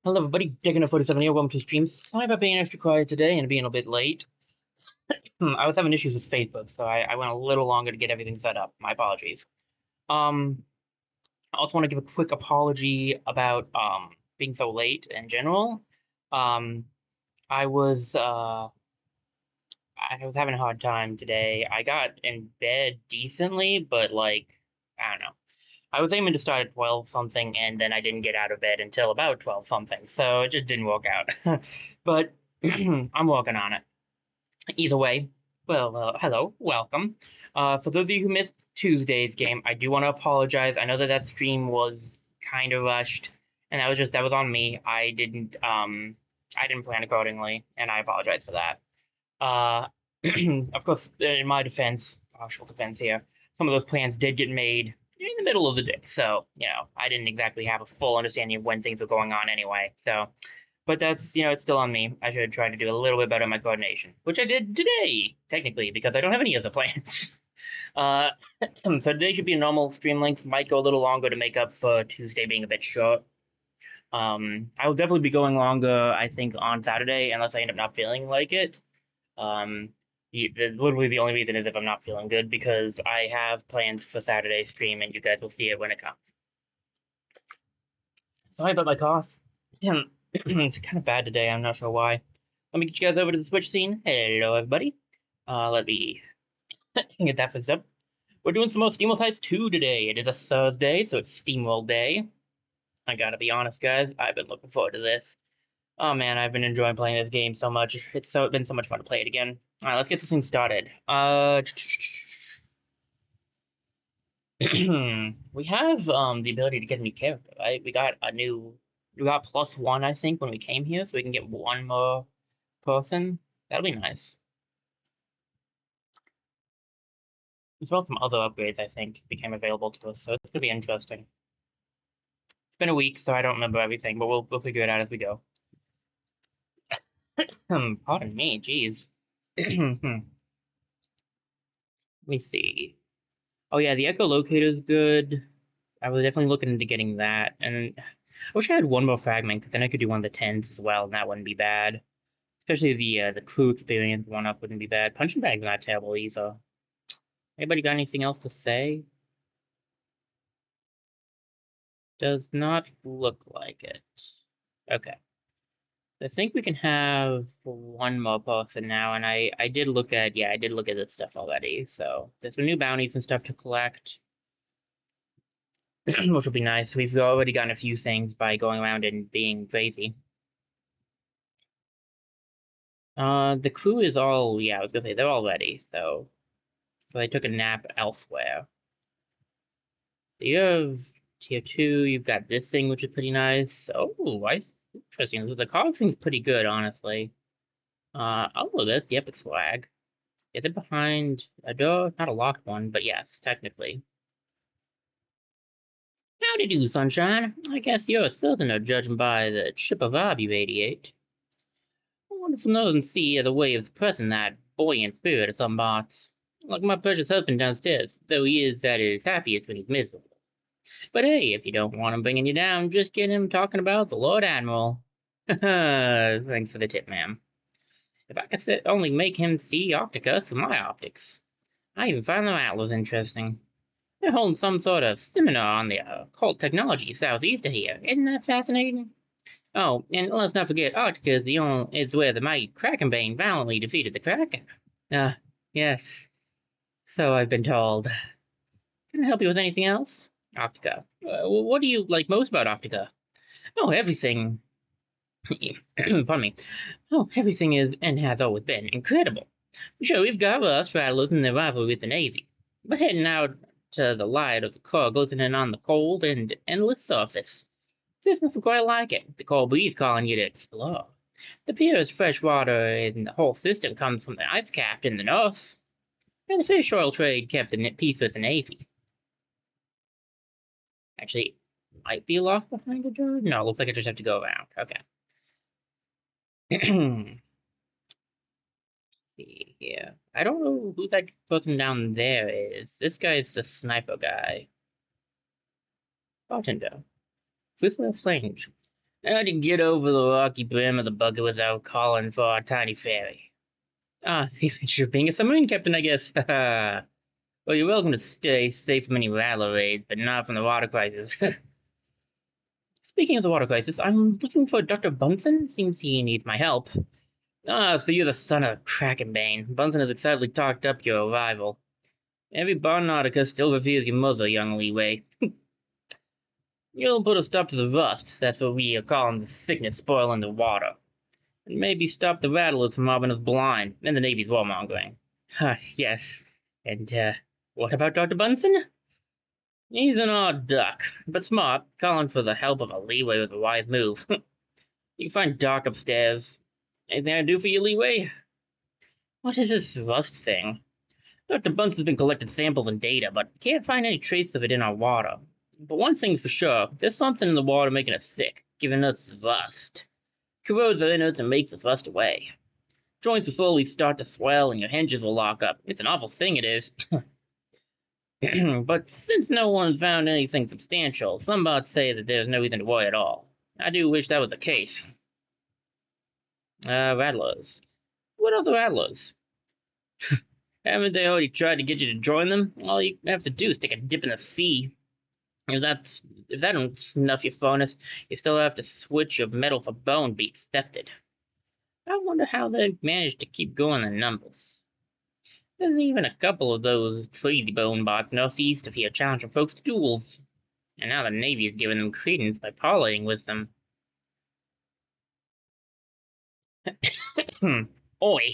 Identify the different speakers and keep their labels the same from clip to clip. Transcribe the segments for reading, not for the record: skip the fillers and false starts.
Speaker 1: Hello everybody, Digging47 here, welcome to stream. Sorry about being extra quiet today and being a bit late. I was having issues with Facebook, so I went a little longer to get everything set up. My apologies. Um, I also want to give a quick apology about being so late in general. Um, I was uh I was having a hard time today. I got in bed decently, but like I don't know. I was aiming to start at 12 something, and then I didn't get out of bed until about 12 something, so it just didn't work out. But I'm working on it. Either way, well, hello, welcome. For those of you who missed Tuesday's game, I do want to apologize. I know that that stream was kind of rushed, and that was on me. I didn't plan accordingly, and I apologize for that. Uh, of course, in my defense, partial defense here, some of those plans did get made in the middle of the day, so I didn't exactly have a full understanding of when things were going on anyway. So, but that's it's still on me. I should try to do a little bit better in my coordination, which I did today, technically, because I don't have any other plans. So today should be a normal stream length. Might go a little longer to make up for Tuesday being a bit short. I will definitely be going longer, I think, on Saturday, unless I end up not feeling like it. Um, Literally the only reason is if I'm not feeling good, because I have plans for Saturday's stream, and you guys will see it when it comes. Sorry about my cough. It's kind of bad today. I'm not sure why. Let me get you guys over to the Switch scene. Hello, everybody. Let me get that fixed up. We're doing some more SteamWorld Heist 2 today. It is a Thursday, so it's SteamWorld Day. I gotta be honest, guys. I've been looking forward to this. Oh man, I've been enjoying playing this game so much. It's been so much fun to play it again. All right, let's get this thing started. We have the ability to get a new character, right? We got +1, I think, when we came here, so we can get one more person. That'll be nice. As well as some other upgrades, I think, became available to us, so it's gonna be interesting. It's been a week, so I don't remember everything, but we'll figure it out as we go. Pardon me, jeez. Let me see. Oh yeah, the echolocator is good. I was definitely looking into getting that, and I wish I had one more fragment, because then I could do one of the 10s as well, and that wouldn't be bad. Especially the crew experience one-up wouldn't be bad. Punching bag's not terrible either. Anybody got anything else to say? Does not look like it. Okay. I think we can have one more person now, and I did look at this stuff already. So there's some new bounties and stuff to collect, which will be nice. We've already gotten a few things by going around and being crazy. The crew is all, I was gonna say they're all ready, so I took a nap elsewhere. So you have tier 2, you've got this thing, which is pretty nice. Oh, interesting. The cog thing's pretty good, honestly. Oh, that's the epic swag. Is it behind a door? Not a locked one, but yes, technically. Howdy do, sunshine. I guess you're a southerner, judging by the chip of vibe you radiate. A wonderful northern sea are the waves pressing that buoyant spirit of some parts. Like my precious husband downstairs, though he is at his happiest when he's miserable. But hey, if you don't want him bringing you down, just get him talking about the Lord Admiral. Thanks for the tip, ma'am. If I could only make him see Optica through my optics. I even found their atlas interesting. They're holding some sort of seminar on the occult technology southeast of here. Isn't that fascinating? Oh, and let's not forget, Arctica is where the mighty Krakenbane valiantly defeated the Kraken. Yes. So I've been told. Can I help you with anything else? Optica. What do you like most about Optica? Oh, everything. Pardon me. Oh, everything is and has always been incredible. Sure, we've got us rattlers in the rivalry with the Navy, but heading out to the light of the core glistening on the cold and endless surface. There's nothing quite like it. The cold breeze calling you to explore. The purest fresh water in the whole system comes from the ice cap in the north, and the fish oil trade kept the peace with the Navy. Actually, might be locked behind a door? No, looks like I just have to go around. Okay. See here. I don't know who that person down there is. This guy's the sniper guy. Bartender. Whistler Flange. How'd you get over the rocky brim of the bucket without calling for our tiny ferry? Ah, the adventure of being a submarine captain, I guess. Well, you're welcome to stay safe from any rattler raids, but not from the water crisis. Speaking of the water crisis, I'm looking for Dr. Bunsen. Seems he needs my help. Ah, so you're the son of Krakenbane. Bunsen has excitedly talked up your arrival. Every Barnautica still reveres your mother, young Leeway. You'll put a stop to the rust. That's what we are calling the sickness spoiling the water. And maybe stop the rattlers from robbing us blind, and the Navy's warmongering. Yes. And, what about Dr. Bunsen? He's an odd duck, but smart, calling for the help of a Leeway with a wise move. You can find Doc upstairs. Anything I can do for you, Leeway? What is this rust thing? Dr. Bunsen's been collecting samples and data, but can't find any trace of it in our water. But one thing's for sure, there's something in the water making us sick, giving us rust. Corrodes our innards and makes us rust away. Joints will slowly start to swell and your hinges will lock up. It's an awful thing, it is. But since no one found anything substantial, some bots say that there's no reason to worry at all. I do wish that was the case. Rattlers. What other rattlers? Haven't they already tried to get you to join them? All you have to do is take a dip in the sea. If that don't snuff your furnace, you still have to switch your metal for bone, be accepted. I wonder how they managed to keep going in numbers. There's even a couple of those crazy bone bots northeast of here challenging folks to duels. And now the Navy is giving them credence by parlaying with them. Oi,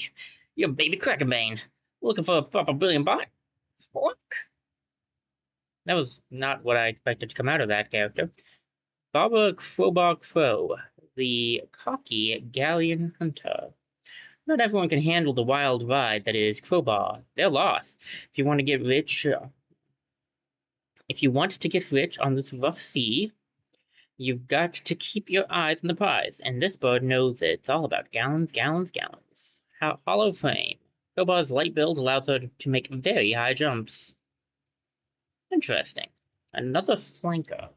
Speaker 1: you're baby Crackerbane. Looking for a proper brilliant bot? Fuck. That was not what I expected to come out of that character. Barbara Crowbar Crow, the cocky galleon hunter. Not everyone can handle the wild ride that is Crowbar. They're lost. If you want to get rich on this rough sea, you've got to keep your eyes on the prize, and this bird knows it's all about gallons, gallons, gallons. Hollow frame. Crowbar's light build allows her to make very high jumps. Interesting. Another flanker.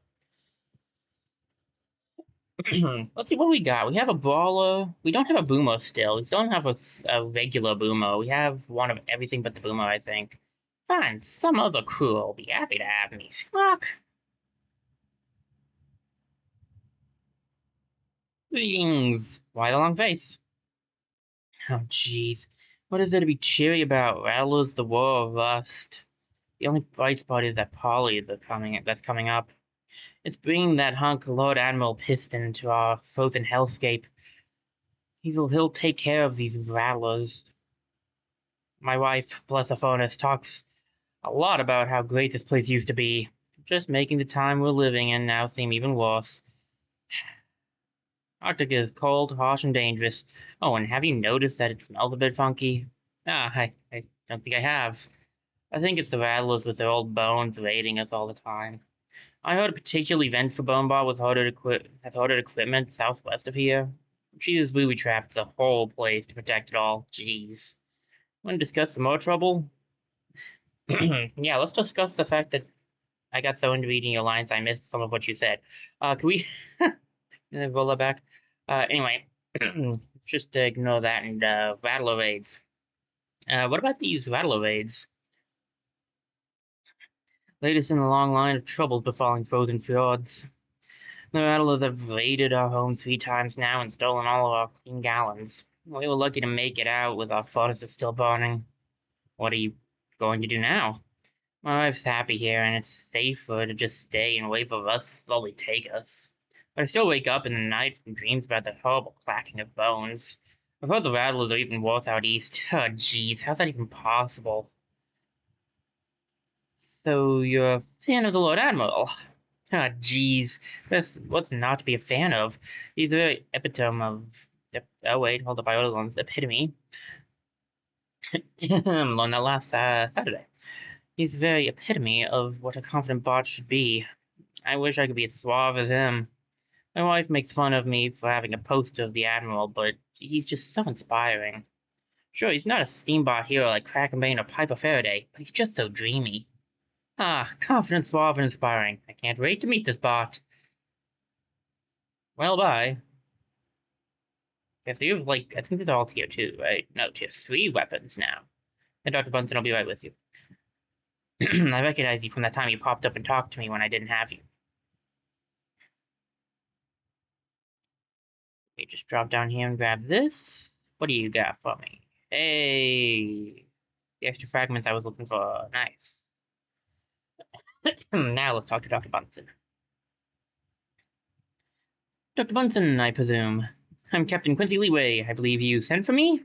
Speaker 1: Let's see what we got. We have a brawler. We don't have a boomer still. We don't have a regular boomer. We have one of everything but the boomer, I think. Fine, some other crew will be happy to have me. Squawk. Greetings. Why the long face? Oh, jeez. What is there to be cheery about? Rattlers, the war of rust. The only bright spot is that Polly that's coming up. It's bringing that hunk Lord Admiral Piston to our frozen hellscape. He'll take care of these rattlers. My wife, bless her furnace, talks a lot about how great this place used to be, just making the time we're living in now seem even worse. Arctic is cold, harsh, and dangerous. Oh, and have you noticed that it smells a bit funky? I don't think I have. I think it's the rattlers with their old bones raiding us all the time. I heard a particular event for Bonebar has ordered equipment southwest of here. She has booby-trapped the whole place to protect it all. Jeez. Want to discuss some more trouble? Yeah, let's discuss the fact that I got so into reading your lines I missed some of what you said. Can we roll that back? Anyway, just ignore that and rattler raids. What about these rattler raids? Latest in a long line of troubles befalling frozen fjords. The rattlers have raided our home 3 times now and stolen all of our clean gallons. We were lucky to make it out with our furnaces still burning. What are you going to do now? My wife's happy here, and it's safer to just stay and wait for us to slowly take us. But I still wake up in the night and dreams about that horrible clacking of bones. I've heard the rattlers are even worse out east. Oh, jeez, how's that even possible? So you're a fan of the Lord Admiral? Ah, jeez. That's what's not to be a fan of. He's a very epitome of... Oh, wait, hold up, I ordered one's epitome. Learned that last Saturday. He's the very epitome of what a confident bot should be. I wish I could be as suave as him. My wife makes fun of me for having a poster of the Admiral, but he's just so inspiring. Sure, he's not a steambot hero like Krakenbane or Piper Faraday, but he's just so dreamy. Ah, confident, suave, and inspiring. I can't wait to meet this bot. Well, bye. Yes, you have, like, I think these are all tier 2, right? No, tier 3 weapons now. And Dr. Bunsen will be right with you. I recognize you from that time you popped up and talked to me when I didn't have you. Let me just drop down here and grab this. What do you got for me? Hey, the extra fragments I was looking for. Nice. Now let's talk to Dr. Bunsen. Dr. Bunsen, I presume. I'm Captain Quincy Leeway. I believe you sent for me?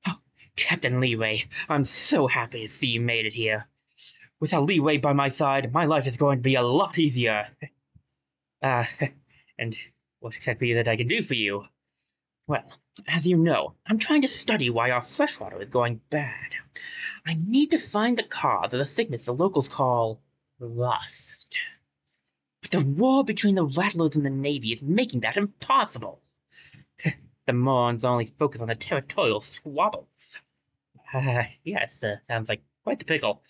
Speaker 1: Oh, Captain Leeway, I'm so happy to see you made it here. Without Leeway by my side, my life is going to be a lot easier. Uh, and what exactly that I can do for you? Well, as you know, I'm trying to study why our freshwater is going bad. I need to find the cause of the sickness the locals call rust. But the war between the rattlers and the Navy is making that impossible. The morons only focus on the territorial squabbles. Yes, sounds like quite the pickle.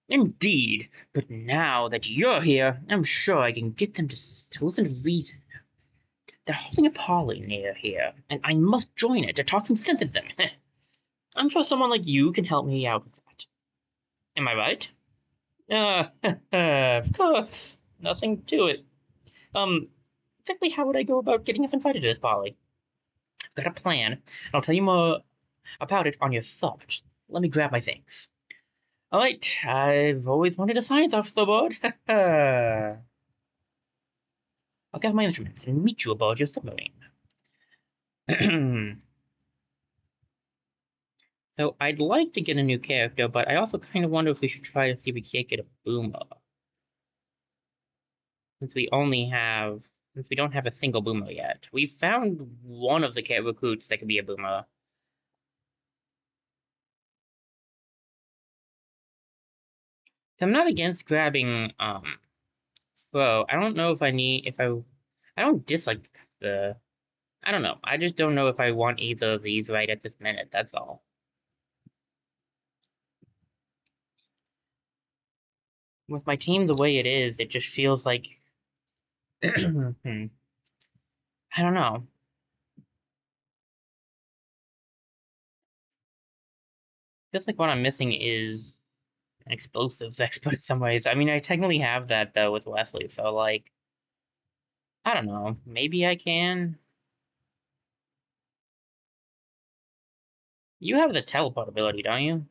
Speaker 1: Indeed, but now that you're here, I'm sure I can get them to listen to reason. They're holding a parley near here, and I must join it to talk some sense into them. I'm sure someone like you can help me out with that. Am I right? Of course. Nothing to it. Exactly how would I go about getting us invited to this parley? I've got a plan, and I'll tell you more about it on your sub. Just let me grab my things. Alright, I've always wanted a science officer aboard. I'll gather my instruments and meet you aboard your submarine. So I'd like to get a new character, but I also kind of wonder if we should try to see if we can't get a boomer. Since we don't have a single boomer yet. We found one of the recruits that could be a boomer. I'm not against grabbing Fro. I don't know if I don't dislike I don't know. I just don't know if I want either of these right at this minute, that's all. With my team the way it is, it just feels like I don't know. Feels like what I'm missing is an explosives expert in some ways. I mean, I technically have that though with Wesley, so like I don't know. Maybe I can. You have the teleport ability, don't you?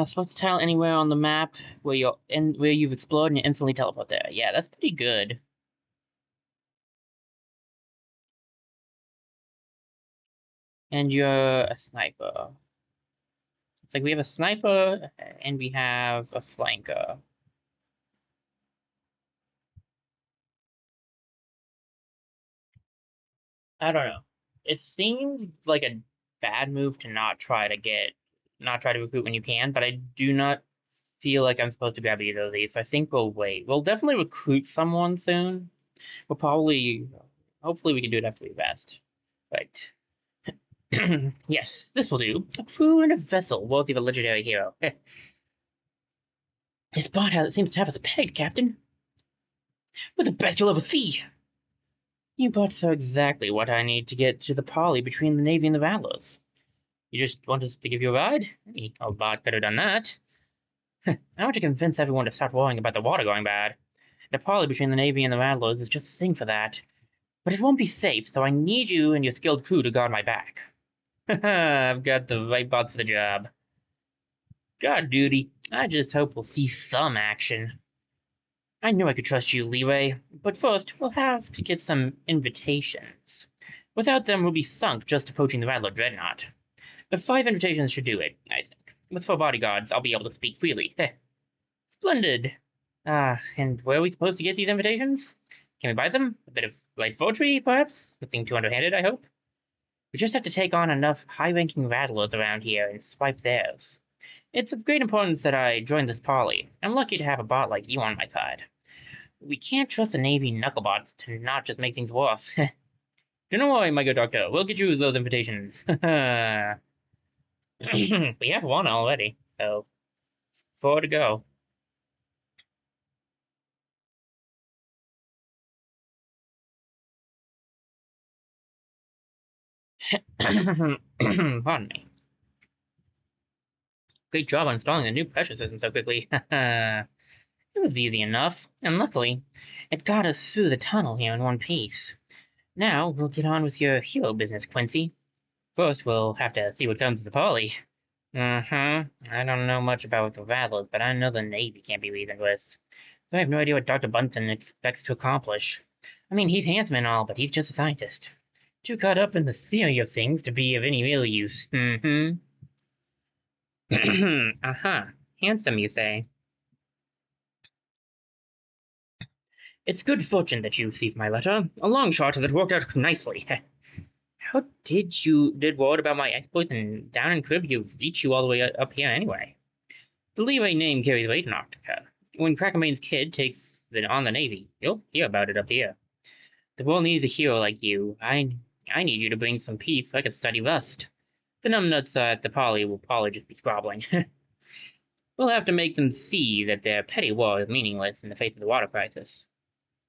Speaker 1: Select a tile anywhere on the map where you've explored and you instantly teleport there. Yeah, that's pretty good. And you're a sniper. It's like we have a sniper and we have a flanker. I don't know. It seems like a bad move to not try to recruit when you can, but I do not feel like I'm supposed to grab either of these. So I think we'll wait. We'll definitely recruit someone soon. We'll probably, hopefully, we can do it after we rest. Right. Yes, this will do. A crew and a vessel worthy of a legendary hero. This bot seems to have us pegged, Captain. We're the best you'll ever see. You bots are exactly what I need to get to the parley between the Navy and the Rattlers. You just want us to give you a ride? Any old bot could have done that. I want to convince everyone to start worrying about the water going bad. The parley between the Navy and the Rattlers is just a thing for that. But it won't be safe, so I need you and your skilled crew to guard my back. I've got the right bots for the job. God duty, I just hope we'll see some action. I knew I could trust you, Leeway, but first we'll have to get some invitations. Without them, we'll be sunk just approaching the Rattler Dreadnought. But 5 invitations should do it, I think. With 4 bodyguards, I'll be able to speak freely. Splendid. And where are we supposed to get these invitations? Can we buy them? A bit of light poetry, perhaps? Nothing too underhanded, I hope? We just have to take on enough high-ranking rattlers around here and swipe theirs. It's of great importance that I join this parley. I'm lucky to have a bot like you on my side. We can't trust the Navy knucklebots to not just make things worse. Don't worry, my good doctor. We'll get you those invitations. We have one already, so 4 to go. Pardon me. Great job on installing the new pressure system so quickly. It was easy enough, and luckily, it got us through the tunnel here in one piece. Now, we'll get on with your hero business, Quincy. First, we'll have to see what comes of the Polly. I don't know much about the Rattlers, but I know the Navy can't be reasoned with. So I have no idea what Dr. Bunsen expects to accomplish. I mean, he's handsome and all, but he's just a scientist. Too caught up in the theory of things to be of any real use. Handsome, you say? It's good fortune that you received my letter. A long shot that worked out nicely. How did word about my exploits and down in Caribbean reach you all the way up here anyway? The Leeway name carries weight in Arctica. When Crackermane's kid takes on the Navy, you'll hear about it up here. The world needs a hero like you. I need you to bring some peace so I can study Rust. The numbnuts at the Poly will probably just be squabbling. We'll have to make them see that their petty war is meaningless in the face of the water crisis.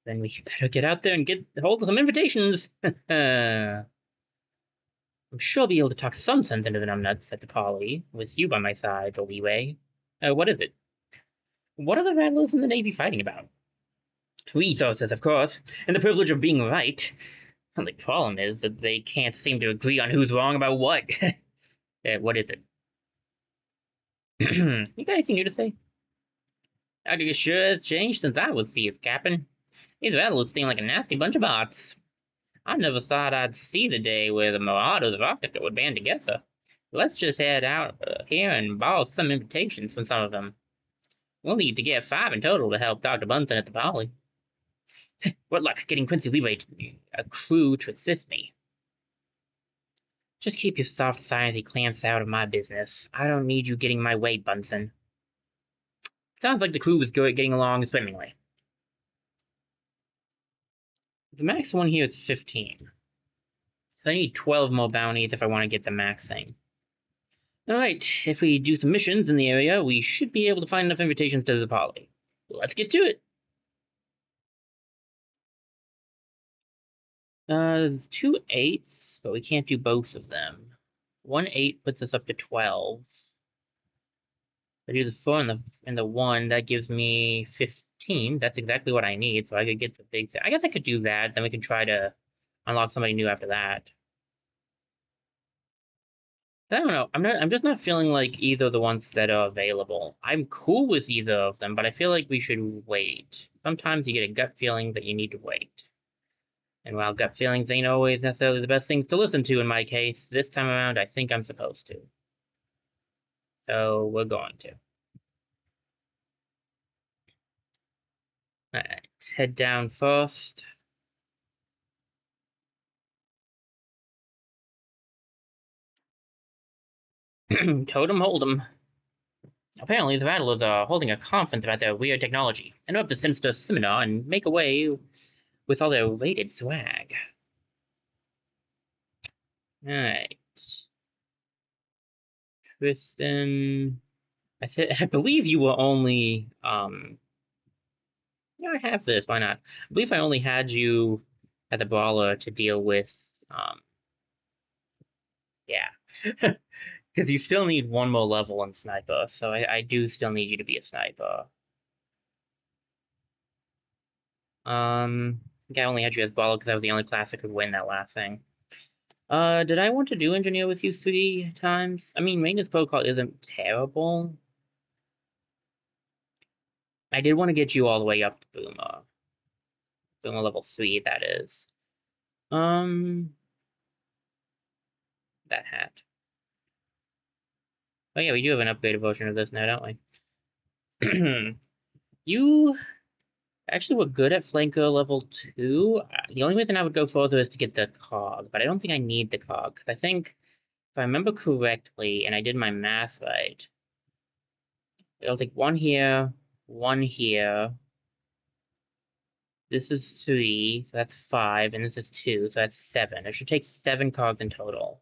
Speaker 1: Then we better get out there and get hold of some invitations. I'm sure I'll be able to talk some sense into the numbnuts at the Poly, with you by my side, the Leeway. What is it? What are the Rattlers in the Navy fighting about? Resources, of course, and the privilege of being right. The only problem is that they can't seem to agree on who's wrong about what. What is it? You got anything new to say? Arctica sure has changed since I was here, Captain. These Rattlers seem like a nasty bunch of bots. I never thought I'd see the day where the Marauders of Arctica would band together. Let's just head out here and borrow some invitations from some of them. We'll need to get 5 in total to help Dr. Bunsen at the Poly. What luck getting Quincy Leeway a crew to assist me. Just keep your soft sciencey clamps out of my business. I don't need you getting in my way, Bunsen. Sounds like the crew was getting along swimmingly. The max one here is 15. So I need 12 more bounties if I want to get the max thing. Alright, if we do some missions in the area, we should be able to find enough invitations to the Poly. Let's get to it! There's 2 8s, but we can't do both of them. 1 8 puts us up to 12. If I do the 4 and the 1, that gives me 15. That's exactly what I need, so I could get the big thing. I guess I could do that, then we can try to unlock somebody new after that. I don't know. I'm just not feeling like either of the ones that are available. I'm cool with either of them, but I feel like we should wait. Sometimes you get a gut feeling that you need to wait. And while gut feelings ain't always necessarily the best things to listen to in my case, this time around I think I'm supposed to. So we're going to. Alright, head down first. Totem Hold'em. Apparently, the Rattlers are holding a conference about their weird technology, and up the sinister seminar and make away with all their rated swag. Alright. Tristan. I believe you were only, yeah, I have this, why not? I believe I only had you as a brawler to deal with, yeah. Because you still need 1 more level in Sniper, so I do still need you to be a Sniper. I think I only had you as brawler because I was the only class that could win that last thing. Did I want to do Engineer with you 3 times? I mean, Maintenance Protocol isn't terrible. I did want to get you all the way up to Boomer. Boomer level 3, that is. That hat. Oh yeah, we do have an upgraded version of this now, don't we? You actually were good at Flanker level 2. The only reason I would go further is to get the cog, but I don't think I need the cog, because I think, if I remember correctly, and I did my math right, it'll take 1 here, 1 here. This is 3, so that's 5, and this is 2, so that's 7. It should take 7 cogs in total.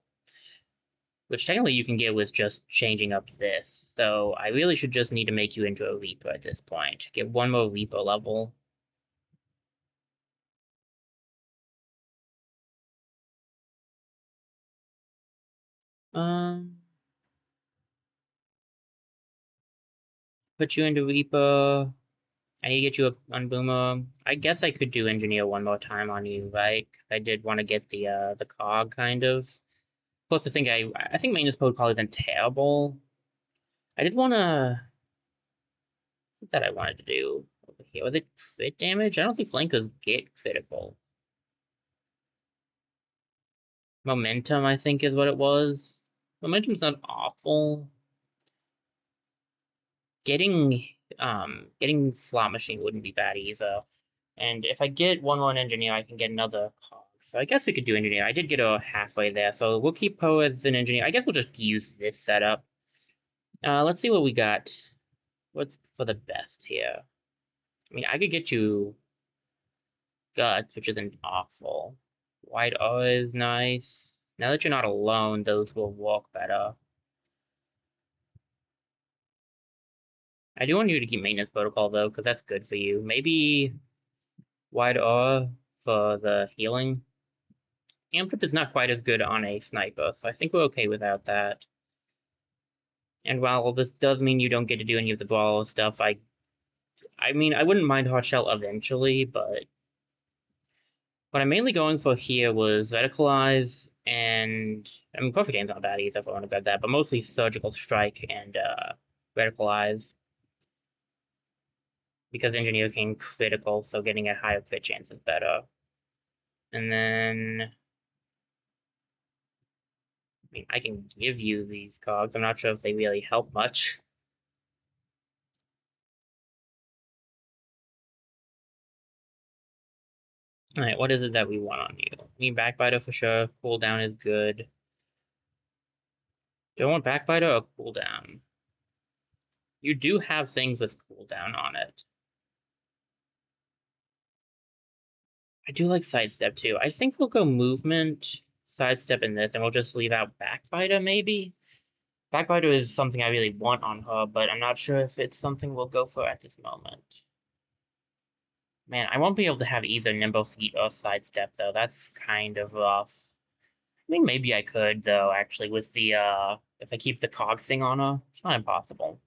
Speaker 1: Which technically you can get with just changing up this. So I really should just need to make you into a Reaper at this point. Get 1 more Reaper level. Put you into Reaper. I need to get you up on Boomer. I guess I could do Engineer one more time on you, right? I did want to get the cog kind of. Plus, I think maintenance mode probably isn't terrible. I did want to. What that I wanted to do over here? Was it crit damage? I don't think flankers get critical. Momentum, I think, is what it was. Momentum's not awful. Getting slot machine wouldn't be bad either. And if I get one engineer, I can get another cog. So I guess we could do engineer. I did get a halfway there, so we'll keep Poe as an engineer. I guess we'll just use this setup. Let's see what we got. What's for the best here? I mean, I could get you guts, which isn't awful. White O is nice. Now that you're not alone, those will walk better. I do want you to keep maintenance protocol though, because that's good for you. Maybe wide aura for the healing. Amped up is not quite as good on a sniper, so I think we're okay without that. And while this does mean you don't get to do any of the brawl stuff, I mean, I wouldn't mind hard shell eventually, but what I'm mainly going for here was verticalize and I mean, perfect aim's not bad either if I want to grab that, but mostly surgical strike and verticalize because engineer can critical, so getting a higher crit chance is better. And then I mean, I can give you these cogs. I'm not sure if they really help much. Alright, what is it that we want on you? I mean, Backbiter for sure. Cooldown is good. Do I want Backbiter or cooldown? You do have things with cooldown on it. I do like Sidestep too. I think we'll go movement, Sidestep in this, and we'll just leave out Backbiter maybe? Backbiter is something I really want on her, but I'm not sure if it's something we'll go for at this moment. Man, I won't be able to have either Nimble Feet or Sidestep, though. That's kind of rough. I mean, maybe I could, though, actually, with the, if I keep the Cog thing on her. It's not impossible.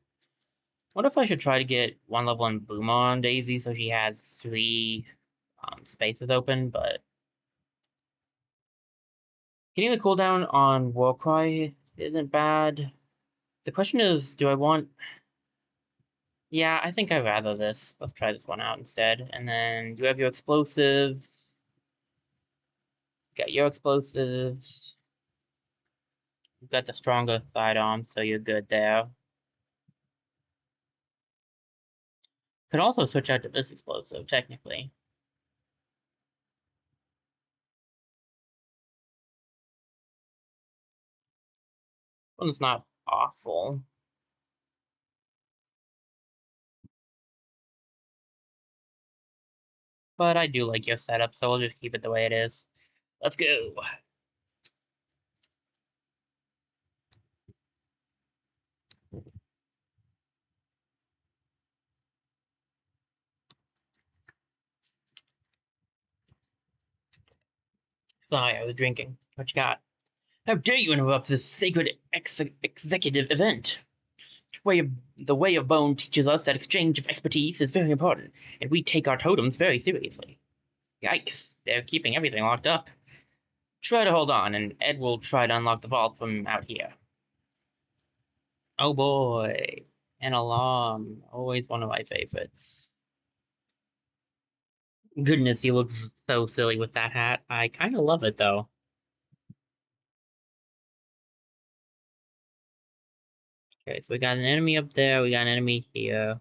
Speaker 1: What if I should try to get one level in Boomer on Daisy so she has 3 spaces open, but getting the cooldown on Warcry isn't bad. The question is, do I want... Yeah, I think I'd rather this. Let's try this one out instead. And then you have your explosives. Got your explosives. You've got the stronger sidearm, so you're good there. Could also switch out to this explosive, technically. One's not awful. But I do like your setup, so we'll just keep it the way it is. Let's go. Sorry, I was drinking. What you got? How dare you interrupt this sacred executive event? The way of bone teaches us that exchange of expertise is very important, and we take our totems very seriously. Yikes, they're keeping everything locked up. Try to hold on, and Ed will try to unlock the vault from out here. Oh boy, an alarm. Always one of my favorites. Goodness, he looks so silly with that hat. I kind of love it, though. Okay, so we got an enemy up there, we got an enemy here.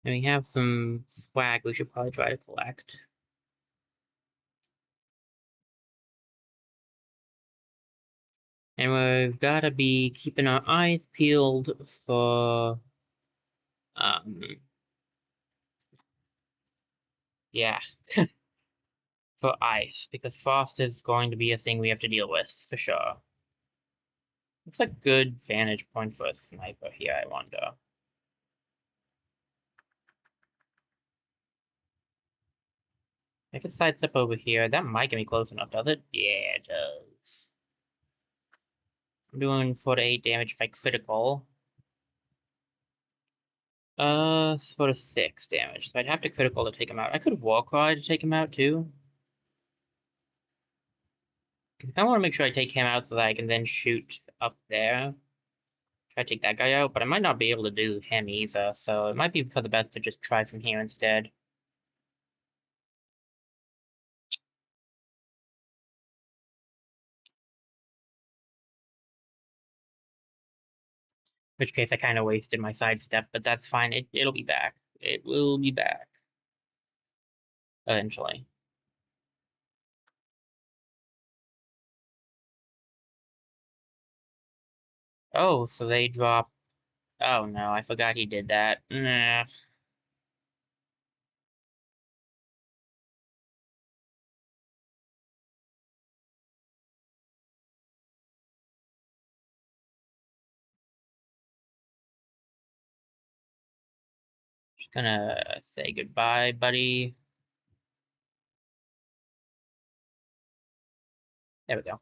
Speaker 1: And we have some swag we should probably try to collect. And we've got to be keeping our eyes peeled for, yeah, for ice, because frost is going to be a thing we have to deal with, for sure. It's a good vantage point for a sniper here, I wonder. I can sidestep over here. That might get me close enough, does it? Yeah, it does. I'm doing 4 to 8 damage if I critical. 4 to 6 damage. So I'd have to critical to take him out. I could war cry to take him out too. I want to make sure I take him out so that I can then shoot up there. Try to take that guy out, but I might not be able to do him either, so it might be for the best to just try from here instead. In which case I kind of wasted my sidestep, but that's fine. It'll be back. It will be back. Eventually. Oh, so they drop... Oh no, I forgot he did that. Nah. Just gonna say goodbye, buddy. There we go.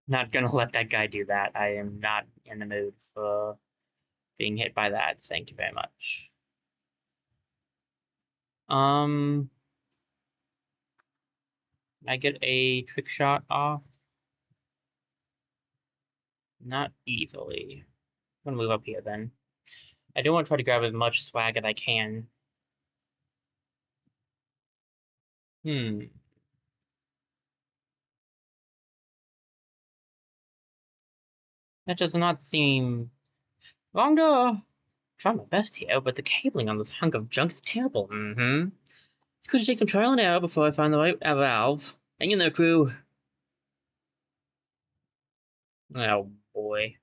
Speaker 1: Not gonna let that guy do that. I am not in the mood for being hit by that. Thank you very much. I get a trick shot off? Not easily. I'm gonna move up here then. I do want to try to grab as much swag as I can. That does not seem wrong to try my best here, but the cabling on this hunk of junk is terrible. It's going to take some trial and error before I find the right valve. Hang in there, crew. Oh boy.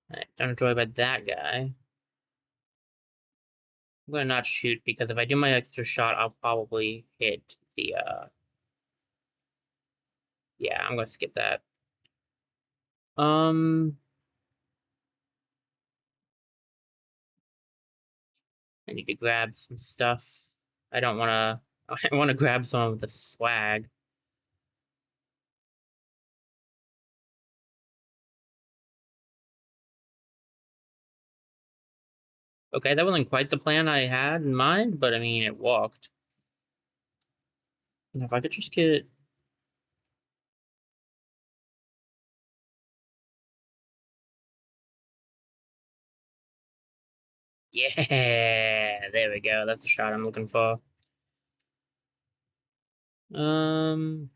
Speaker 1: Alright, don't enjoy about that guy. I'm gonna not shoot because if I do my extra shot, I'll probably hit the yeah, I'm gonna skip that. Um I need to grab some stuff. I don't wanna I wanna grab some of the swag. Okay, that wasn't quite the plan I had in mind, but I mean it worked. And if I could just get yeah, there we go. That's the shot I'm looking for. Um,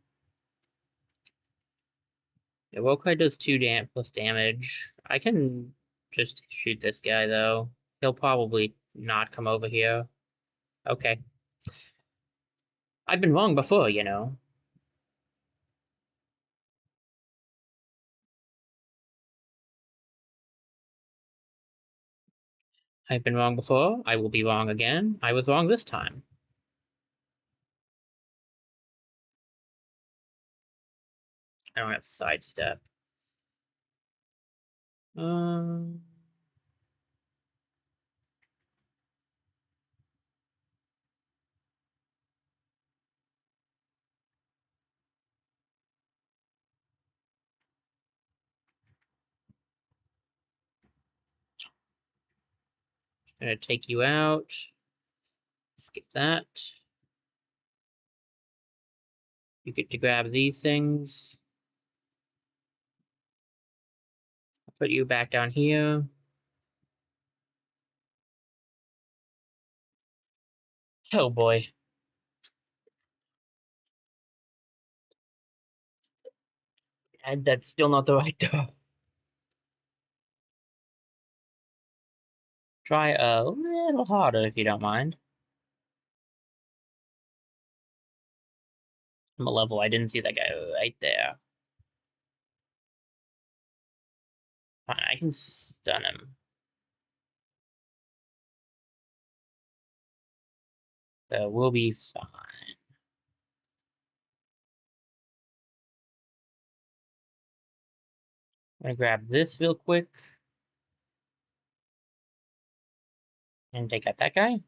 Speaker 1: yeah, Wokai does 2 plus damage. I can just shoot this guy though. He'll probably not come over here. Okay. I've been wrong before, you know. I've been wrong before. I will be wrong again. I was wrong this time. I don't have sidestep. Um, gonna take you out. Skip that. You get to grab these things. I'll put you back down here. Oh boy. And that's still not the right door. Try a little harder if you don't mind. I'm a level. I didn't see that guy right there. Fine, I can stun him. So we'll be fine. I'm gonna grab this real quick and take out that guy.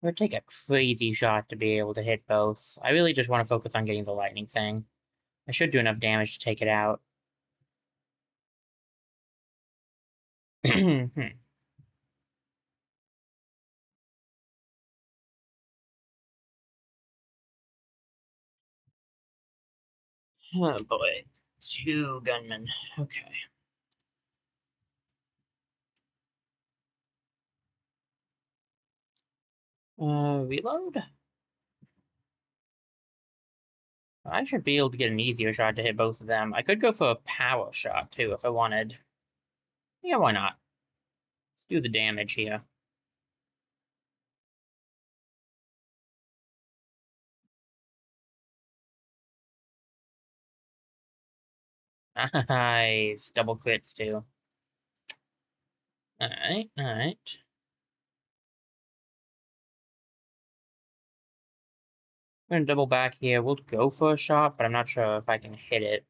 Speaker 1: It would take a crazy shot to be able to hit both. I really just want to focus on getting the lightning thing. I should do enough damage to take it out. Oh boy. 2 gunmen. Okay. Reload? I should be able to get an easier shot to hit both of them. I could go for a power shot, too, if I wanted. Yeah, why not? Let's do the damage here. Nice. Double crits, too. Alright, alright. I'm gonna double back here. We'll go for a shot, but I'm not sure if I can hit it.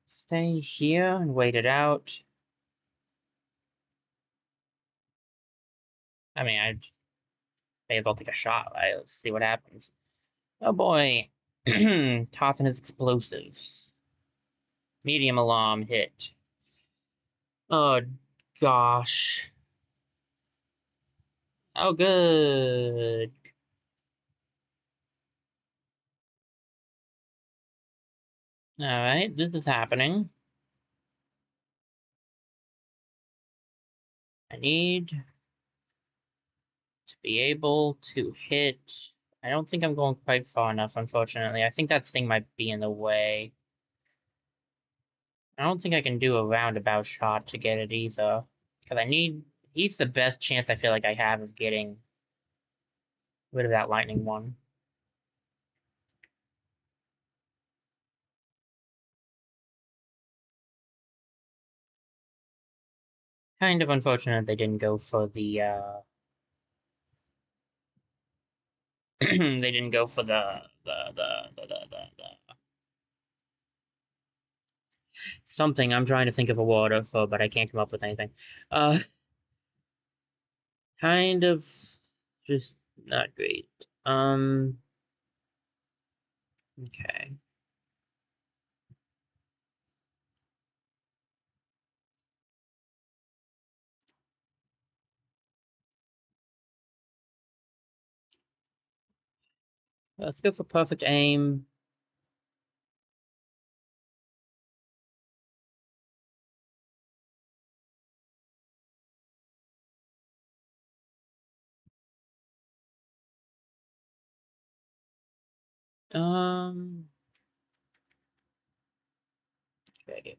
Speaker 1: Stay here and wait it out. I mean, I may as well take a shot, right? Let's see what happens. Oh boy. Tossing his explosives. Medium alarm hit. Oh gosh. Oh good. Alright, this is happening. I need to be able to hit. I don't think I'm going quite far enough, unfortunately. I think that thing might be in the way. I don't think I can do a roundabout shot to get it either. Because he's the best chance I feel like I have of getting rid of that lightning one. Kind of unfortunate they didn't go for the, they didn't go for the something. I'm trying to think of a word for, but I can't come up with anything. Uh, kind of just not great. Okay. Let's go for perfect aim. Okay.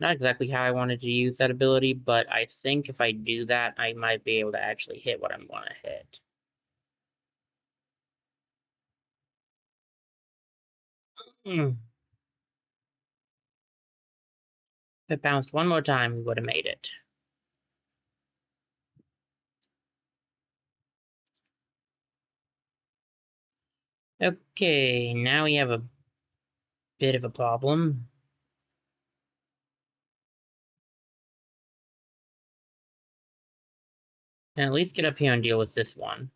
Speaker 1: Not exactly how I wanted to use that ability, but I think if I do that, I might be able to actually hit what I want to hit. If it bounced one more time, we would have made it. Okay, now we have a bit of a problem. And at least get up here and deal with this one.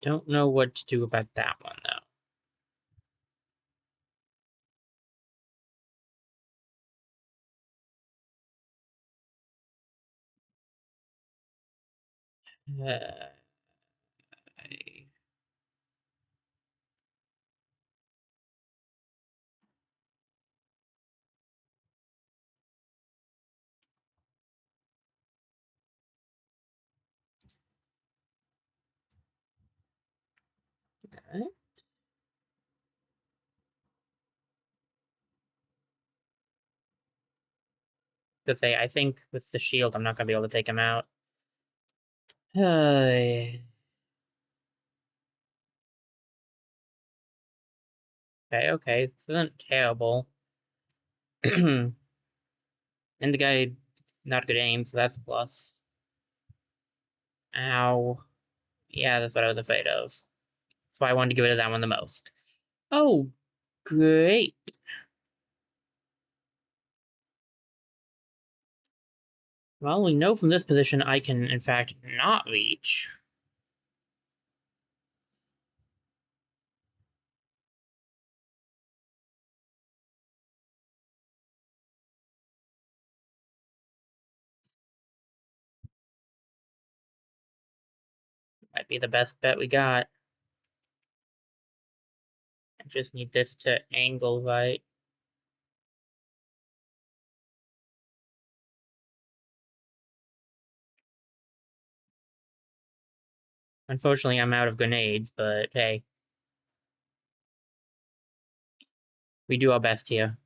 Speaker 1: Don't know what to do about that one, though. To say, I think with the shield, I'm not gonna be able to take him out. Okay, okay, this isn't terrible. And the guy, not good aim, so that's a plus. Ow. Yeah, that's what I was afraid of. So I wanted to get rid of that one the most. Oh, great. Well, we know from this position I can, in fact, not reach. Might be the best bet we got. I just need this to angle right. Unfortunately, I'm out of grenades, but hey, we do our best here.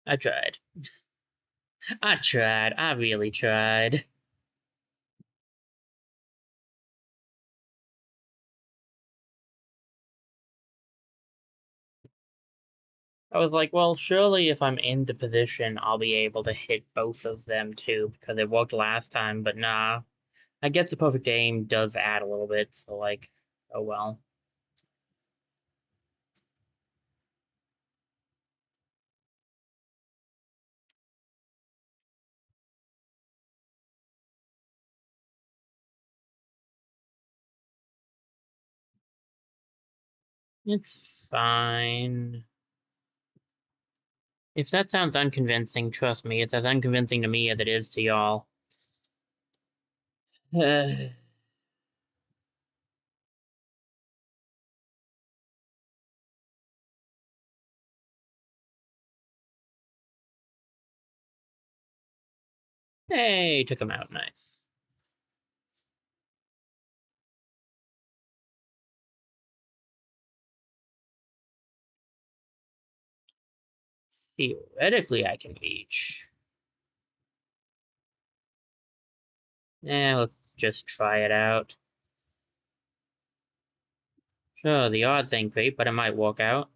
Speaker 1: I tried. I tried. I really tried. I was like, well, surely if I'm in the position, I'll be able to hit both of them too, because it worked last time, but nah. I guess the perfect aim does add a little bit, so like, oh well. It's fine. If that sounds unconvincing, trust me, it's as unconvincing to me as it is to y'all. Hey, took him out, nice. Theoretically, I can reach. Let's just try it out. Sure, the odds ain't great, but it might work out.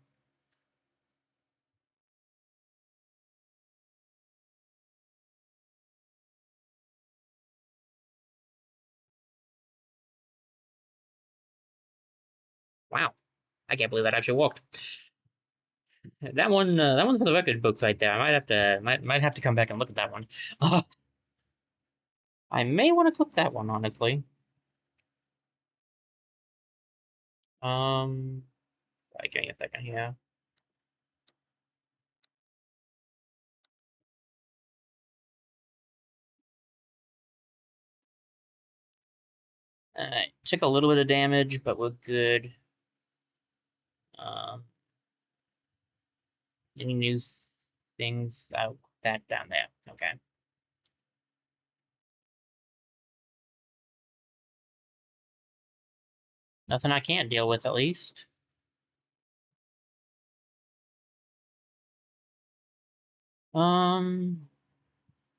Speaker 1: Wow, I can't believe that actually worked. That one's for the record books right there. I might have to come back and look at that one. I may want to cook that one, honestly. Right, give me a second here. Alright, took a little bit of damage, but we're good. Um, any new things? Oh, that down there. Okay. Nothing I can't deal with, at least. Um,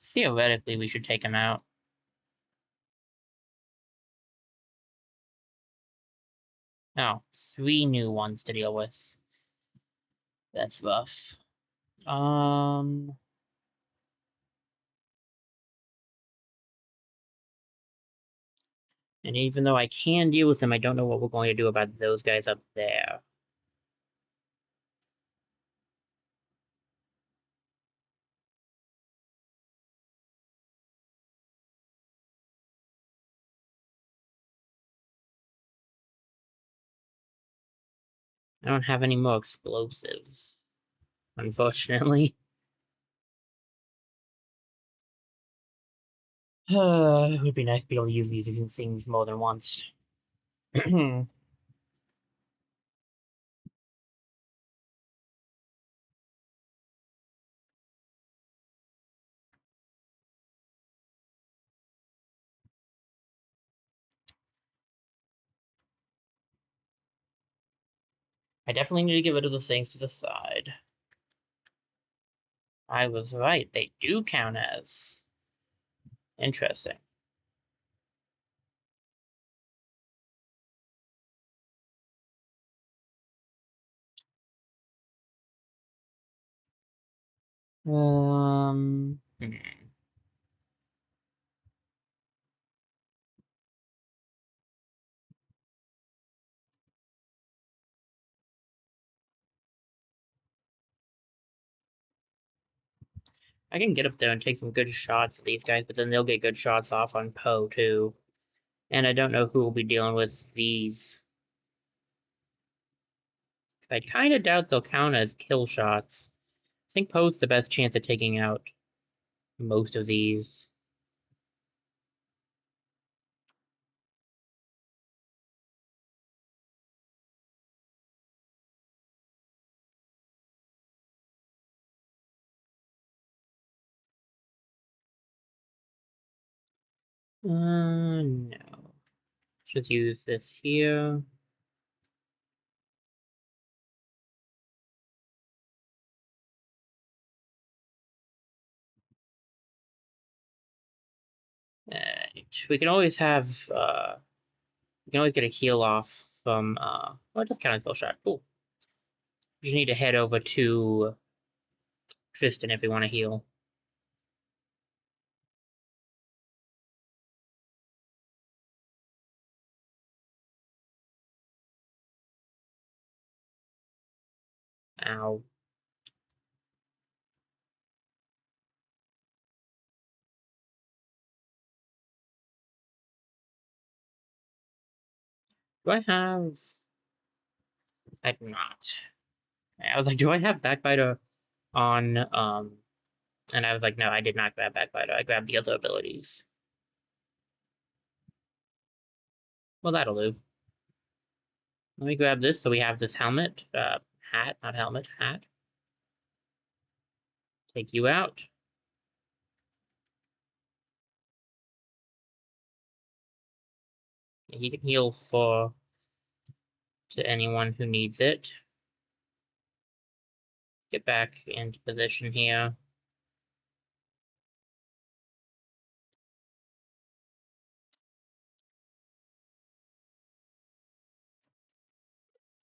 Speaker 1: theoretically, we should take him out. Oh, three new ones to deal with. That's rough. Um, and even though I can deal with them, I don't know what we're going to do about those guys up there. I don't have any more explosives, unfortunately. It would be nice to be able to use these things more than once. I definitely need to get rid of the things to the side. I was right. They do count as. Interesting. Hmm. I can get up there and take some good shots at these guys, but then they'll get good shots off on Poe, too. And I don't know who will be dealing with these. I kind of doubt they'll count as kill shots. I think Poe's the best chance at taking out most of these. No. Just use this here. We can always have, we can always get a heal off from, well, just kind of kill shot. Cool. We just need to head over to Tristan if we want to heal. Ow. Do I have... I do not. I was like, do I have Backbiter on, and I was like, no, I did not grab Backbiter. I grabbed the other abilities. Well, that'll do. Let me grab this so we have this helmet. Hat, not helmet, hat. Take you out. He can heal for to anyone who needs it. Get back into position here.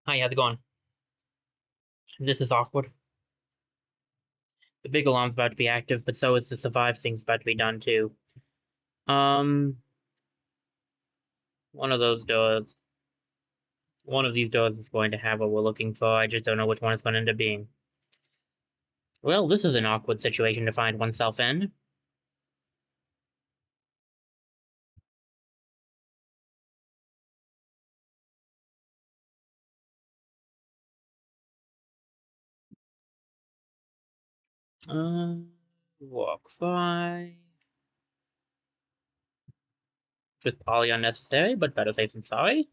Speaker 1: Hi, how's it going? This is awkward. The big alarm's about to be active, but so is the survive thing's about to be done too. Um, one of those doors. One of these doors is going to have what we're looking for. I just don't know which one it's going to end up being. Well, this is an awkward situation to find oneself in. Walk by. Just probably unnecessary, but better safe than sorry.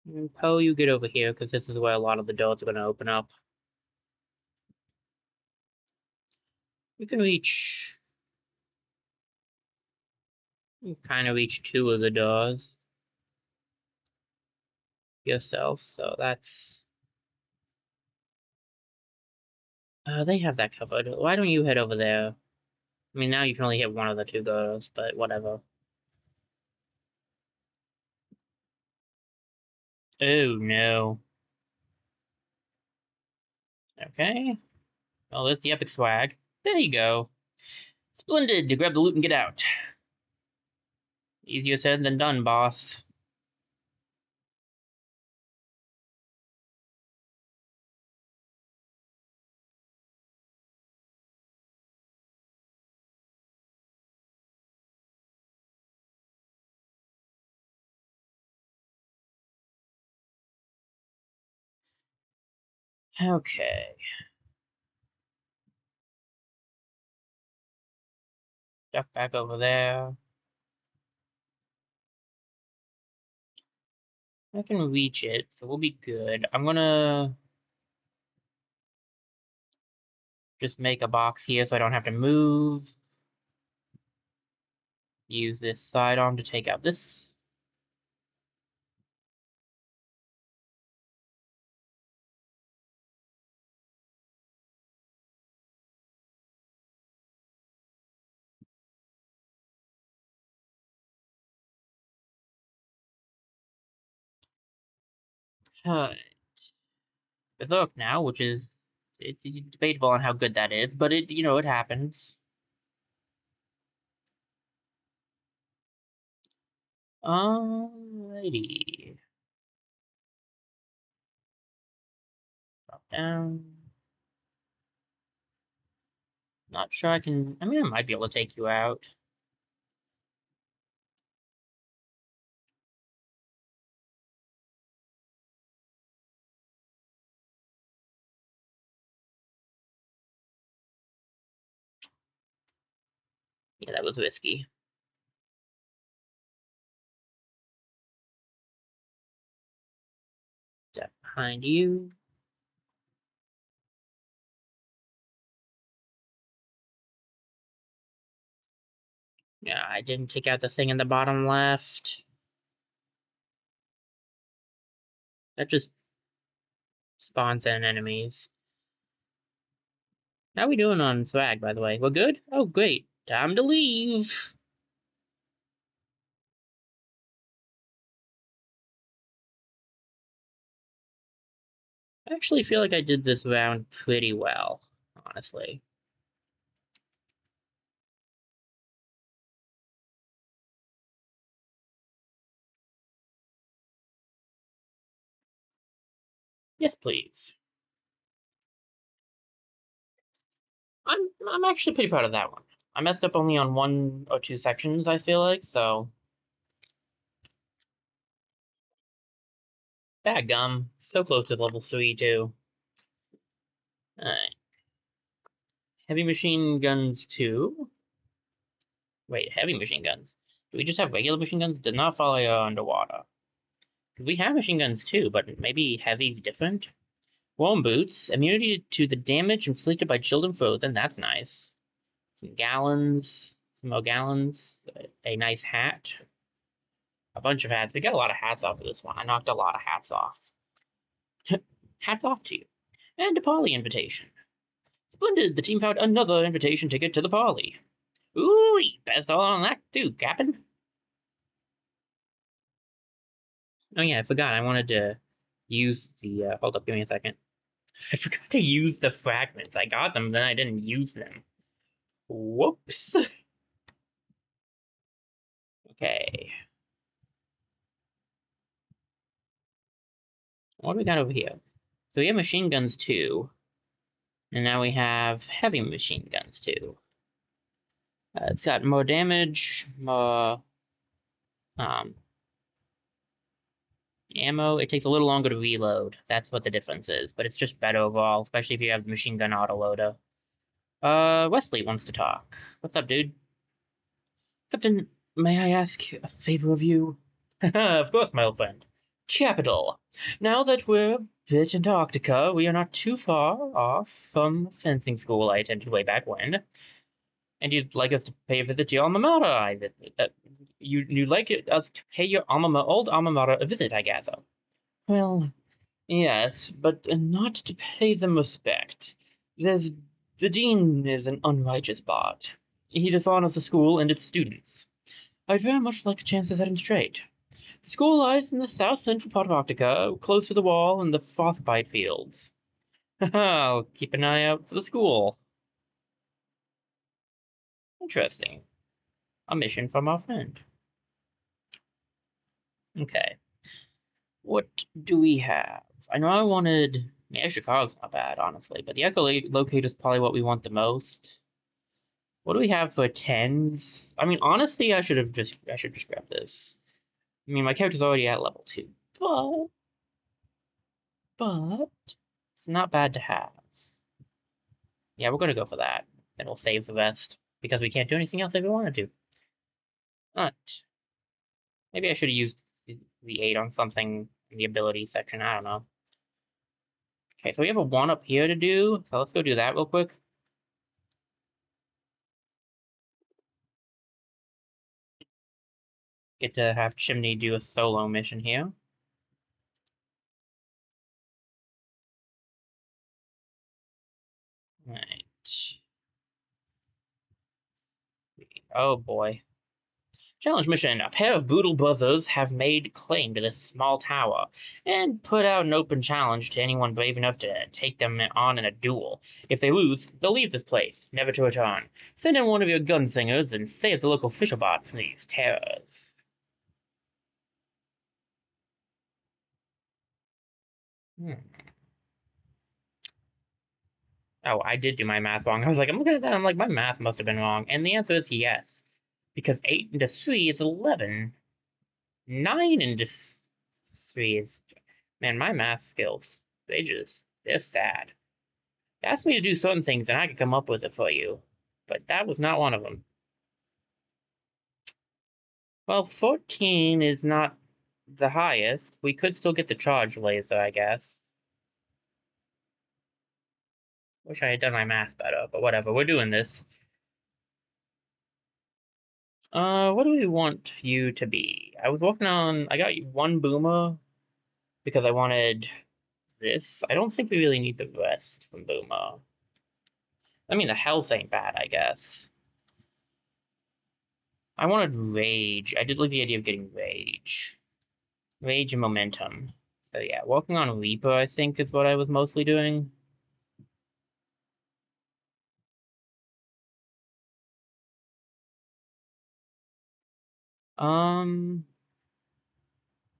Speaker 1: And Poe, you get over here, because this is where a lot of the doors are going to open up. You can reach... You kind of reach two of the doors yourself, so that's... they have that covered. Why don't you head over there? I mean, now you can only hit one of the two doors, but whatever. Oh, no. Okay. Well, there's the epic swag. There you go. Splendid! To grab the loot and get out. Easier said than done, boss. Okay. Duck back over there. I can reach it, so we'll be good. I'm gonna... Just make a box here so I don't have to move. Use this side arm to take out this. Good look now, which is it's debatable on how good that is, but it happens. Alrighty. Drop down. Not sure I can. I mean, I might be able to take you out. Yeah, that was risky. Step behind you. Yeah, I didn't take out the thing in the bottom left. That just spawns in enemies. How we doing on swag, by the way? We're good? Oh, great. Time to leave. I actually feel like I did this round pretty well, honestly. Yes, please. I'm actually pretty proud of that one. I messed up only on 1 or 2 sections, I feel like, so dadgum. So close to level 3 too. Alright. Heavy machine guns 2. Wait, heavy machine guns. Do we just have regular machine guns? Did not fire underwater. Because we have machine guns too, but maybe heavy's different. Warm boots, immunity to the damage inflicted by chilled and frozen. That's nice. Some gallons, some more gallons. A nice hat. A bunch of hats. We got a lot of hats off of this one. I knocked a lot of hats off. Hats off to you. And a parley invitation. Splendid, the team found another invitation ticket to the parley. Ooh, best all on that too, Captain. Oh yeah, I forgot. I wanted to use the. Hold up, give me a second. I forgot to use the fragments. I got them, then I didn't use them. Whoops. Okay. What do we got over here? So we have machine guns too, and now we have heavy machine guns too. It's got more damage, more ammo. It takes a little longer to reload. That's what the difference is, but it's just better overall, especially if you have the machine gun autoloader. Wesley wants to talk. What's up, dude? Captain, may I ask a favor of you? Of course, my old friend. Capital. Now that we're a bit Antarctica, we are not too far off from fencing school I attended way back when. And you'd like us to pay a visit to your alma mater, you'd like us to pay your old alma mater a visit, I gather. Well, yes, but not to pay them respect. There's the dean is an unrighteous bot. He dishonors the school and its students. I'd very much like a chance to set him straight. The school lies in the south central part of Arctica, close to the wall and the frostbite fields. I'll keep an eye out for the school. Interesting. A mission from our friend. Okay. What do we have? I know I wanted. The extra cog's not bad, honestly, but the echolocator is probably what we want the most. What do we have for tens? I mean, honestly, I should just grab this. I mean, my character's already at level 2, but it's not bad to have. Yeah, we're gonna go for that. Then we'll save the rest because we can't do anything else if we wanted to. But maybe I should have used the 8 on something in the ability section. I don't know. Okay, so we have a 1 up here to do, so let's go do that real quick. Get to have Chimney do a solo mission here. Right. Oh boy. Challenge mission. A pair of Boodle brothers have made claim to this small tower and put out an open challenge to anyone brave enough to take them on in a duel. If they lose, they'll leave this place, never to return. Send in one of your gunslingers and save the local fisher bots from these terrors. Hmm. Oh, I did do my math wrong. I was like, I'm looking at that, I'm like, my math must have been wrong. And the answer is yes. Because 8 into 3 is 11. 9 into 3 is... Man, my math skills, they're sad. Ask me to do certain things and I could come up with it for you. But that was not one of them. Well, 14 is not the highest. We could still get the charge laser, I guess. Wish I had done my math better, but whatever, we're doing this. What do we want you to be? I was working on... I got one boomer because I wanted this. I don't think we really need the rest from boomer. I mean, the health ain't bad, I guess. I wanted rage. I did like the idea of getting rage. Rage and momentum. So yeah, working on Reaper, I think, is what I was mostly doing.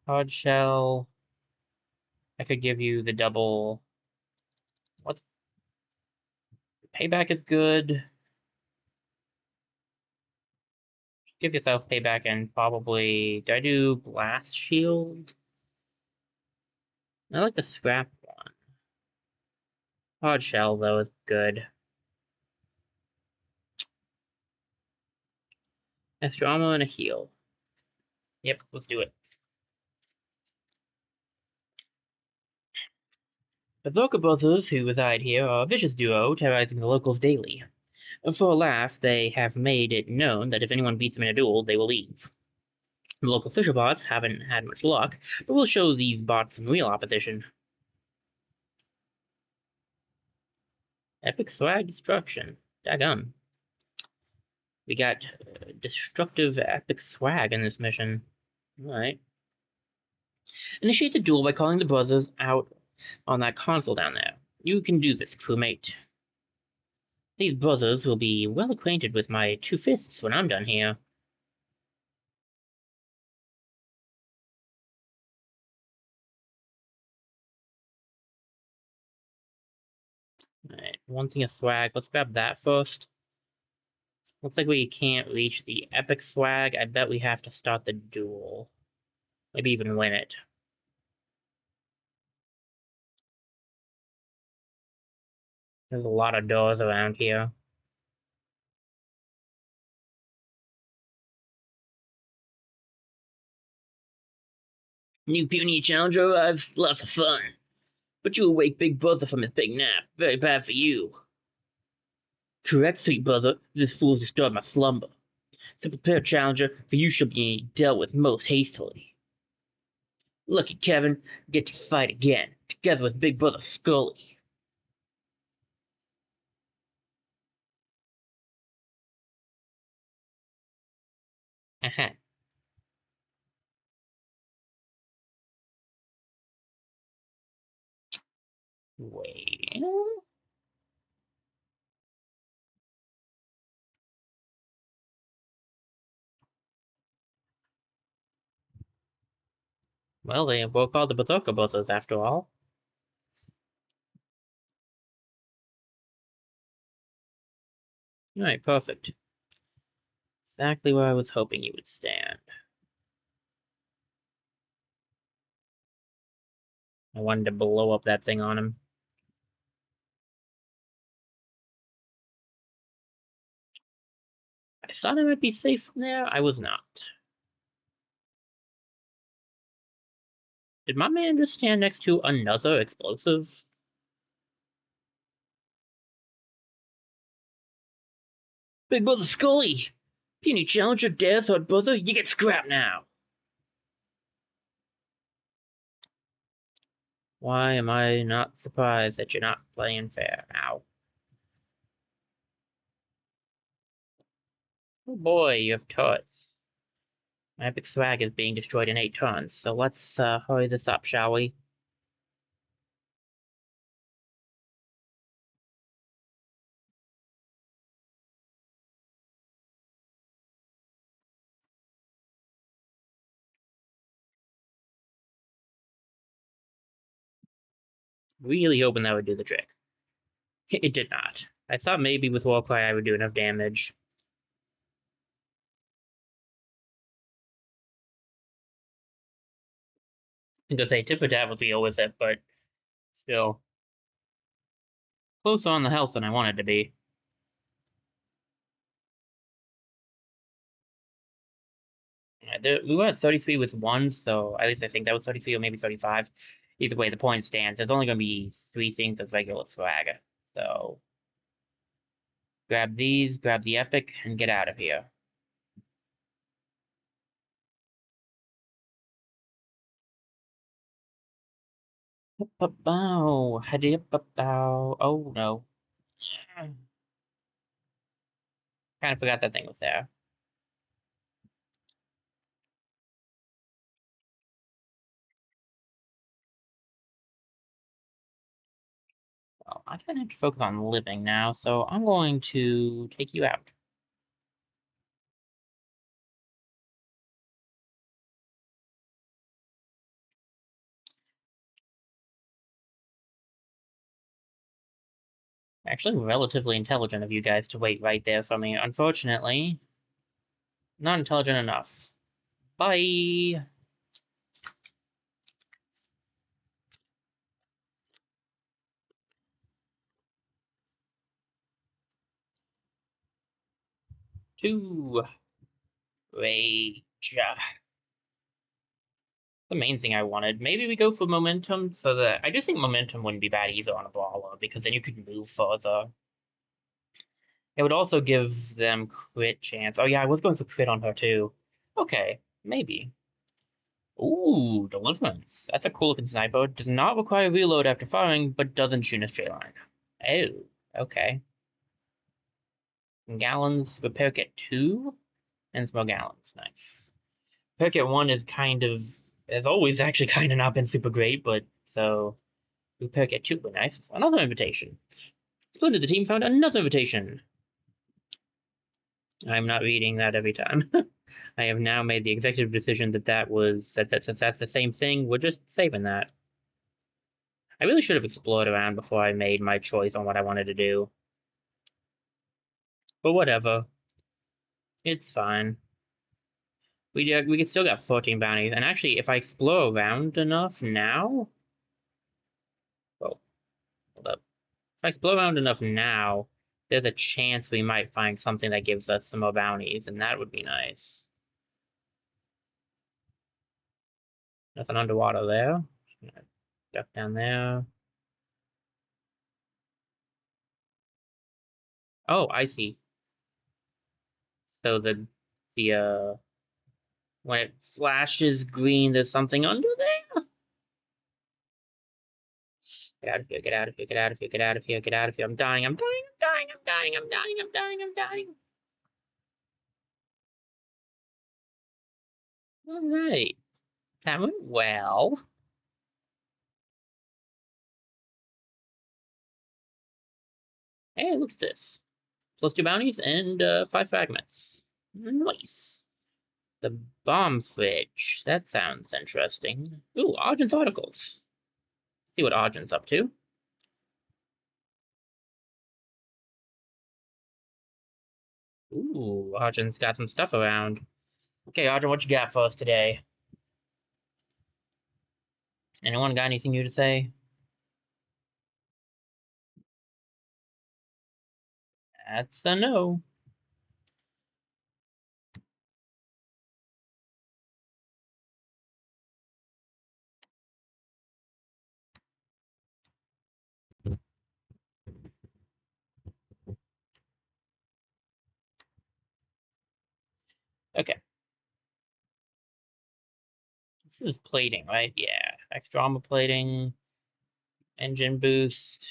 Speaker 1: Hard shell. I could give you the double. What? Payback is good. Give yourself payback and probably... Do I do blast shield? I like the scrap one. Hard shell, though, is good. Extra ammo and a heal. Yep, let's do it. The Boca brothers who reside here are a vicious duo, terrorizing the locals daily. For a laugh, they have made it known that if anyone beats them in a duel, they will leave. The local fisher bots haven't had much luck, but we'll show these bots some real opposition. Epic swag destruction. Daggum. We got destructive epic swag in this mission. Alright. Initiate the duel by calling the brothers out on that console down there. You can do this, crewmate. These brothers will be well acquainted with my two fists when I'm done here. Alright, one thing of swag. Let's grab that first. Looks like we can't reach the epic swag. I bet we have to start the duel. Maybe even win it. There's a lot of doors around here. New puny challenger arrives, lots of fun. But you awake Big Brother from his big nap. Very bad for you. Correct, sweet brother. This fool's disturbed my slumber. So prepare, challenger, for you shall be dealt with most hastily. Lucky Kevin, get to fight again, together with Big Brother Scully. Uh-huh. Well... Well, they were called the Berserker Brothers after all. Alright, perfect. Exactly where I was hoping you would stand. I wanted to blow up that thing on him. I thought I might be safe from there. I was not. Did my man just stand next to another explosive? Big Brother Scully! Puny challenger dares hurt brother, you get scrapped now! Why am I not surprised that you're not playing fair? Ow. Oh boy, you have turrets. My epic swag is being destroyed in 8 turns, so let's hurry this up, shall we? Really hoping that would do the trick. It did not. I thought maybe with Warcry I would do enough damage. Because I tip to have a deal with it, but still. Closer on the health than I wanted to be. We were at 33 with 1, so at least I think that was 33 or maybe 35. Either way, the point stands. There's only going to be 3 things of regular swag. So, grab these, grab the epic, and get out of here. Oh no. Kind of forgot that thing was there. Well, I kind of have to focus on living now, so I'm going to take you out. Actually, relatively intelligent of you guys to wait right there for me. Unfortunately, not intelligent enough. Bye! 2. Rage. The main thing I wanted. Maybe we go for momentum so that I just think momentum wouldn't be bad either on a brawler because then you could move further. It would also give them crit chance. Oh yeah, I was going for crit on her too. Okay, maybe. Ooh, deliverance. That's a cool looking sniper. Does not require reload after firing, but doesn't shoot in a straight line. Oh, okay. Gallons, repair kit 2, and some more gallons. Nice. Repair kit 1 is kind of, as always, actually kind of not been super great, but so repair kit 2 were nice. Another invitation. Splendid, the team found another invitation. I'm not reading that every time. I have now made the executive decision that that's the same thing. We're just saving that. I really should have explored around before I made my choice on what I wanted to do. But whatever. It's fine. We can still got 14 bounties. And actually, if I explore around enough now... Oh, hold up. If I explore around enough now, there's a chance we might find something that gives us some more bounties, and that would be nice. Nothing underwater there. Duck down there. Oh, I see. So the when it flashes green, there's something under there. Get out of here! Get out of here! Get out of here! Get out of here! Get out of here! I'm dying! I'm dying! I'm dying! I'm dying! I'm dying! I'm dying! I'm dying! All right, that went well. Hey, look at this! Plus 2 bounties and 5 fragments. Nice. The bomb fridge. That sounds interesting. Ooh, Argent's articles. See what Argent's up to. Ooh, Argent's got some stuff around. Okay, Argent, what you got for us today? Anyone got anything new to say? That's a no. Okay. This is plating, right? Yeah. Extra armor plating. Engine boost.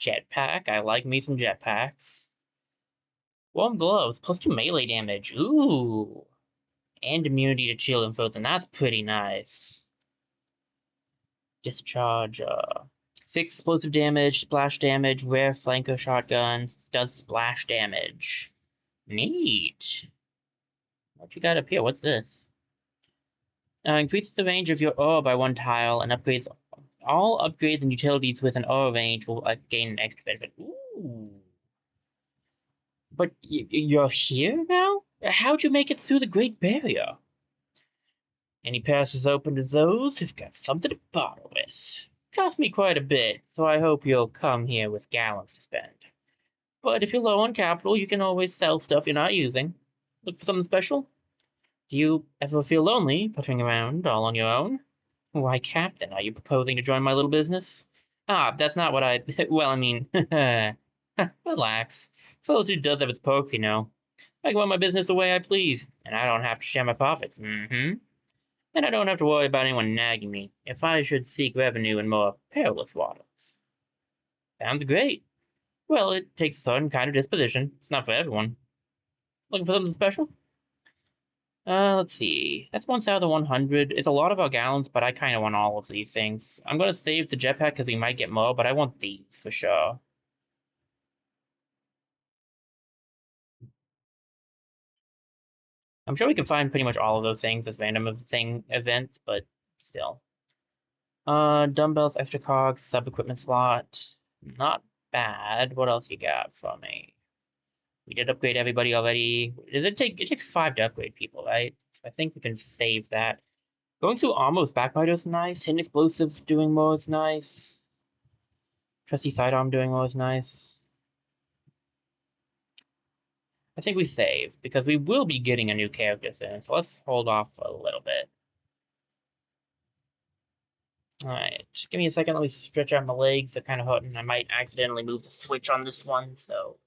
Speaker 1: Jetpack. I like me some jetpacks. Warm gloves. +2 melee damage. Ooh. And immunity to chill and frozen. That's pretty nice. Discharge. 6 explosive damage, splash damage, rare flanker shotgun, does splash damage. Neat. What you got up here? What's this? Increases the range of your aura by 1 tile and upgrades all upgrades and utilities with an aura range will gain an extra benefit. Ooh. But you're here now? How'd you make it through the Great Barrier? Any passes open to those who've got something to bother with. Cost me quite a bit, so I hope you'll come here with gallons to spend. But if you're low on capital, you can always sell stuff you're not using. Look for something special? Do you ever feel lonely, puttering around all on your own? Why, Captain, are you proposing to join my little business? Ah, that's not what I... Well, I mean... Relax. Solitude does have its perks, you know. I can run my business the way I please, and I don't have to share my profits. And I don't have to worry about anyone nagging me if I should seek revenue in more perilous waters. Sounds great. Well, it takes a certain kind of disposition. It's not for everyone. Looking for something special? Let's see. That's 1 out of the 100. It's a lot of our gallons, but I kind of want all of these things. I'm going to save the jetpack because we might get more, but I want these for sure. I'm sure we can find pretty much all of those things as random events, but still. Dumbbells, extra cogs, sub-equipment slot. Not bad. What else you got for me? We did upgrade everybody already. It takes 5 to upgrade people, right? So I think we can save that. Going through almost backbiter is nice. Hidden explosive doing more is nice. Trusty sidearm doing more is nice. I think we save because we will be getting a new character soon. So let's hold off for a little bit. Alright, give me a second. Let me stretch out my legs. They're kind of hurting. I might accidentally move the switch on this one, so.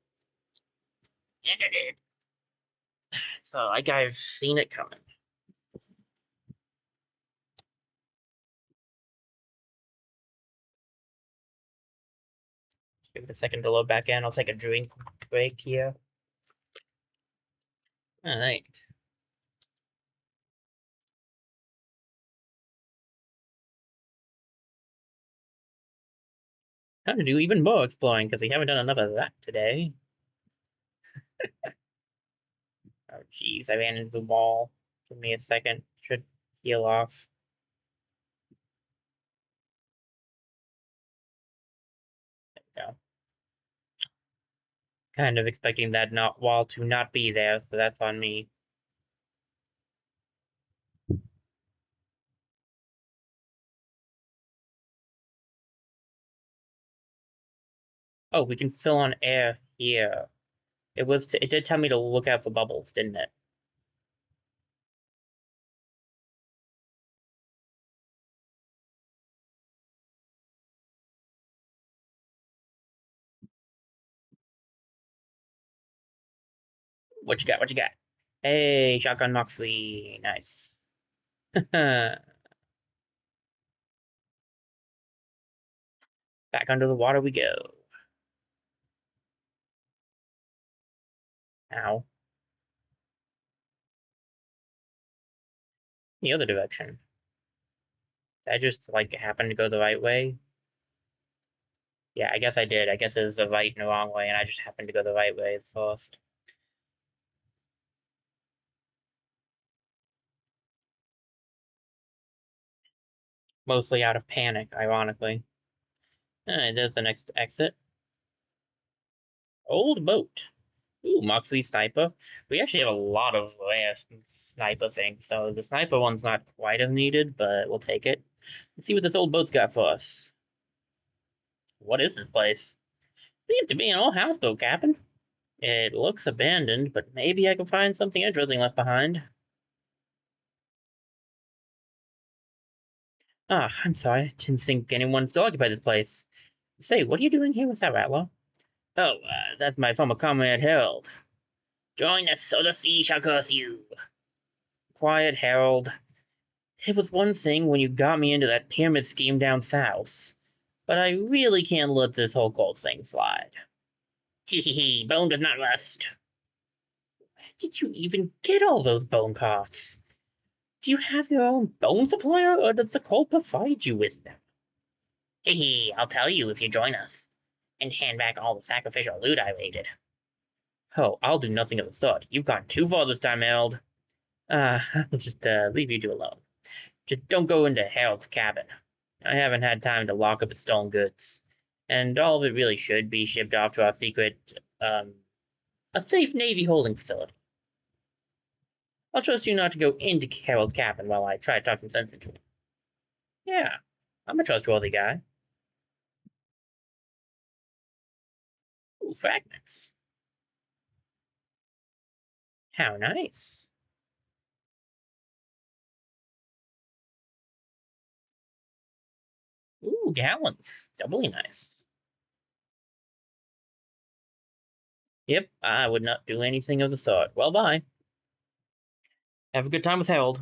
Speaker 1: So, like I've seen it coming. Give it a second to load back in. I'll take a drink break here. Alright. Time to do even more exploring, because we haven't done enough of that today. Oh, jeez, I ran into the wall. Give me a second. Should heal off. There we go. Kind of expecting that wall to not be there, so that's on me. Oh, we can fill on air here. It did tell me to look out for bubbles, didn't it? What you got? What you got? Hey, shotgun Moxley. Nice. Back under the water we go. Ow. The other direction. I just, like, happened to go the right way. Yeah, I guess I did. I guess there's a right and a wrong way, and I just happened to go the right way first. Mostly out of panic, ironically. Alright, there's the next exit. Old boat. Ooh, Moxley sniper. We actually have a lot of rare sniper things, so the sniper one's not quite as needed, but we'll take it. Let's see what this old boat's got for us. What is this place? Seems to be an old houseboat, Captain. It looks abandoned, but maybe I can find something interesting left behind. Ah, I'm sorry. Didn't think anyone still occupied this place. Say, what are you doing here with that rattler? Oh, that's my former comrade Harold. Join us, or the sea shall curse you. Quiet, Harold. It was one thing when you got me into that pyramid scheme down south, but I really can't let this whole gold thing slide. Hee, bone does not rust. Where did you even get all those bone parts? Do you have your own bone supplier, or does the cult provide you with them? Hee, I'll tell you if you join us, and hand back all the sacrificial loot I raided. Oh, I'll do nothing of the sort. You've gone too far this time, Harold. I'll just leave you two alone. Just don't go into Harold's cabin. I haven't had time to lock up his stolen goods. And all of it really should be shipped off to our secret, a safe Navy holding facility. I'll trust you not to go into Harold's cabin while I try to talk some sense into him. Yeah, I'm a trustworthy guy. Ooh, fragments. How nice. Ooh, gallons. Doubly nice. Yep, I would not do anything of the sort. Well, bye. Have a good time with Harold.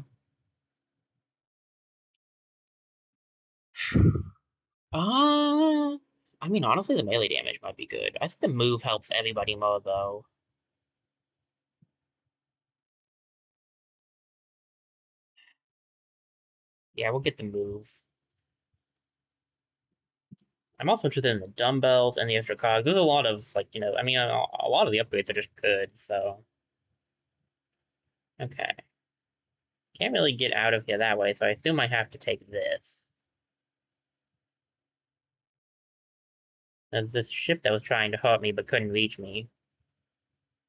Speaker 1: I mean, honestly, the melee damage might be good. I think the move helps everybody more, though. Yeah, we'll get the move. I'm also interested in the dumbbells and the extra cogs. There's a lot of, like, I mean, a lot of the upgrades are just good, so. Okay. Can't really get out of here that way, so I assume I have to take this. There's this ship that was trying to hurt me but couldn't reach me.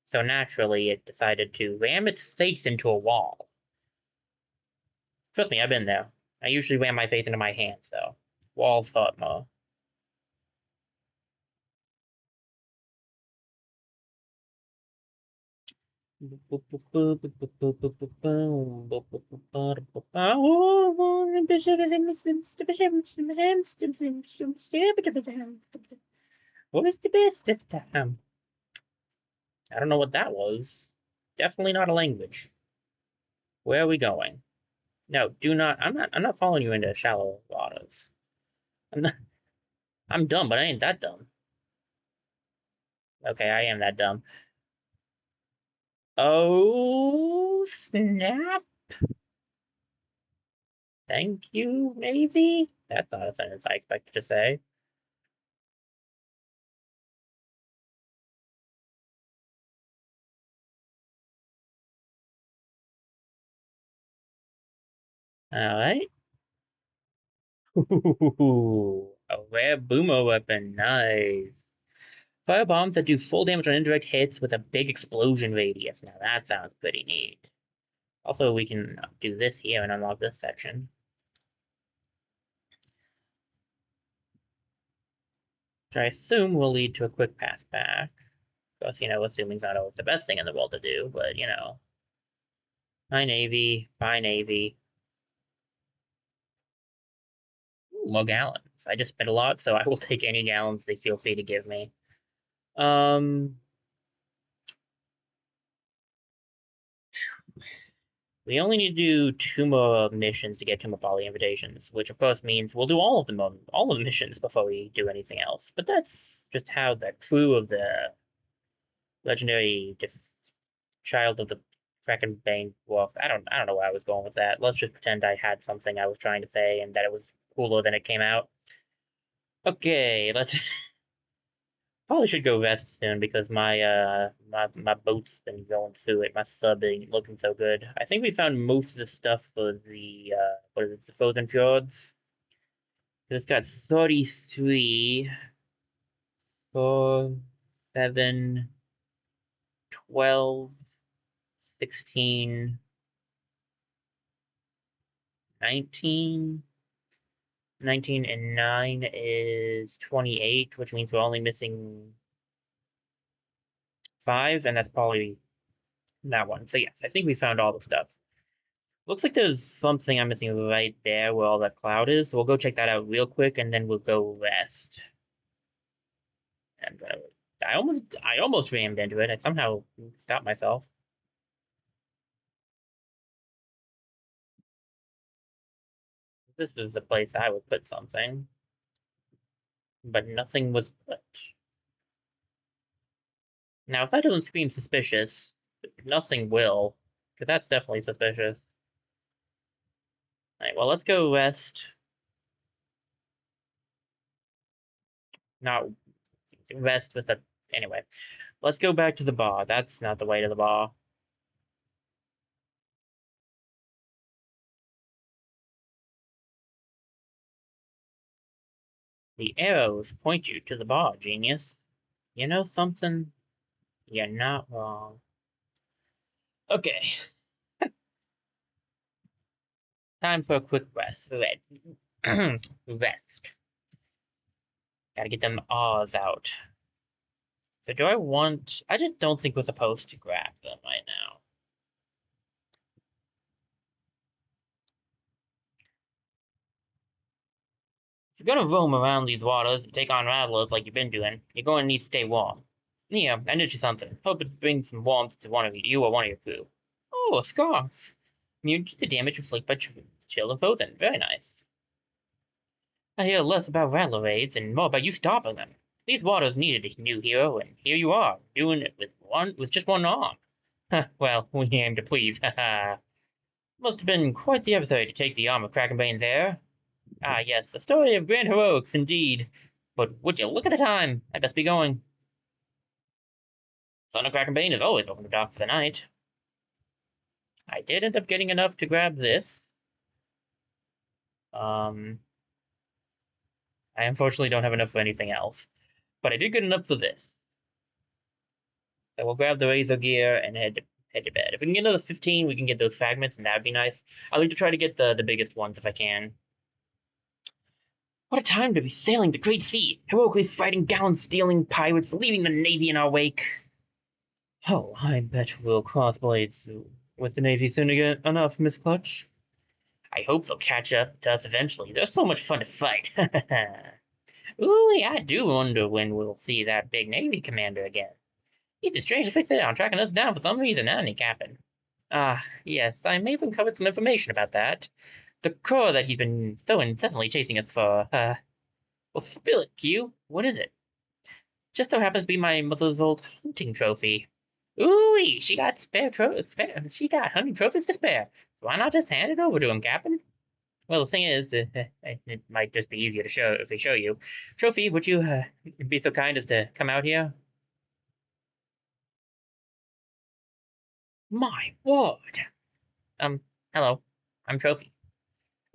Speaker 1: So naturally, it decided to ram its face into a wall. Trust me, I've been there. I usually ram my face into my hands, though. Walls hurt more. What is the best of time? I don't know what that was. Definitely not a language. Where are we going? No, do not. I'm not following you into shallow waters. I'm not. I'm dumb, but I ain't that dumb. Okay, I am that dumb. Oh snap! Thank you, maybe. That's not a sentence I expected to say. All right. Ooh, a rare boomer weapon. Nice. Fire bombs that do full damage on indirect hits with a big explosion radius. Now that sounds pretty neat. Also, we can do this here and unlock this section. Which I assume will lead to a quick pass back. Of course, assuming's not always the best thing in the world to do, but, Bye, Navy. Bye, Navy. Ooh, more gallons. I just spent a lot, so I will take any gallons they feel free to give me. We only need to do 2 more missions to get to all the invitations, which of course means we'll do all of the missions before we do anything else. But that's just how the crew of the legendary child of the Kraken Bane works. I don't know where I was going with that. Let's just pretend I had something I was trying to say and that it was cooler than it came out. Okay, let's probably should go rest soon because my boat's been going through it. My sub ain't looking so good. I think we found most of the stuff for the what is it, the Frozen Fjords. It's got 33, 4, 7, 12, 16, 19. 19 and 9 is 28, which means we're only missing 5, and that's probably that one. So yes, I think we found all the stuff. Looks like there's something I'm missing right there where all that cloud is, so we'll go check that out real quick, and then we'll go rest. And I almost rammed into it. I somehow stopped myself. This is a place I would put something, but nothing was put. Now, if that doesn't scream suspicious, nothing will, because that's definitely suspicious. Alright, well, let's go west. Not west with the... Anyway, let's go back to the bar. That's not the way to the bar. The arrows point you to the bar, genius. You know something? You're not wrong. Okay, time for a quick rest. Rest. Gotta get them R's out. So do I want... I just don't think we're supposed to grab them right now. If you're gonna roam around these waters and take on rattlers like you've been doing, you're going to need to stay warm. Yeah, I knit you something. Hope it brings some warmth to one of you or one of your crew. Oh, a scarf. Immune to the damage inflicted by chill and frozen. Very nice. I hear less about rattler raids and more about you stopping them. These waters needed a new hero, and here you are, doing it with just one arm. Well, we aim to please, haha. Must have been quite the episode to take the arm of Krakenbane's heir. Ah, yes, a story of grand heroics, indeed. But would you look at the time? I best be going. Son of Krakenbane is always open to dock for the night. I did end up getting enough to grab this. I unfortunately don't have enough for anything else. But I did get enough for this. So we'll grab the razor gear and head to bed. If we can get another 15, we can get those fragments, and that would be nice. I like to try to get the biggest ones if I can. What a time to be sailing the great sea, heroically fighting gallant-stealing pirates, leaving the Navy in our wake. Oh, I bet we'll cross blades with the Navy soon again. Enough, Miss Clutch. I hope they'll catch up to us eventually. They're so much fun to fight. Ooh, I do wonder when we'll see that big Navy commander again. He's been strangely fixated on tracking us down for some reason, hasn't he, Captain? Ah, yes, I may have uncovered some information about that. The core that he's been so incessantly chasing us for. Well, spill it, Q. What is it? Just so happens to be my mother's old hunting trophy. Ooh, she got she got hunting trophies to spare. So why not just hand it over to him, Captain? Well, the thing is, it might just be easier to show if they show you. Trophy, would you be so kind as to come out here? My word. Hello. I'm Trophy.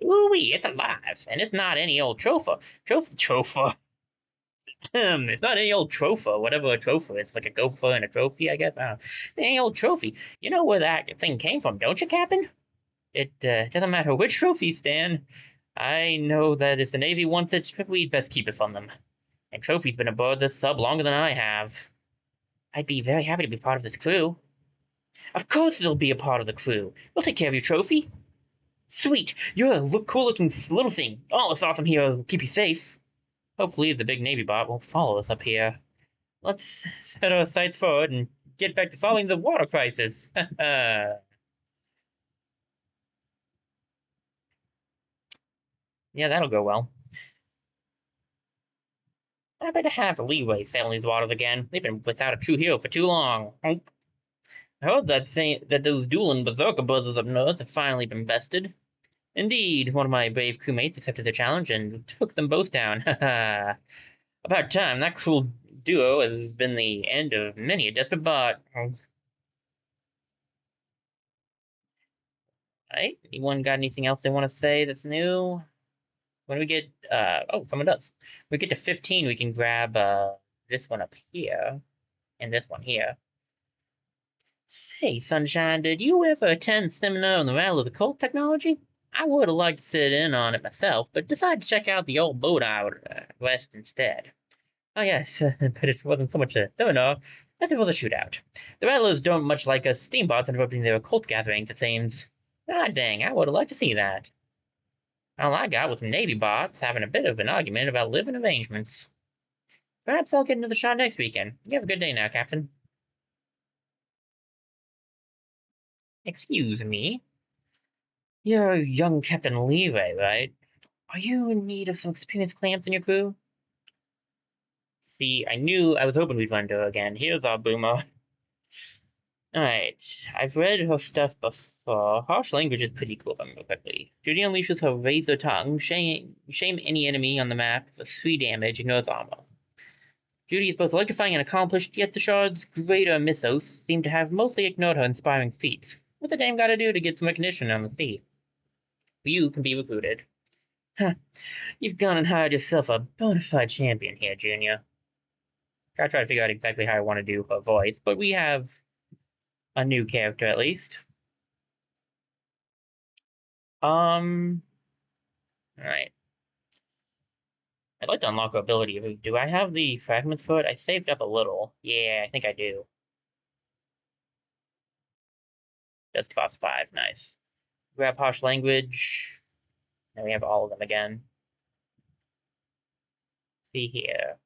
Speaker 1: Ooh-wee, it's alive, and it's not any old trophy. Trophy. It's not any old trophy, whatever a trophy is, like a gopher and a trophy, I guess. I don't know. Any old trophy. You know where that thing came from, don't you, Captain? It doesn't matter which trophy, Stan. I know that if the Navy wants it, we'd best keep it from them. And Trophy's been aboard this sub longer than I have. I'd be very happy to be part of this crew. Of course it'll be a part of the crew. We'll take care of you, Trophy. Sweet, you're a cool-looking little thing. All this awesome heroes will keep you safe. Hopefully the big Navy bot won't follow us up here. Let's set our sights forward and get back to solving the water crisis. Yeah, that'll go well. I better have the leeway sailing these waters again. They've been without a true hero for too long. I heard that those dueling berserker brothers up north have finally been bested. Indeed, one of my brave crewmates accepted their challenge and took them both down. About time. That cruel duo has been the end of many a desperate bot. Right? Anyone got anything else they want to say that's new? When we get, oh, someone does. When we get to 15, we can grab, this one up here, and this one here. Say, Sunshine, did you ever attend a seminar on the Rattle of the Cult technology? I would have liked to sit in on it myself, but decided to check out the old boat out west instead. Oh yes, but it wasn't so much a seminar as it was a shootout. The Rattlers don't much like us steambots interrupting their occult gatherings, it seems. Ah dang, I would have liked to see that. All I got was some Navy bots having a bit of an argument about living arrangements. Perhaps I'll get another shot next weekend. You have a good day now, Captain. Excuse me. You're young Captain Leeway, right? Are you in need of some experienced clamps in your crew? See, I was hoping we'd run into her again. Here's our boomer. Alright, I've read her stuff before. Harsh language is pretty cool if I remember correctly. Judy unleashes her razor tongue, shame any enemy on the map for 3 damage, ignores armor. Judy is both electrifying and accomplished, yet the Shard's greater mythos seem to have mostly ignored her inspiring feats. What the dame gotta do to get some recognition on the sea? You can be recruited. Huh, you've gone and hired yourself a bona fide champion here, Junior. Gotta try to figure out exactly how I want to do her voice, but we have a new character at least. Alright. I'd like to unlock her ability. Do I have the fragments for it? I saved up a little. Yeah, I think I do. Does cost 5, nice. Grab harsh language. Now we have all of them again. See here.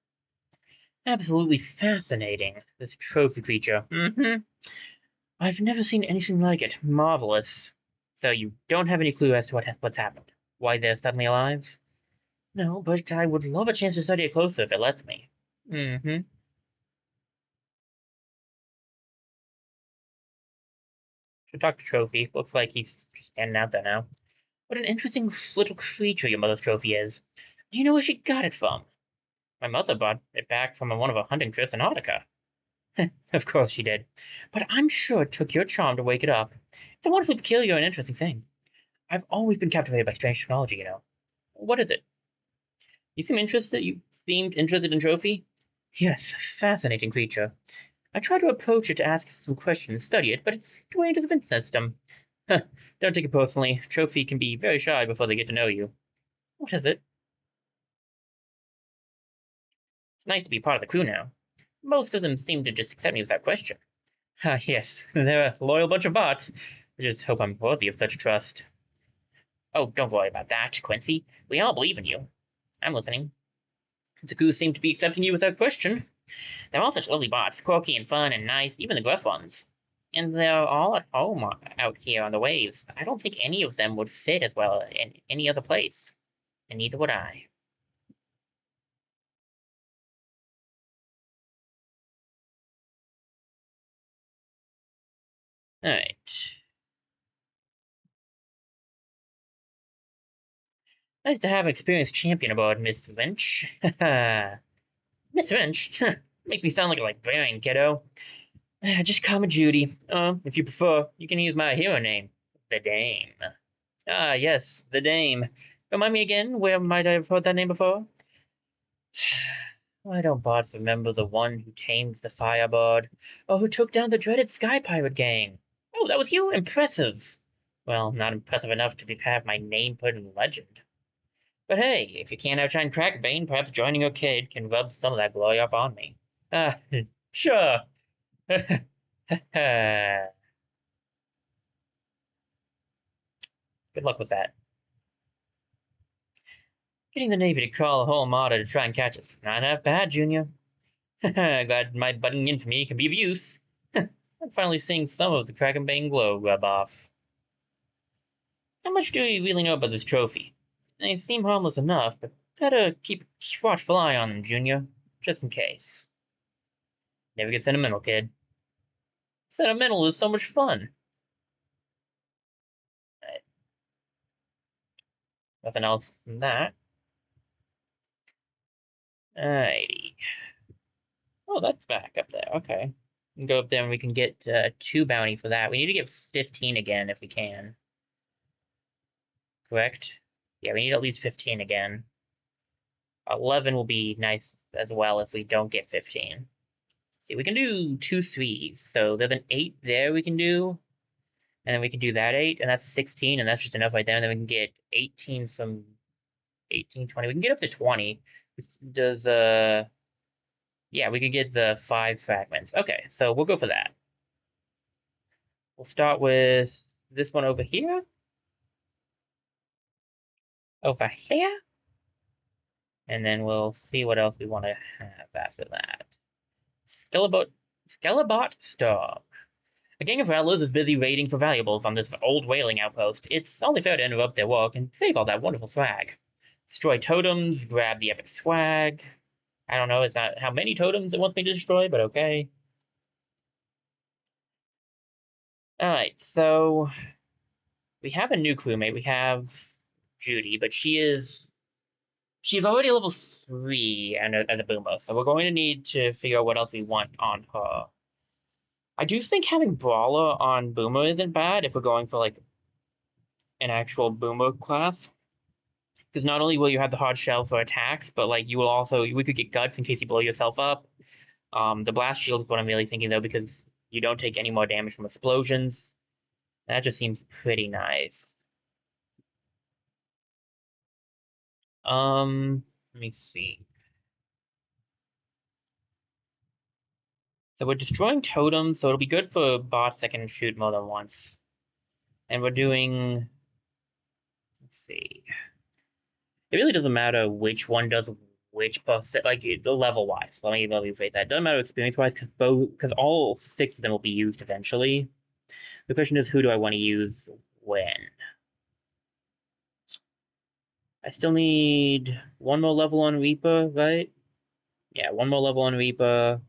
Speaker 1: Absolutely fascinating, this trophy creature. I've never seen anything like it. Marvelous. So you don't have any clue as to what's happened? Why they're suddenly alive? No, but I would love a chance to study it closer if it lets me. Should talk to Trophy. Looks like he's just standing out there now. What an interesting little creature your mother's trophy is. Do you know where she got it from? My mother brought it back from one of her hunting trips in Antarctica. Of course she did. But I'm sure it took your charm to wake it up. It's a wonderfully peculiar and interesting thing. I've always been captivated by strange technology, you know. What is it? You seemed interested in Trophy? Yes, fascinating creature. I tried to approach it to ask some questions and study it, but it's way into the vent system. Don't take it personally. Trophy can be very shy before they get to know you. What is it? It's nice to be part of the crew now. Most of them seem to just accept me without question. Ah, yes, they're a loyal bunch of bots. I just hope I'm worthy of such trust. Oh, don't worry about that, Quincy. We all believe in you. I'm listening. The crew seem to be accepting you without question. They're all such lovely bots, quirky and fun and nice, even the gruff ones. And they're all at home out here on the waves. I don't think any of them would fit as well in any other place. And neither would I. Alright. Nice to have an experienced champion aboard, Miss Lynch. Miss Lynch? Makes me sound like a librarian, kiddo. Just call me Judy. If you prefer, you can use my hero name, the Dame. Ah, yes, the Dame. Remind me again, where might I have heard that name before? Why don't bots remember the one who tamed the Firebird, or who took down the dreaded Sky Pirate gang? Oh, that was you? Impressive. Well, not impressive enough to have my name put in legend. But hey, if you can't outshine Crackbane, perhaps joining your kid can rub some of that glory up on me. Sure. Good luck with that. Getting the Navy to call a whole armada to try and catch us. Not half bad, Junior. Glad my butting in for me can be of use. I'm finally seeing some of the Crackbane glow rub off. How much do you really know about this trophy? They seem harmless enough, but better keep a watchful eye on them, Junior, just in case. Never get sentimental, kid. Sentimental is so much fun. Right. Nothing else than that. Alrighty. Oh, that's back up there. Okay. We can go up there and we can get 2 bounty for that. We need to get 15 again if we can. Correct? Yeah, we need at least 15 again. 11 will be nice as well if we don't get 15. See, we can do 2 3s. So there's an 8 there we can do. And then we can do that 8, and that's 16, and that's just enough right there. And then we can get 18 from 18, 20. We can get up to 20. Does, yeah, we could get the 5 fragments. Okay, so we'll go for that. We'll start with this one over here. Over here. And then we'll see what else we want to have after that. Skelebot Storm. A gang of rattlers is busy raiding for valuables on this old whaling outpost. It's only fair to interrupt their work and save all that wonderful swag. Destroy totems, grab the epic swag. I don't know, it's not how many totems it wants me to destroy, but okay. Alright, so we have a new crewmate. We have Judy, but she's already level 3 at the Boomo, so we're going to need to figure out what else we want on her. I do think having Brawler on Boomer isn't bad if we're going for like an actual Boomer class. Because not only will you have the hard shell for attacks, but like you will also we could get guts in case you blow yourself up. The blast shield is what I'm really thinking though, because you don't take any more damage from explosions. That just seems pretty nice. Let me see. So we're destroying totems, so it'll be good for bots that can shoot more than once. And we're doing, let's see. It really doesn't matter which one does which percent, like the level wise. Let me rephrase that. It doesn't matter experience wise because all 6 of them will be used eventually. The question is, who do I want to use when? I still need one more level on Reaper, right? Yeah, one more level on Reaper,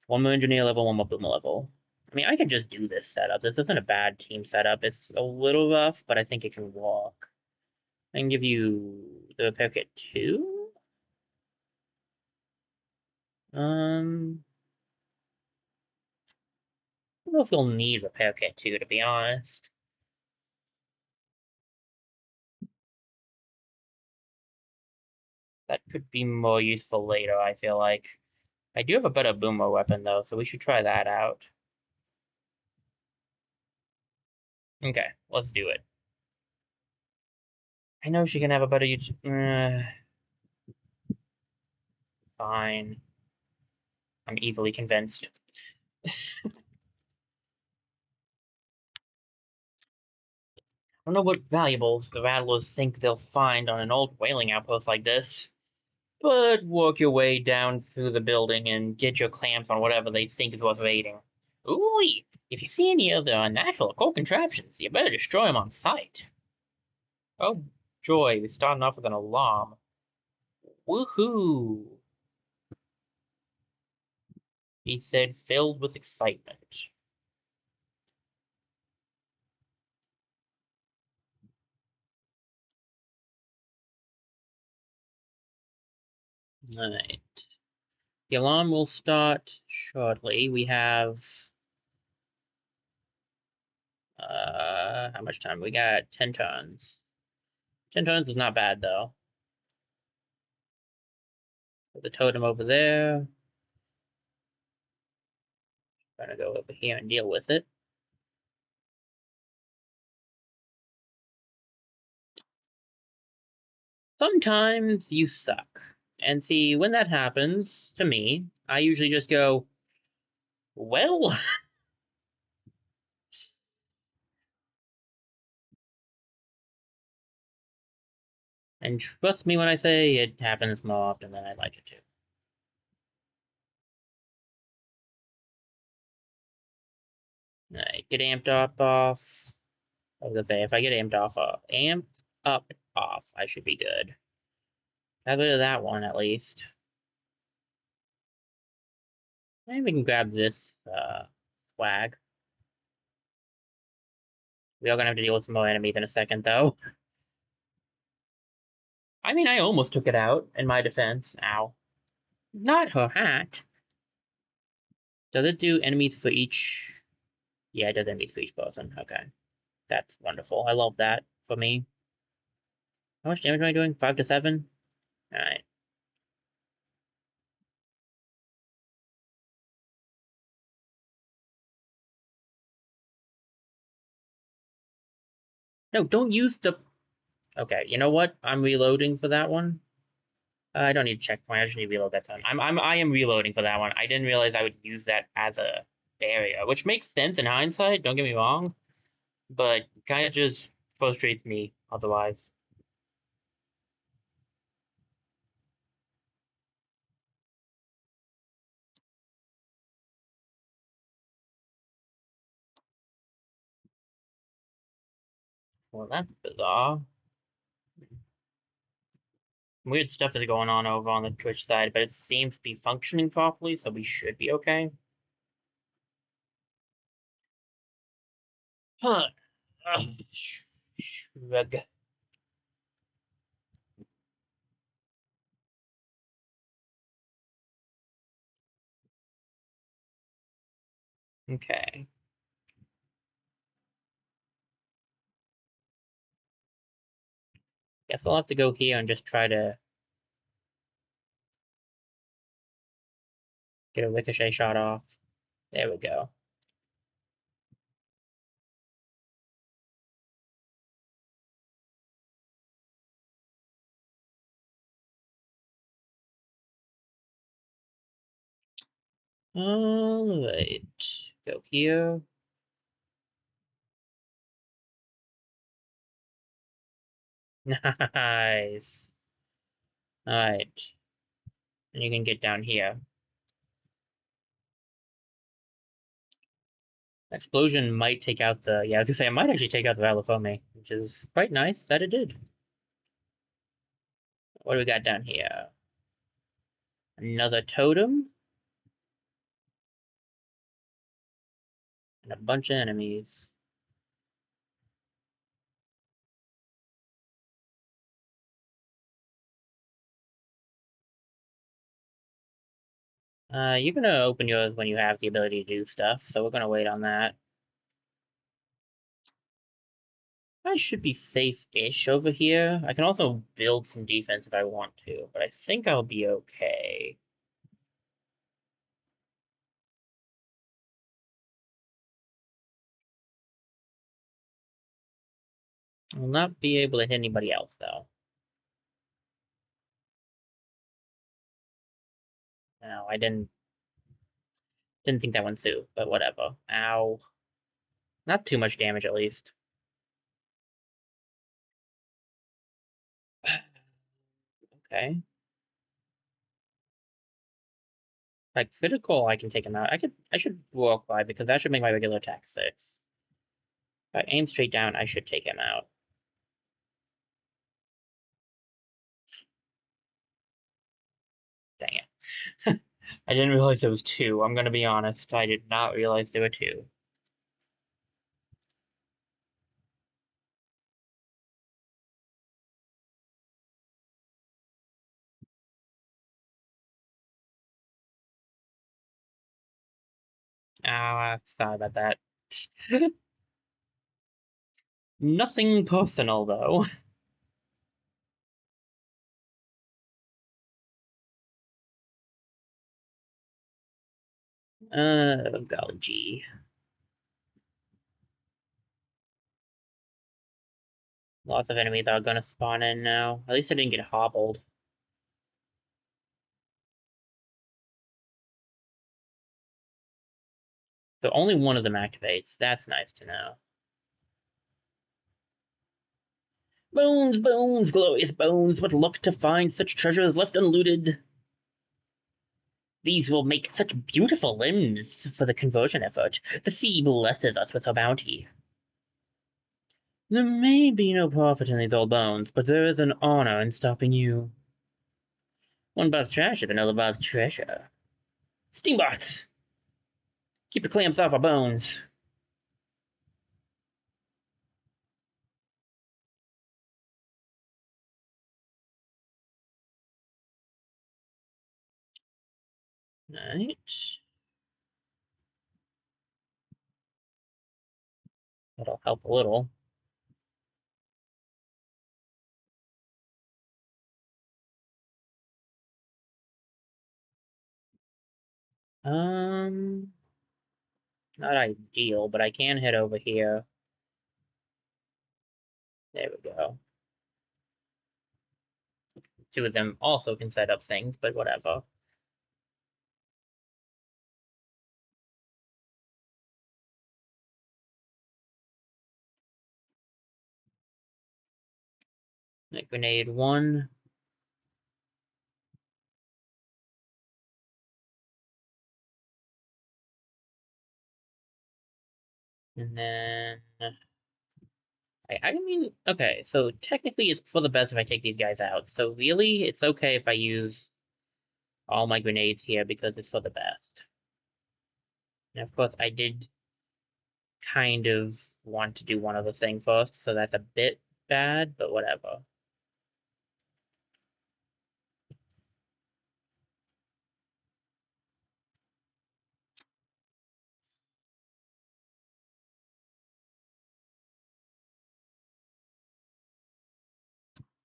Speaker 1: one more engineer level, one more boomer level. I mean, I can just do this setup. This isn't a bad team setup. It's a little rough, but I think it can work. I can give you the repair kit 2. I don't know if we'll need repair kit 2, to be honest. That could be more useful later, I feel like. I do have a better boomer weapon, though, so we should try that out. Okay, let's do it. I know she can have a better fine. I'm easily convinced. I don't know what valuables the Rattlers think they'll find on an old whaling outpost like this, but work your way down through the building and get your clamps on whatever they think is worth raiding. Ooh, if you see any other unnatural occult contraptions, you better destroy them on sight. Oh, joy, we're starting off with an alarm. Woohoo! He said, filled with excitement. Alright. The alarm will start shortly. We have how much time? We got 10 turns. 10 turns is not bad though. Put the totem over there. Gonna go over here and deal with it. Sometimes you suck. And see, when that happens to me, I usually just go, well, and trust me when I say it happens more often than I'd like it to. Alright, get amped up off. I was gonna say, if I get amped up off, I should be good. Got rid of that one at least. Maybe we can grab this swag. We are gonna have to deal with some more enemies in a second, though. I mean, I almost took it out in my defense. Ow. Not her hat. Does it do enemies for each? Yeah, it does enemies for each person. Okay. That's wonderful. I love that for me. How much damage am I doing? 5 to 7? Alright. No, don't use the... Okay, you know what? I'm reloading for that one. I don't need a checkpoint. I just need to reload that time. I am reloading for that one. I didn't realize I would use that as a barrier, which makes sense in hindsight. Don't get me wrong, but kind of just frustrates me otherwise. Well, that's bizarre. Some weird stuff is going on over on the Twitch side, but it seems to be functioning properly, so we should be okay. Huh. Shrug. Okay. Guess I'll have to go here and just try to get a ricochet shot off. There we go. Alright. Go here. Nice. Alright. And you can get down here. Explosion might take out the... Yeah, I was gonna say, it might actually take out the Valifome, which is quite nice that it did. What do we got down here? Another totem? And a bunch of enemies. You're gonna open yours when you have the ability to do stuff, so we're gonna wait on that. I should be safe-ish over here. I can also build some defense if I want to, but I think I'll be okay. I'll not be able to hit anybody else, though. No, I didn't think that one through, but whatever. Ow. Not too much damage, at least. Okay. Like, critical, I can take him out. I should walk by, because that should make my regular attack 6. If I aim straight down, I should take him out. Dang it. I didn't realize there was 2. I'm gonna be honest. I did not realize there were 2. Ah, sorry about that. Nothing personal, though. Golly gee. Lots of enemies are gonna spawn in now. At least I didn't get hobbled. So only one of them activates. That's nice to know. Bones, bones, glorious bones, what luck to find such treasures left unlooted. These will make such beautiful limbs for the conversion effort. The sea blesses us with her bounty. There may be no profit in these old bones, but there is an honor in stopping you. One bar's trash is another bar's treasure. Steambots! Keep your clamps off our bones. Right. That'll help a little. Not ideal, but I can head over here. There we go. 2 of them also can set up things, but whatever. Grenade 1. And then I mean, okay, so technically it's for the best if I take these guys out. So really, it's okay if I use all my grenades here because it's for the best. And of course, I did kind of want to do one other thing first, so that's a bit bad, but whatever.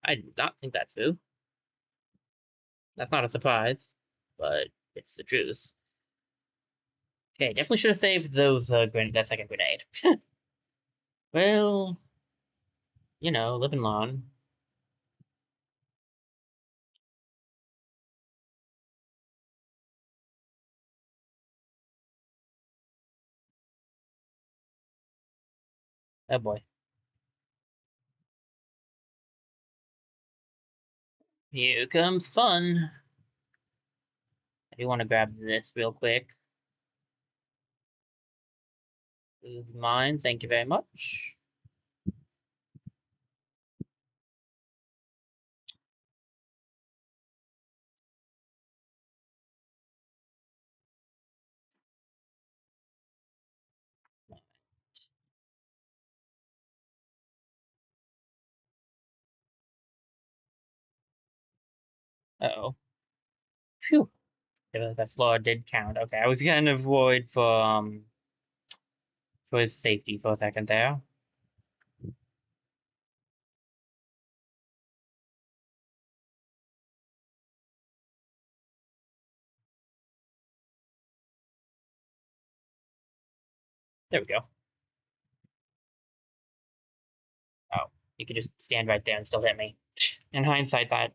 Speaker 1: I did not think that through. That's not a surprise, but it's the truth. Okay, definitely should have saved those that second grenade. Well, you know, live and learn. Oh boy. Here comes fun. I do want to grab this real quick. This is mine, thank you very much. Uh-oh. Phew. That floor did count. Okay, I was gonna avoid for his safety for a second there. There we go. Oh, you could just stand right there and still hit me. In hindsight, that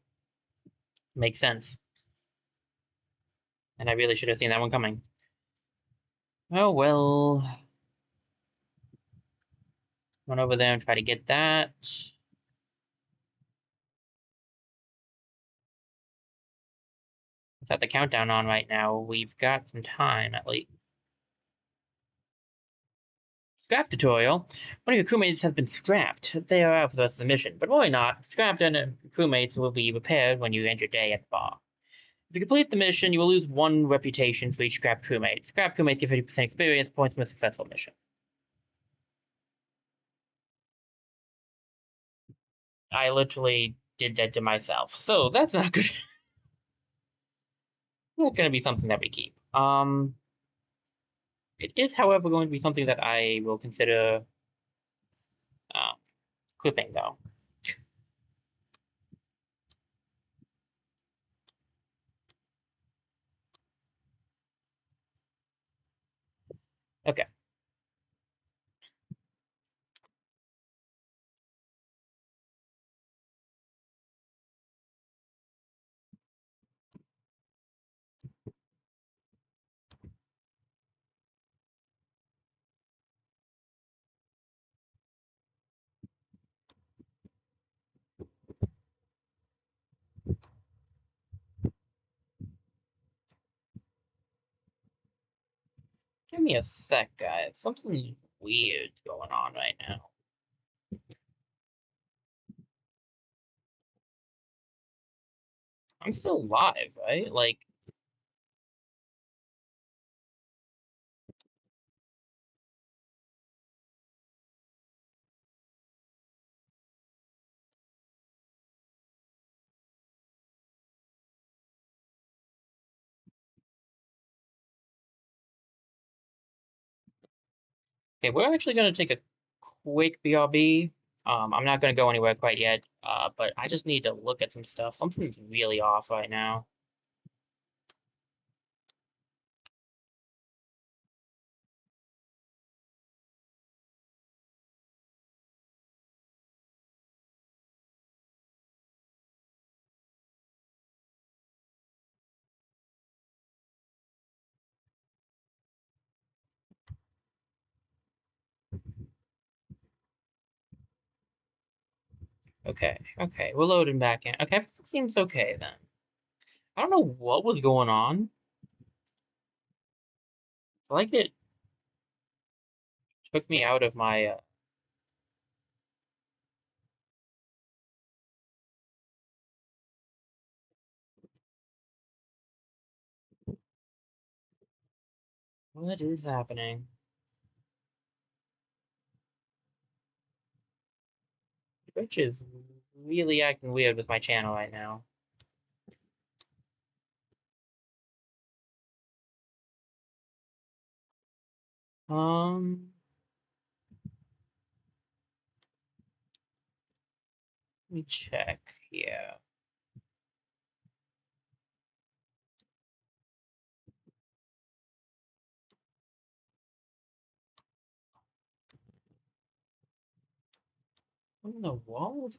Speaker 1: makes sense. And I really should have seen that one coming. Oh well. Run over there and try to get that. Without the countdown on right now, we've got some time at least. Scrap tutorial. One of your crewmates has been scrapped. They are out for the rest of the mission, but worry not. Scrapped and crewmates will be repaired when you end your day at the bar. If you complete the mission, you will lose 1 reputation for each scrap crewmate. Scrap crewmates get 50% experience points from a successful mission. I literally did that to myself, so that's not good. Not going to be something that we keep. It is, however, going to be something that I will consider uh, clipping, though. Okay. Give me a sec, guys. Something weird going on right now. I'm still live, right? Like, okay, we're actually going to take a quick BRB. I'm not going to go anywhere quite yet, but I just need to look at some stuff. Something's really off right now. Okay, okay, we're loading back in. Okay, everything seems okay then. I don't know what was going on. It's like it took me out of my What is happening? Twitch is really acting weird with my channel right now. Um, Let me check here. What in the world?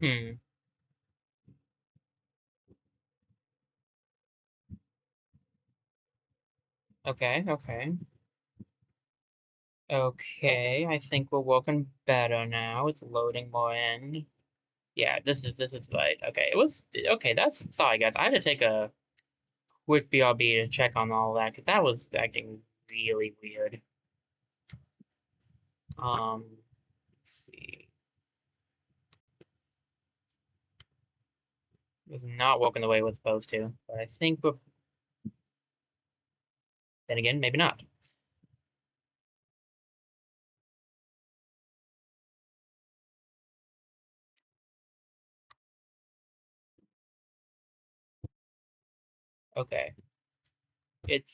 Speaker 1: Hmm. Okay, okay. Okay, I think we're working better now. It's loading more in. Yeah, this is right. Okay, it was okay. That's sorry, guys. I had to take a quick BRB to check on all that because that was acting really weird. Let's see. It was not working the way it was supposed to, but I think we're. Then again, maybe not. Okay, it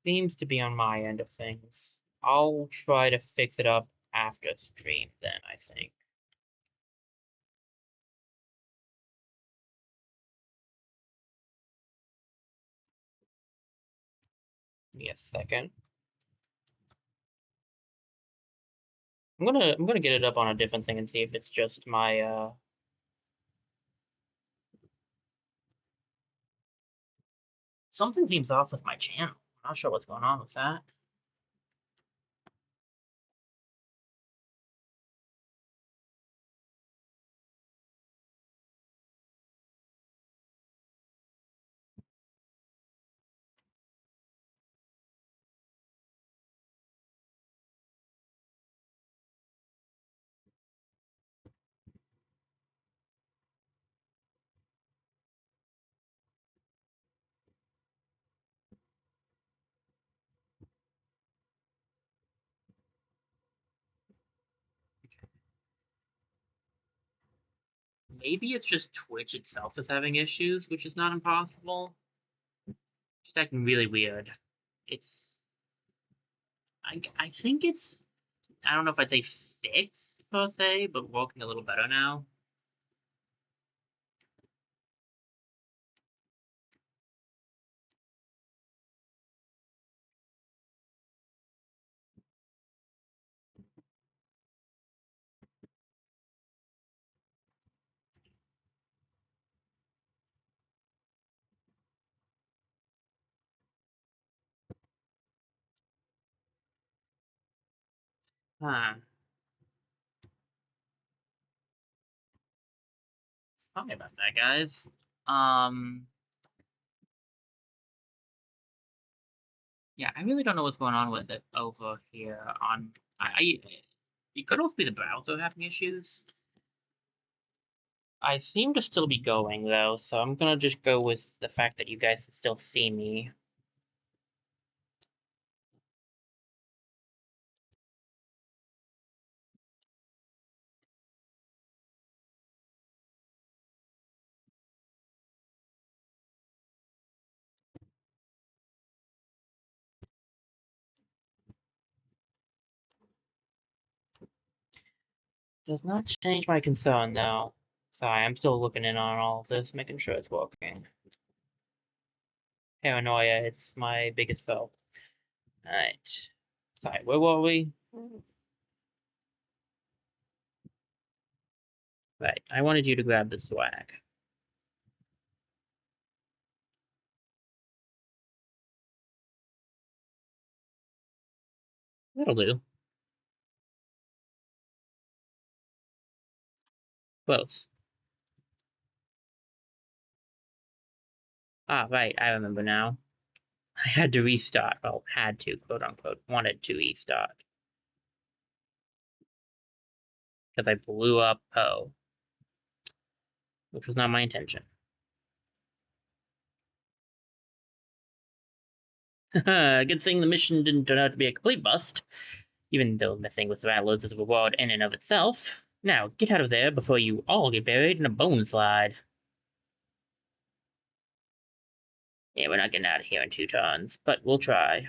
Speaker 1: seems to be on my end of things. I'll try to fix it up after stream. Then I think. Give me a second. I'm gonna get it up on a different thing and see if it's just my something seems off with my channel. I'm not sure what's going on with that. Maybe it's just Twitch itself is having issues, which is not impossible. Just acting really weird. It's I think it's I don't know if I'd say fixed per se, but working a little better now. Huh. Sorry about that, guys. Um, yeah, I really don't know what's going on with it over here on I it could also be the browser having issues. I seem to still be going though, so I'm gonna just go with the fact that you guys can still see me. Does not change my concern though. Sorry, I'm still looking in on all of this, making sure it's working. Paranoia, it's my biggest foe. Alright. Sorry, where were we? Right, I wanted you to grab the swag. That'll do. Close. Ah, right, I remember now. I had to restart. Well, had to, quote unquote. Wanted to restart. Because I blew up Poe. Which was not my intention. Good thing the mission didn't turn out to be a complete bust, even though messing with the rattlers is a reward in and of itself. Now, get out of there before you all get buried in a bone slide. Yeah, we're not getting out of here in 2 turns, but we'll try.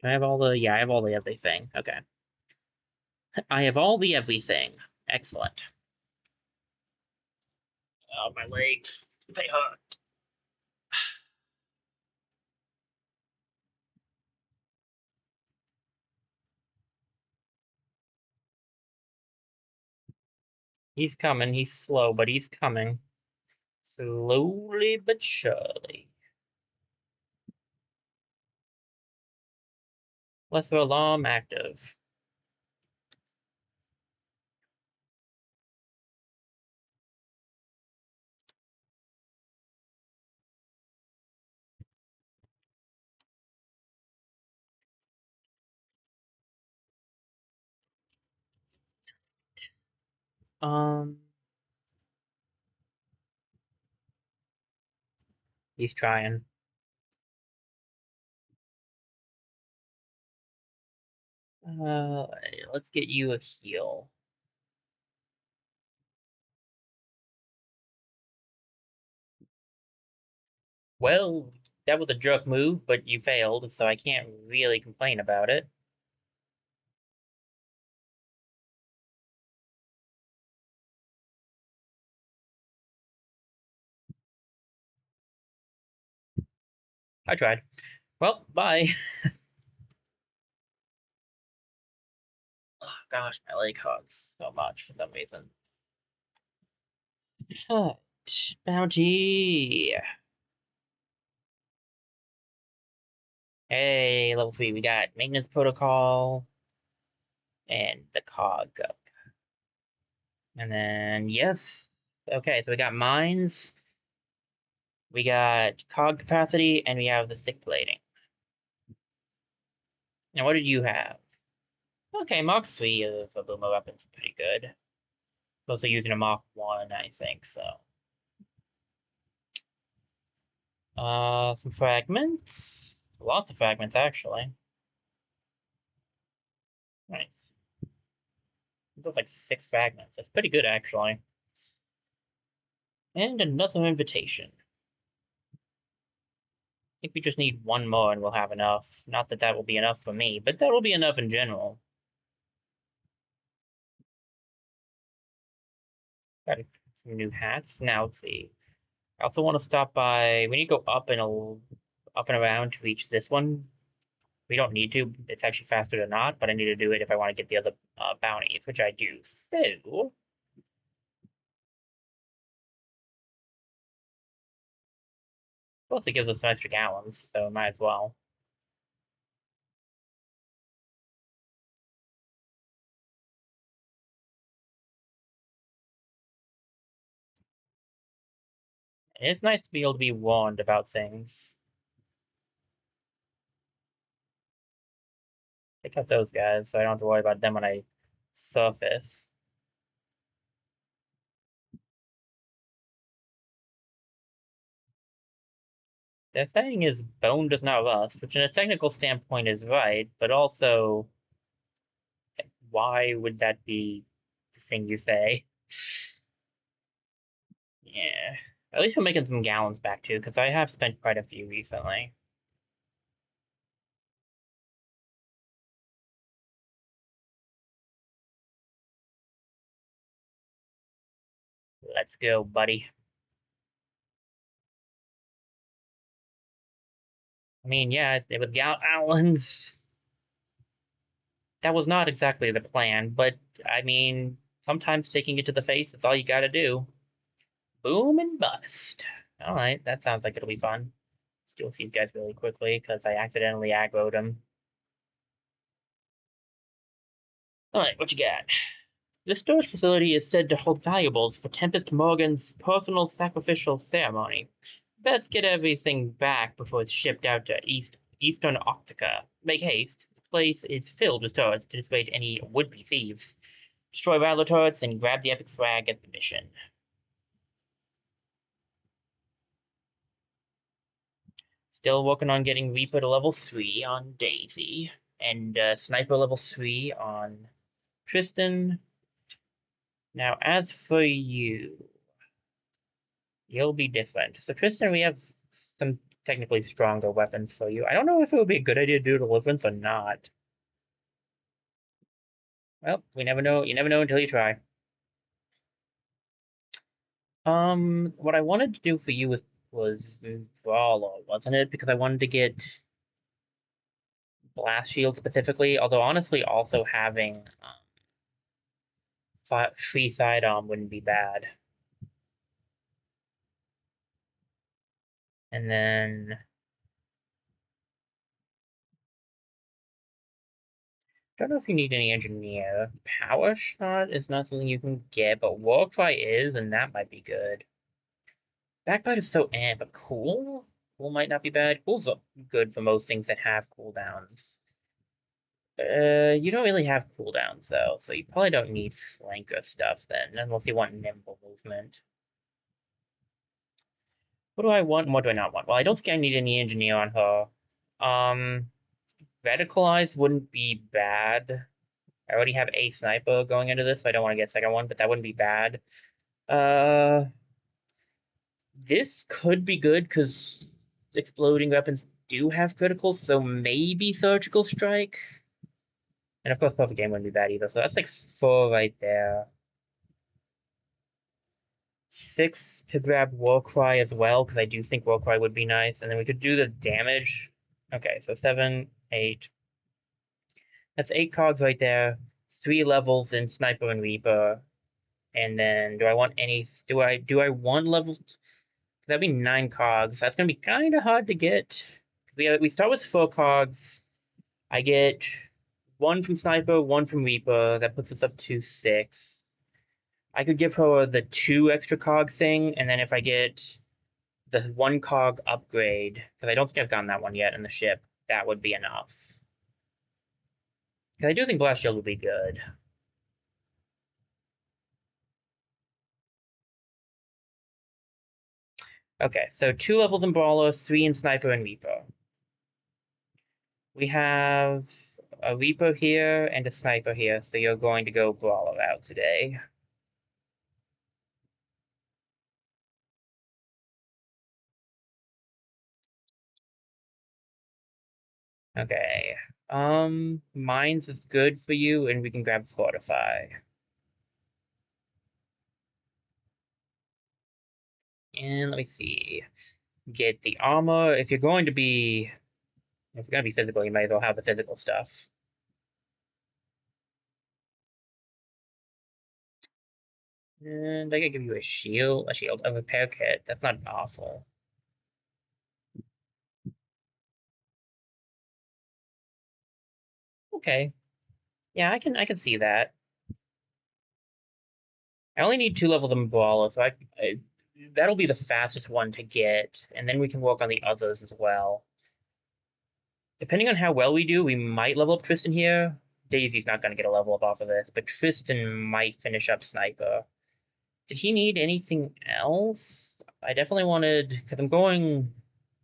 Speaker 1: Do I have all the... Yeah, I have all the everything. Okay. I have all the everything. Excellent. Oh, my legs. They hurt. He's coming. He's slow, but he's coming. Slowly but surely. Lesser alarm active. He's trying. Let's get you a heal. Well, that was a jerk move, but you failed, so I can't really complain about it. I tried. Well, bye. Oh, gosh, my leg hurts so much for some reason. Bounty. Hey, level 3, we got maintenance protocol and the cog up. And then, yes. Okay, so we got mines, we got cog capacity, and we have the stick plating. Now, what did you have? Okay, Mach 3 of a boomer weapon's pretty good. Mostly using a Mach 1, I think, so. Some fragments. Lots of fragments, actually. Nice. There's like 6 fragments. That's pretty good, actually. And another invitation. I think we just need 1 more and we'll have enough. Not that that will be enough for me, but that will be enough in general. Got some new hats. Now, let's see. I also want to stop by... We need to go up and around to reach this one. We don't need to. It's actually faster to not, but I need to do it if I want to get the other bounties, which I do. So... Plus, it gives us some extra gallons, so might as well. It's nice to be able to be warned about things. Pick up those guys, so I don't have to worry about them when I surface. Their saying is bone does not rust, which in a technical standpoint is right, but also, why would that be the thing you say? Yeah. At least we're making some gallons back too, because I have spent quite a few recently. Let's go, buddy. I mean, yeah, with gallons, that was not exactly the plan, but I mean, sometimes taking it to the face is all you gotta do. Boom and bust. Alright, that sounds like it'll be fun. deal with these guys really quickly because I accidentally aggroed them. Alright, what you got? This storage facility is said to hold valuables for Tempest Morgan's personal sacrificial ceremony. Best get everything back before it's shipped out to Eastern Octica. Make haste. The place is filled with turrets to dissuade any would-be thieves. Destroy Rattler turrets and grab the epic swag at the mission. Still working on getting Reaper to level 3 on Daisy, and Sniper level 3 on Tristan. Now, as for you, you'll be different. So, Tristan, we have some technically stronger weapons for you. I don't know if it would be a good idea to do deliverance or not. Well, we never know. You never know until you try. What I wanted to do for you was Brawler, wasn't it? Because I wanted to get Blast Shield specifically, although honestly also having free sidearm wouldn't be bad. And then don't know if you need any engineer. Power shot is not something you can get, but Warcry is, and that might be good. Backbite is so but cool? Cool might not be bad. Cool's good for most things that have cooldowns. You don't really have cooldowns though, so you probably don't need flanker stuff then, unless you want nimble movement. What do I want and what do I not want? Well, I don't think I need any engineer on her. Radicalize wouldn't be bad. I already have a sniper going into this, so I don't want to get a second one, but that wouldn't be bad. This could be good because exploding weapons do have criticals, so maybe surgical strike. And of course, perfect aim wouldn't be bad either. So that's like 4 right there. 6 to grab Warcry as well, because I do think Warcry would be nice. And then we could do the damage. Okay, so 7, 8. That's 8 cogs right there. 3 levels in Sniper and Reaper. And then do I want any? Do I want levels? That'd be 9 cogs. That's gonna be kind of hard to get. We start with 4 cogs. I get 1 from Sniper, 1 from Reaper. That puts us up to 6. I could give her the 2 extra cog thing, and then if I get the 1 cog upgrade, because I don't think I've gotten that one yet in the ship, that would be enough. Because I do think Blast Shield would be good. Okay, so 2 levels in Brawler, 3 in Sniper and Reaper. We have a Reaper here and a Sniper here, so you're going to go Brawler out today. Okay. Mines is good for you, and we can grab Fortify. And let me see. Get the armor. If you're going to be physical, you might as well have the physical stuff. And I could give you a shield, a repair kit. That's not awful. Okay. Yeah, I can see that. I only need 2 levels of Brawler, so that'll be the fastest one to get, and then we can work on the others as well. Depending on how well we do, we might level up Tristan here. Daisy's not going to get a level up off of this, but Tristan might finish up Sniper. Did he need anything else? I definitely wanted, because I'm going,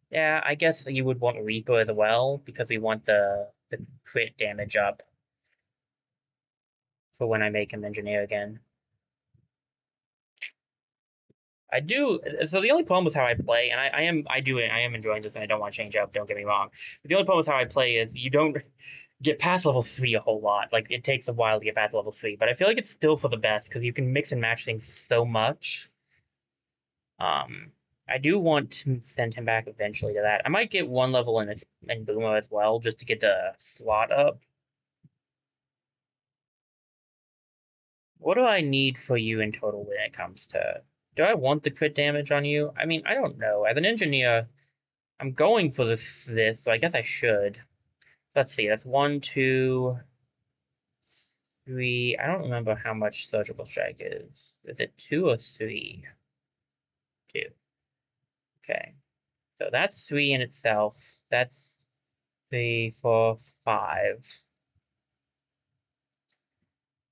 Speaker 1: yeah, I guess you would want Reaper as well, because we want the crit damage up for when I make him engineer again. I do. So the only problem with how I play, and I am enjoying this, and I don't want to change up. Don't get me wrong. But the only problem with how I play is you don't get past level 3 a whole lot. Like it takes a while to get past level 3, but I feel like it's still for the best because you can mix and match things so much. I do want to send him back eventually to that. I might get 1 level in Boomer as well, just to get the slot up. What do I need for you in total when it comes to? Do I want the crit damage on you? I mean, I don't know. As an engineer, I'm going for this, so I guess I should. Let's see, that's 1, 2, 3. I don't remember how much surgical strike is. Is it 2 or 3? 2. Okay. So that's 3 in itself. That's 3, 4, 5,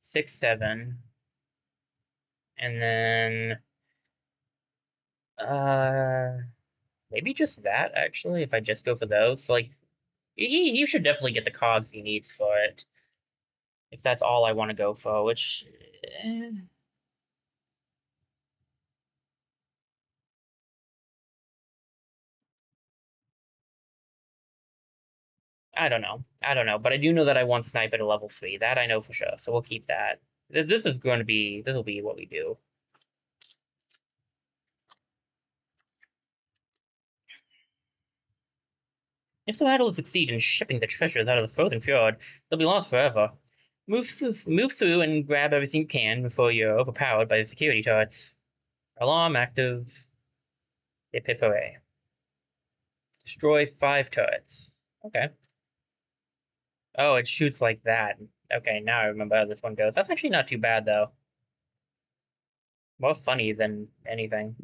Speaker 1: 6, 7. And then uh maybe just that actually, if I just go for those. So, like he should definitely get the cogs he needs for it. If that's all I want to go for, which I don't know. I don't know, but I do know that I want snipe at a level 3. That I know for sure. So we'll keep that. This is going to be this will be what we do. If the battle succeeds in shipping the treasures out of the frozen fjord, they'll be lost forever. Move through and grab everything you can before you're overpowered by the security turrets. Alarm active. Epipere. Destroy 5 turrets. Okay. Oh, it shoots like that. Okay, now I remember how this one goes. That's actually not too bad, though. More funny than anything.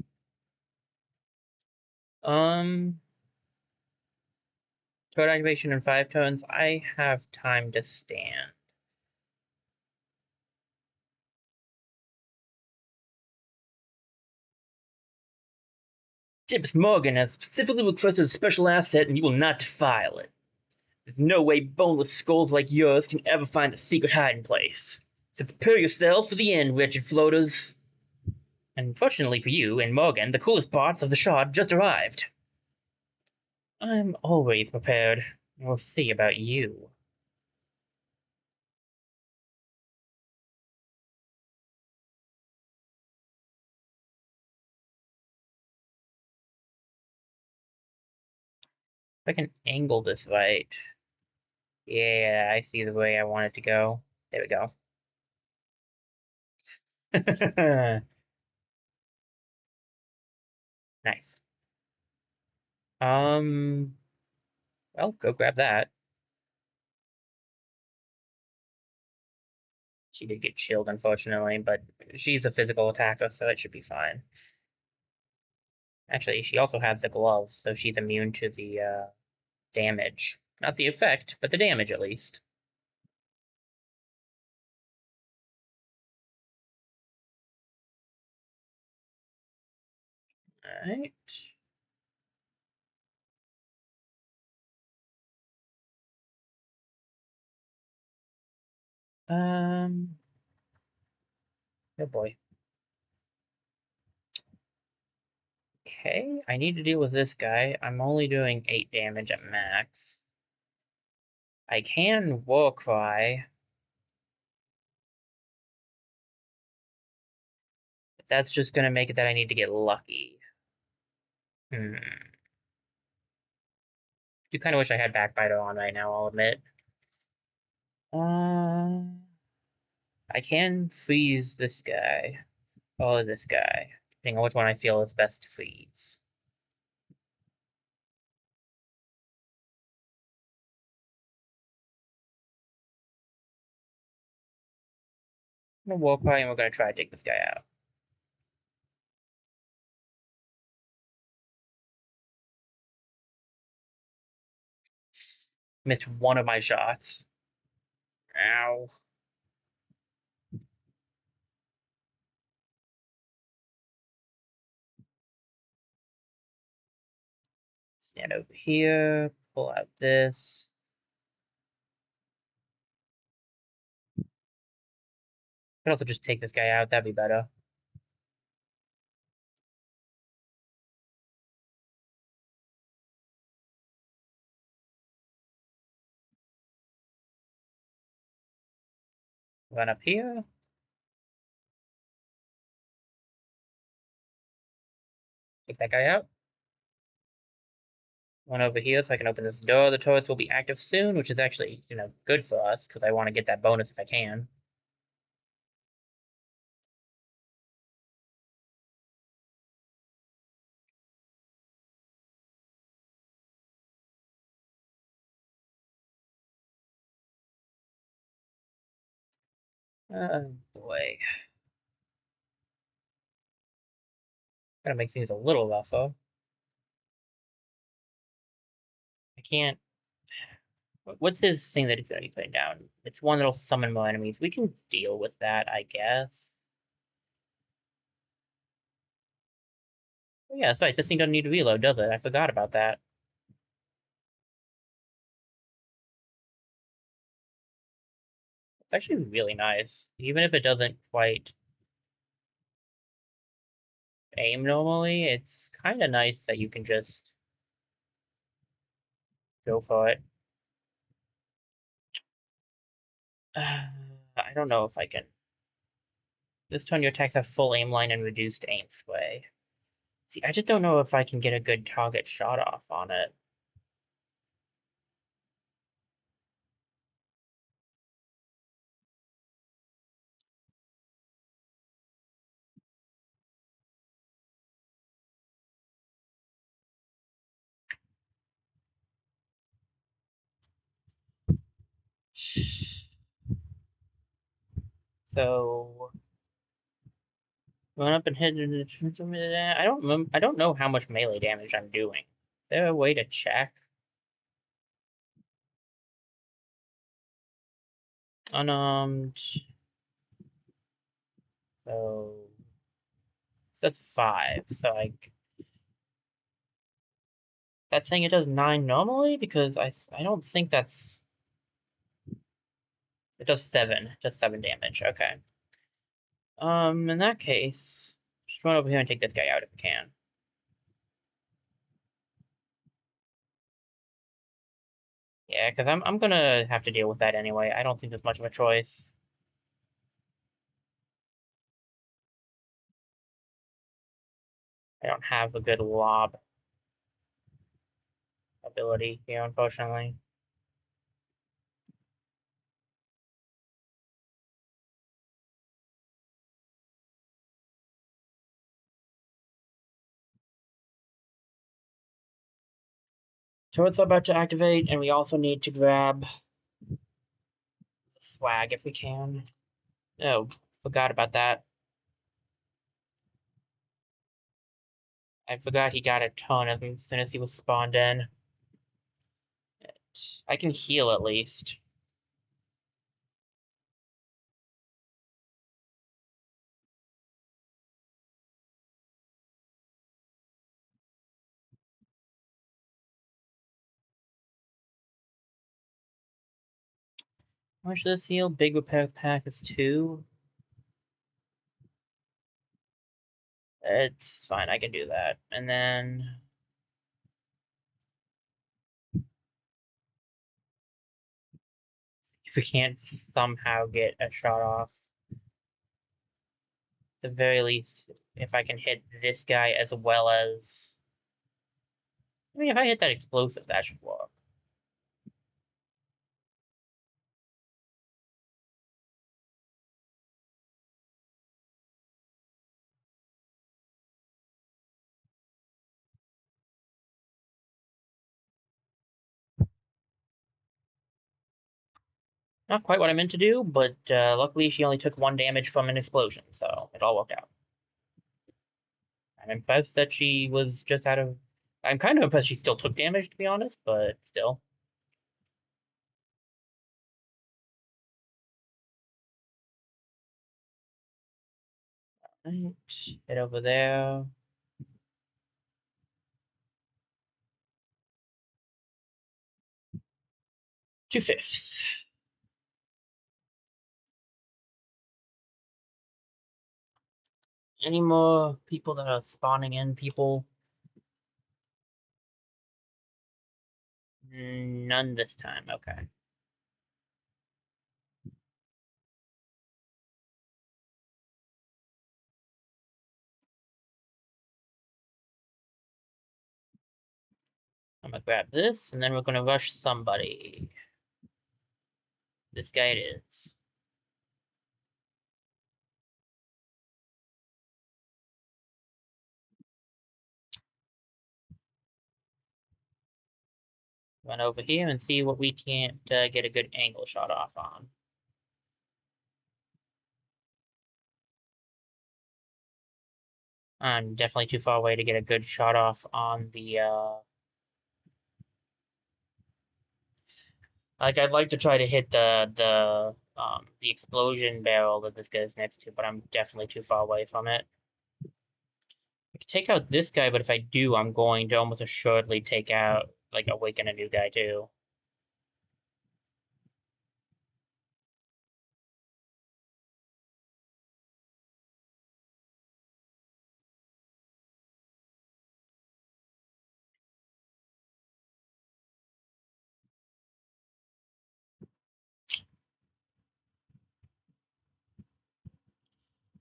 Speaker 1: Um, Turret activation in 5 turns. I have time to stand. Tibbs Morgan has specifically requested a special asset and you will not defile it. There's no way boneless skulls like yours can ever find a secret hiding place. So prepare yourself for the end, wretched floaters. Unfortunately for you and Morgan, the coolest parts of the shot just arrived. I'm always prepared. We'll see about you. If I can angle this right. Yeah, I see the way I want it to go. There we go. Nice. Um, well, go grab that. She did get chilled, unfortunately, but she's a physical attacker, so it should be fine. Actually, she also has the gloves, so she's immune to the damage. Not the effect, but the damage at least. Alright. Um, oh boy. Okay, I need to deal with this guy. I'm only doing 8 damage at max. I can War Cry, but that's just gonna make it that I need to get lucky. Hmm. Do kind of wish I had Backbiter on right now, I'll admit. Uh, I can freeze this guy. Or this guy. Depending on which one I feel is best to freeze. I'm gonna War Cry and we're gonna try to take this guy out. Missed one of my shots. Ow. Stand over here. Pull out this. Could also just take this guy out, that'd be better. Run up here. Take that guy out. One over here so I can open this door. The turrets will be active soon, which is actually, good for us, because I want to get that bonus if I can. Oh boy. Gotta make things a little rougher. I can't. What's his thing that he's gonna be putting down? It's one that'll summon more enemies. We can deal with that, I guess. Oh, yeah, that's right. This thing doesn't need to reload, does it? I forgot about that. It's actually really nice. Even if it doesn't quite aim normally, it's kind of nice that you can just go for it. I don't know if I can. This turn, your attacks have full aim line and reduced aim sway. See, I just don't know if I can get a good target shot off on it. So going up and hitting the I don't remember. I don't know how much melee damage I'm doing. Is there a way to check? Unarmed. So that's 5. So that's saying it does 9 normally because I don't think that's it does 7. It does 7 damage. Okay. In that case, just run over here and take this guy out if you can. Yeah, because I'm gonna have to deal with that anyway. I don't think there's much of a choice. I don't have a good lob ability here, unfortunately. Turrets are about to activate, and we also need to grab the swag if we can. Oh, forgot about that. I forgot he got a ton of them as soon as he was spawned in. I can heal at least. How much does this heal? Big repair pack is 2. It's fine, I can do that. And then if we can't somehow get a shot off, at the very least, if I can hit this guy as well as... I mean, if I hit that explosive, that should work. Not quite what I meant to do, but luckily she only took 1 damage from an explosion, so it all worked out. I'm impressed that she was just out of... I'm kind of impressed she still took damage, to be honest, but still. Right, head over there. 2/5. Any more people that are spawning in, people? None this time, okay. I'm gonna grab this, and then we're gonna rush somebody. This guy it is. Run over here and see what we can't get a good angle shot off on. I'm definitely too far away to get a good shot off on the, like, I'd like to try to hit the explosion barrel that this guy's next to, but I'm definitely too far away from it. I could take out this guy, but if I do, I'm going to almost assuredly take out, like, awaken a new guy, too.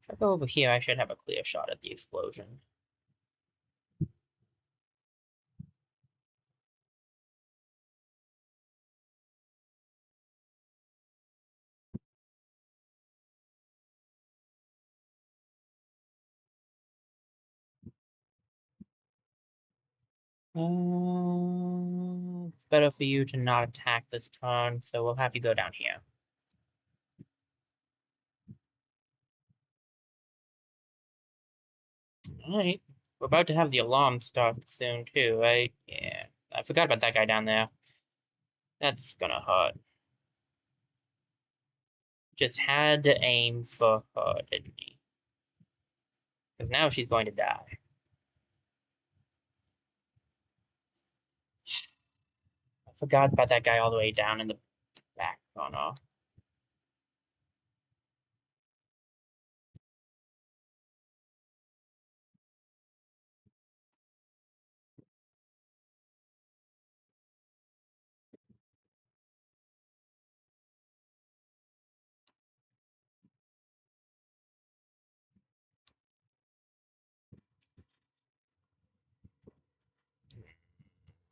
Speaker 1: If I go over here, I should have a clear shot at the explosion. It's better for you to not attack this turn, so we'll have you go down here. Alright. We're about to have the alarm start soon, too, right? Yeah. I forgot about that guy down there. That's gonna hurt. Just had to aim for her, didn't he? Because now she's going to die. I forgot about that guy all the way down in the back corner.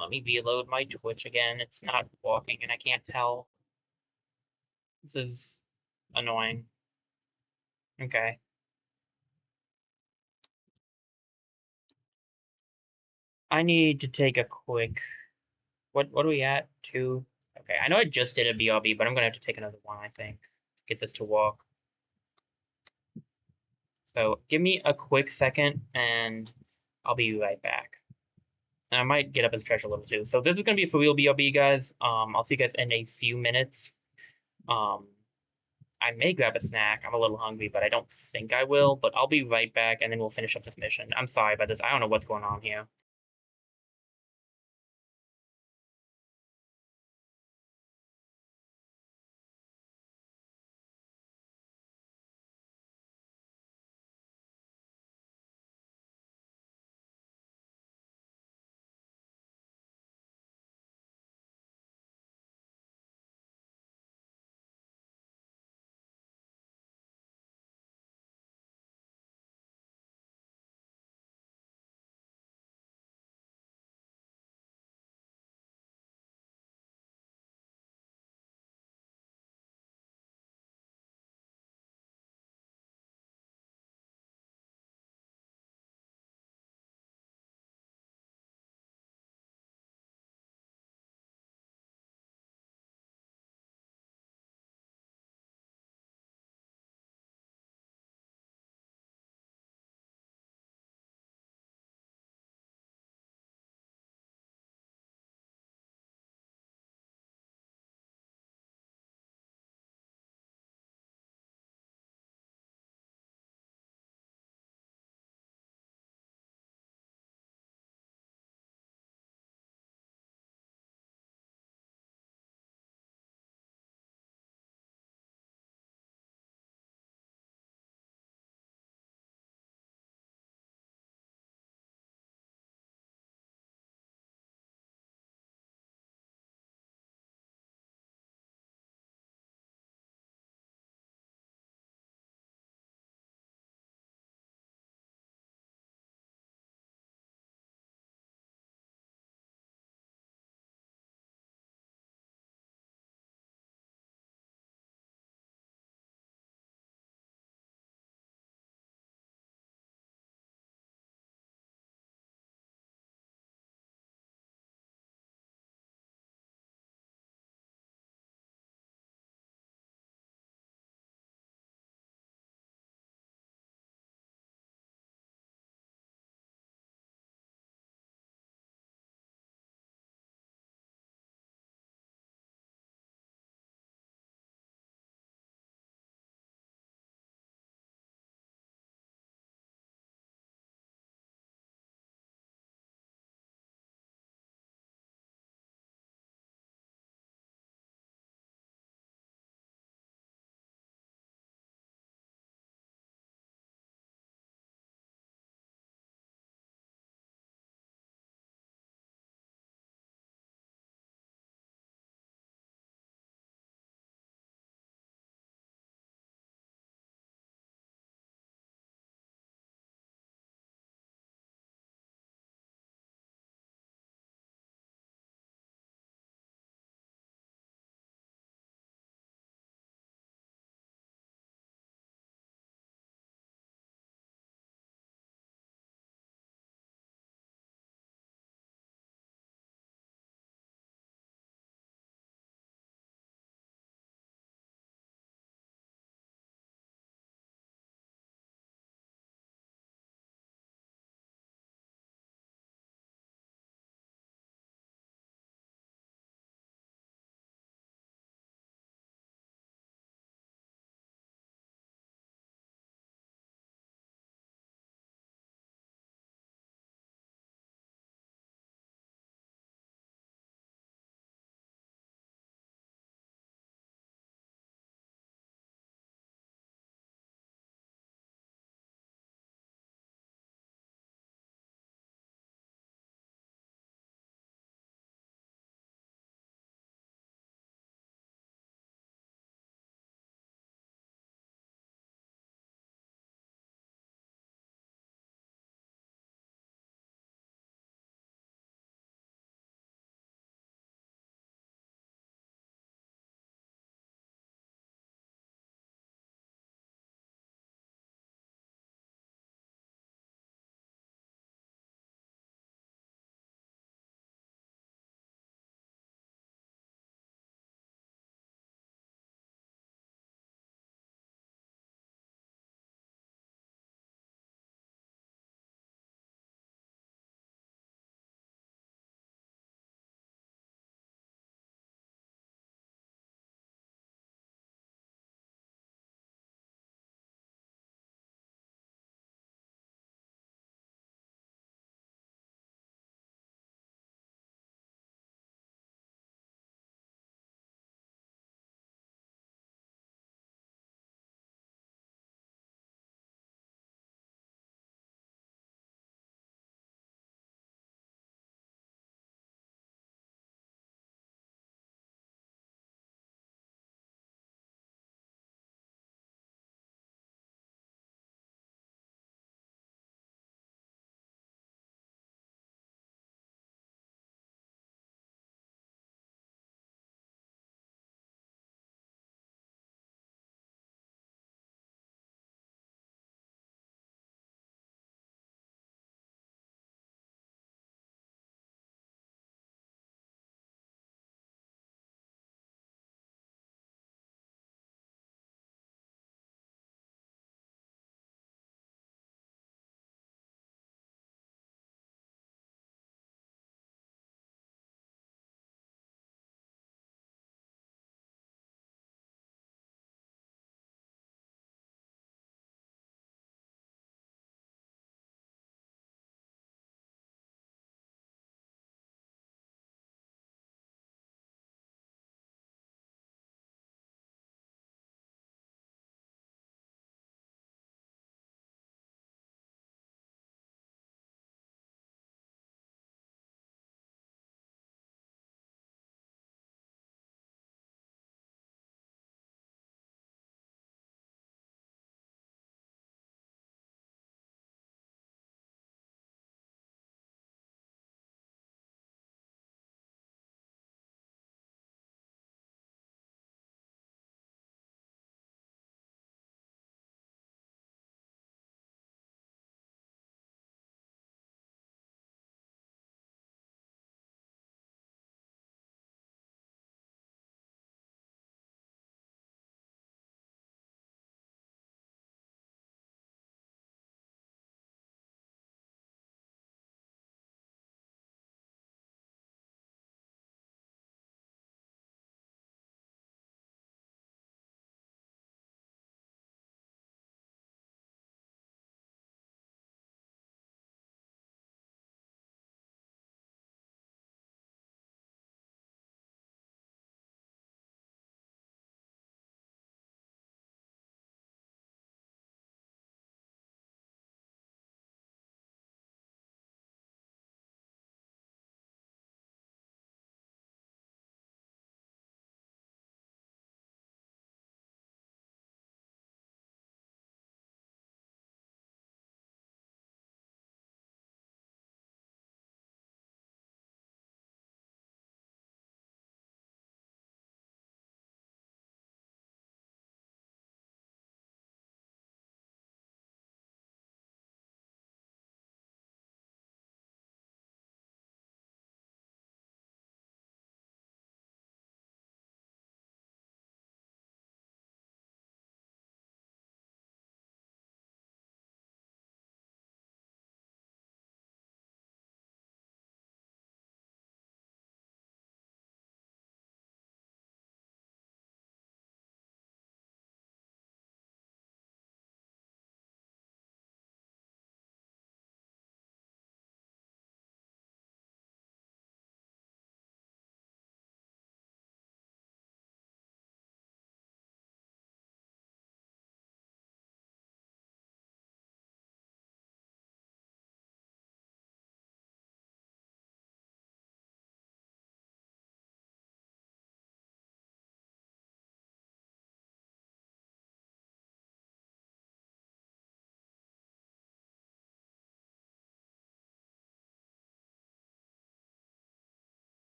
Speaker 1: Let me reload my Twitch again. It's not working and I can't tell. This is annoying. Okay. I need to take a quick. What are we at? 2. Okay, I know I just did a BRB, but I'm gonna have to take another one, I think, to get this to work. So give me a quick second, and I'll be right back. And I might get up and stretch a little too. So this is gonna be a for real BRB, guys. I'll see you guys in a few minutes. Um, I may grab a snack. I'm a little hungry, but I don't think I will. But I'll be right back, and then we'll finish up this mission. I'm sorry about this. I don't know what's going on here.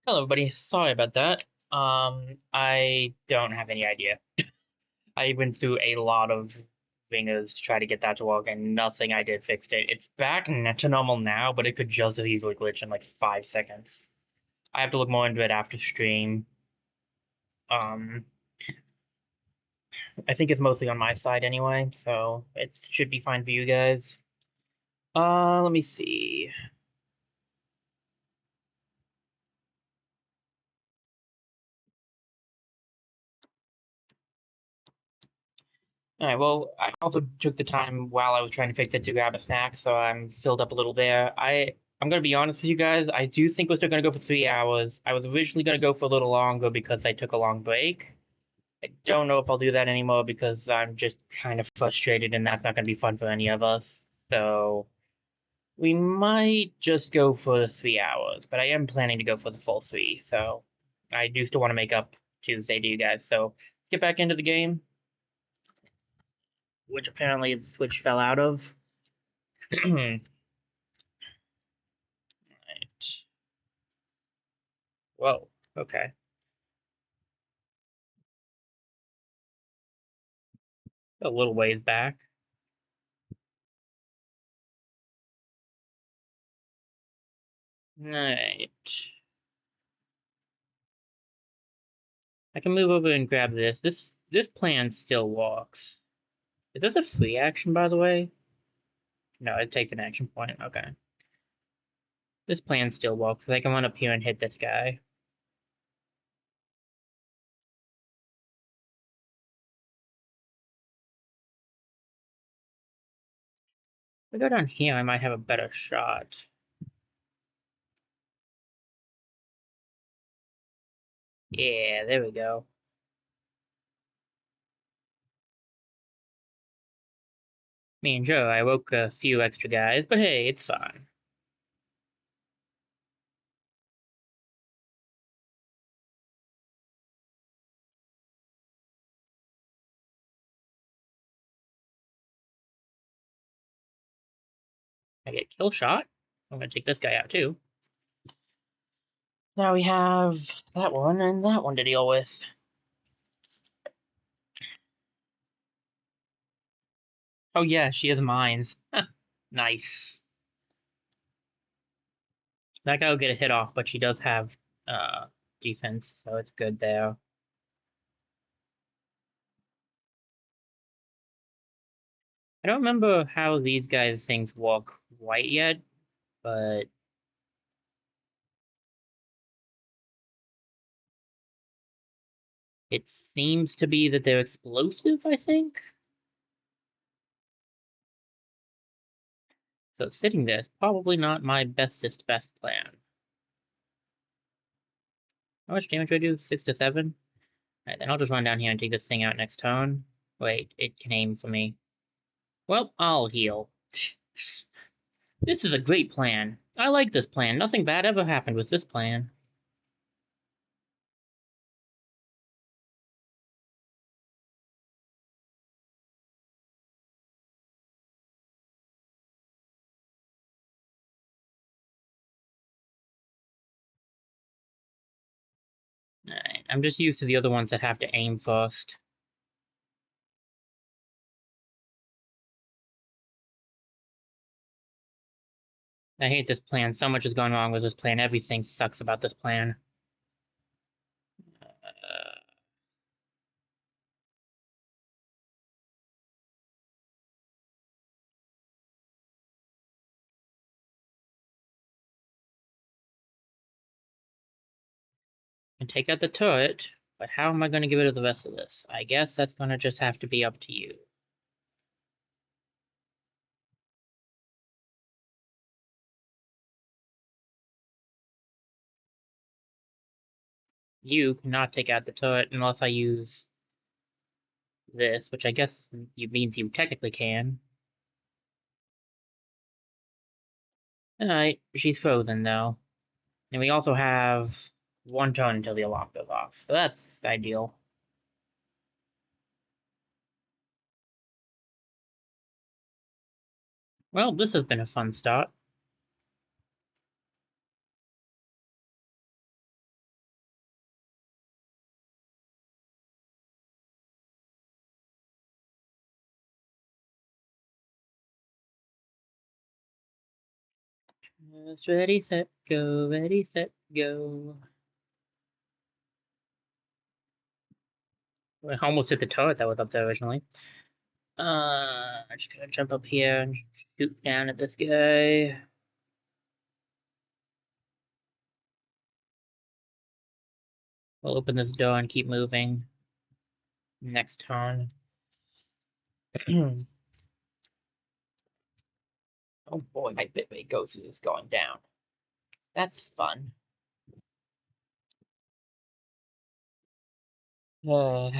Speaker 1: Hello, everybody. Sorry about that. I don't have any idea. I went through a lot of fingers to try to get that to work, and nothing I did fixed it. It's back to normal now, but it could just as easily glitch in like 5 seconds. I have to look more into it after stream. Um, I think it's mostly on my side anyway, so it should be fine for you guys. Let me see. All right, well, I also took the time while I was trying to fix it to grab a snack, so I'm filled up a little there. I'm gonna be honest with you guys. I do think we're still gonna go for 3 hours. I was originally gonna go for a little longer because I took a long break. I don't know if I'll do that anymore because I'm just kind of frustrated, and that's not gonna be fun for any of us. So we might just go for the 3 hours, but I am planning to go for the full three. So I do still want to make up Tuesday to you guys. So let's get back into the game, which apparently the Switch fell out of. Right. Whoa. Okay. A little ways back. Right. I can move over and grab this. This plan still works. Is this a free action, by the way? No, it takes an action point. Okay. This plan still works. I can run up here and hit this guy. If I go down here, I might have a better shot. Yeah, there we go. Me and Joe, I woke a few extra guys, but hey, it's fine. I get kill shot. I'm gonna take this guy out too. Now we have that one and that one to deal with. Oh yeah, she has mines. Nice. That guy will get a hit off, but she does have defense, so it's good there. I don't remember how these guys' things work quite yet, but it seems to be that they're explosive, I think. So sitting there is probably not my bestest best plan. How much damage do I do? 6 to 7? Alright, then I'll just run down here and take this thing out next turn. Wait, it can aim for me. Well, I'll heal. This is a great plan. I like this plan. Nothing bad ever happened with this plan. Alright, I'm just used to the other ones that have to aim first. I hate this plan. So much is going wrong with this plan. Everything sucks about this plan. And take out the turret, but how am I going to get rid of the rest of this? I guess that's going to just have to be up to you. You cannot take out the turret unless I use this, which I guess means you technically can. Alright, she's frozen though. And we also have one turn until the alarm goes off, so that's ideal. Well, this has been a fun start. Just ready, set, go. Ready, set, go. I almost hit the turret that was up there originally. I'm just gonna jump up here and shoot down at this guy. We'll open this door and keep moving. Next turn. Oh boy, my bitrate goes is going down. That's fun. Throw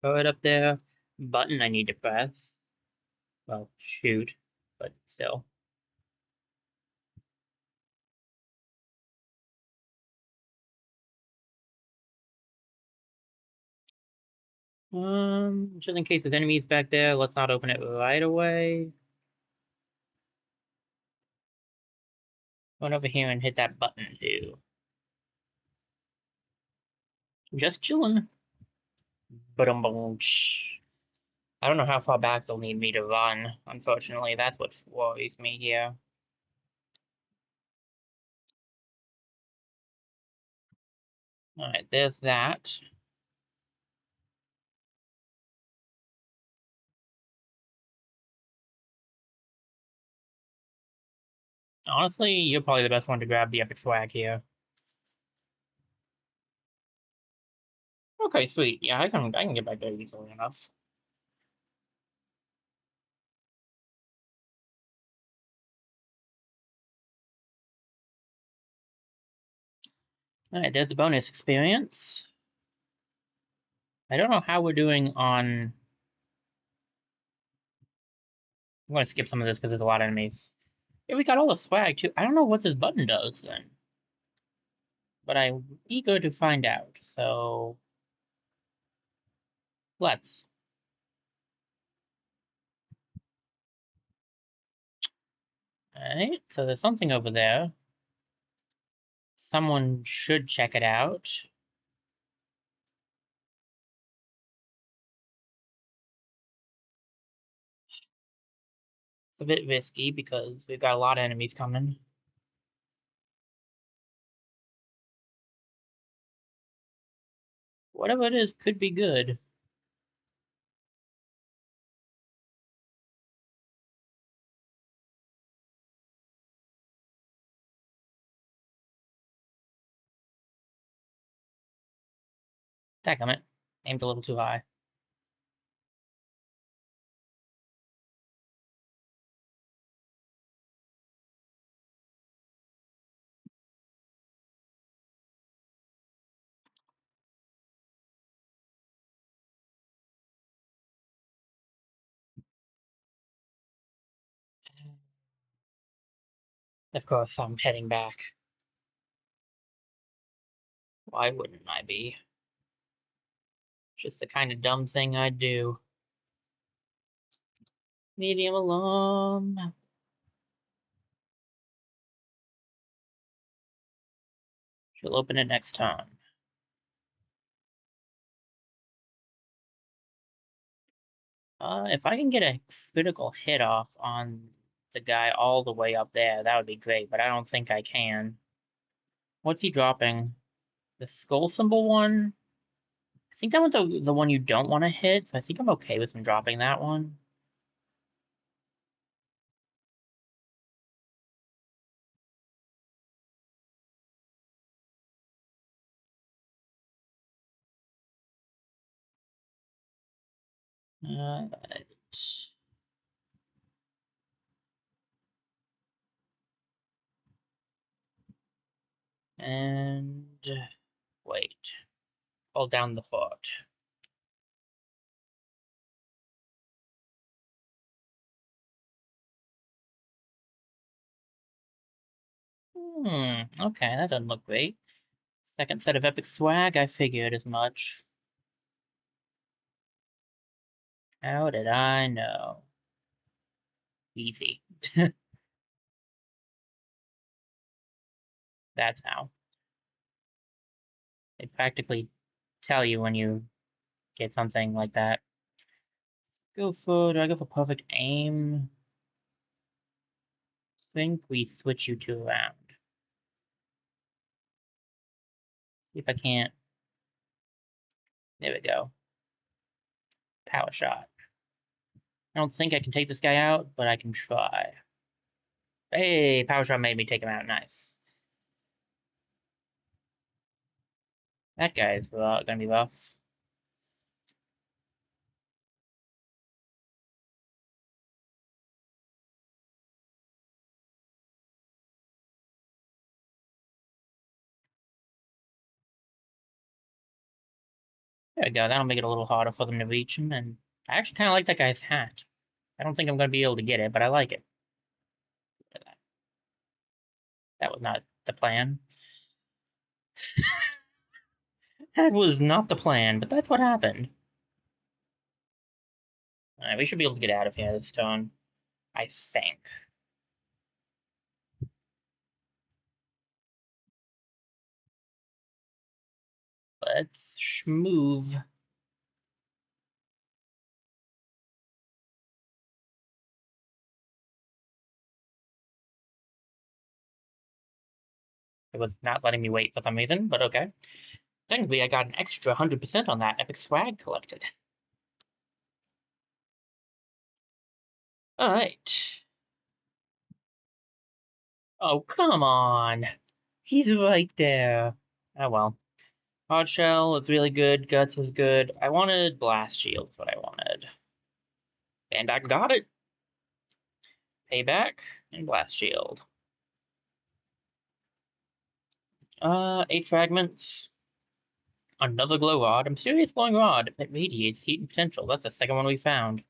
Speaker 1: it up there. Button I need to press. Well, shoot, but still. Just in case there's enemies back there, let's not open it right away. Run over here and hit that button too. Just chilling. But I don't know how far back they'll need me to run. Unfortunately, that's what worries me here. Alright, there's that. Honestly, you're probably the best one to grab the epic swag here. Okay, sweet. Yeah, I can get back there easily enough. Alright, there's the bonus experience. I don't know how we're doing on... I'm gonna skip some of this because there's a lot of enemies. Yeah, we got all the swag too. I don't know what this button does then. But I'm eager to find out, so... Let's. Alright, so there's something over there. Someone should check it out. It's a bit risky because we've got a lot of enemies coming. Whatever it is could be good. Decament. Aimed a little too high. Of course, I'm heading back. Why wouldn't I be? Just the kind of dumb thing I'd do. Medium alarm. She'll open it next time. If I can get a critical hit off on the guy all the way up there, that would be great, but I don't think I can. What's he dropping? The skull symbol one? I think that one's the one you don't want to hit, so I think I'm okay with him dropping that one. Uh, and wait, hold down the fort. Okay, that doesn't look great. Second set of epic swag, I figured as much. How did I know? Easy. That's how. They practically tell you when you get something like that. Do I go for perfect aim? Think we switch you two around. See if I can't. There we go. Power shot. I don't think I can take this guy out, but I can try. Hey, power shot made me take him out. Nice. That guy is gonna be rough. There we go. That'll make it a little harder for them to reach him. And I actually kind of like that guy's hat. I don't think I'm gonna be able to get it, but I like it. That was not the plan. That was not the plan, but that's what happened. Alright, we should be able to get out of here this turn. I think. Let's move. It was not letting me wait for some reason, but okay. Technically, I got an extra 100% on that epic swag collected. Alright. Oh, come on. He's right there. Oh well. Hard Shell is really good. Guts is good. I wanted Blast Shield, is what I wanted. And I got it. Payback and Blast Shield. 8 fragments. Another glow rod. A mysterious glowing rod that radiates heat and potential. That's the second one we found.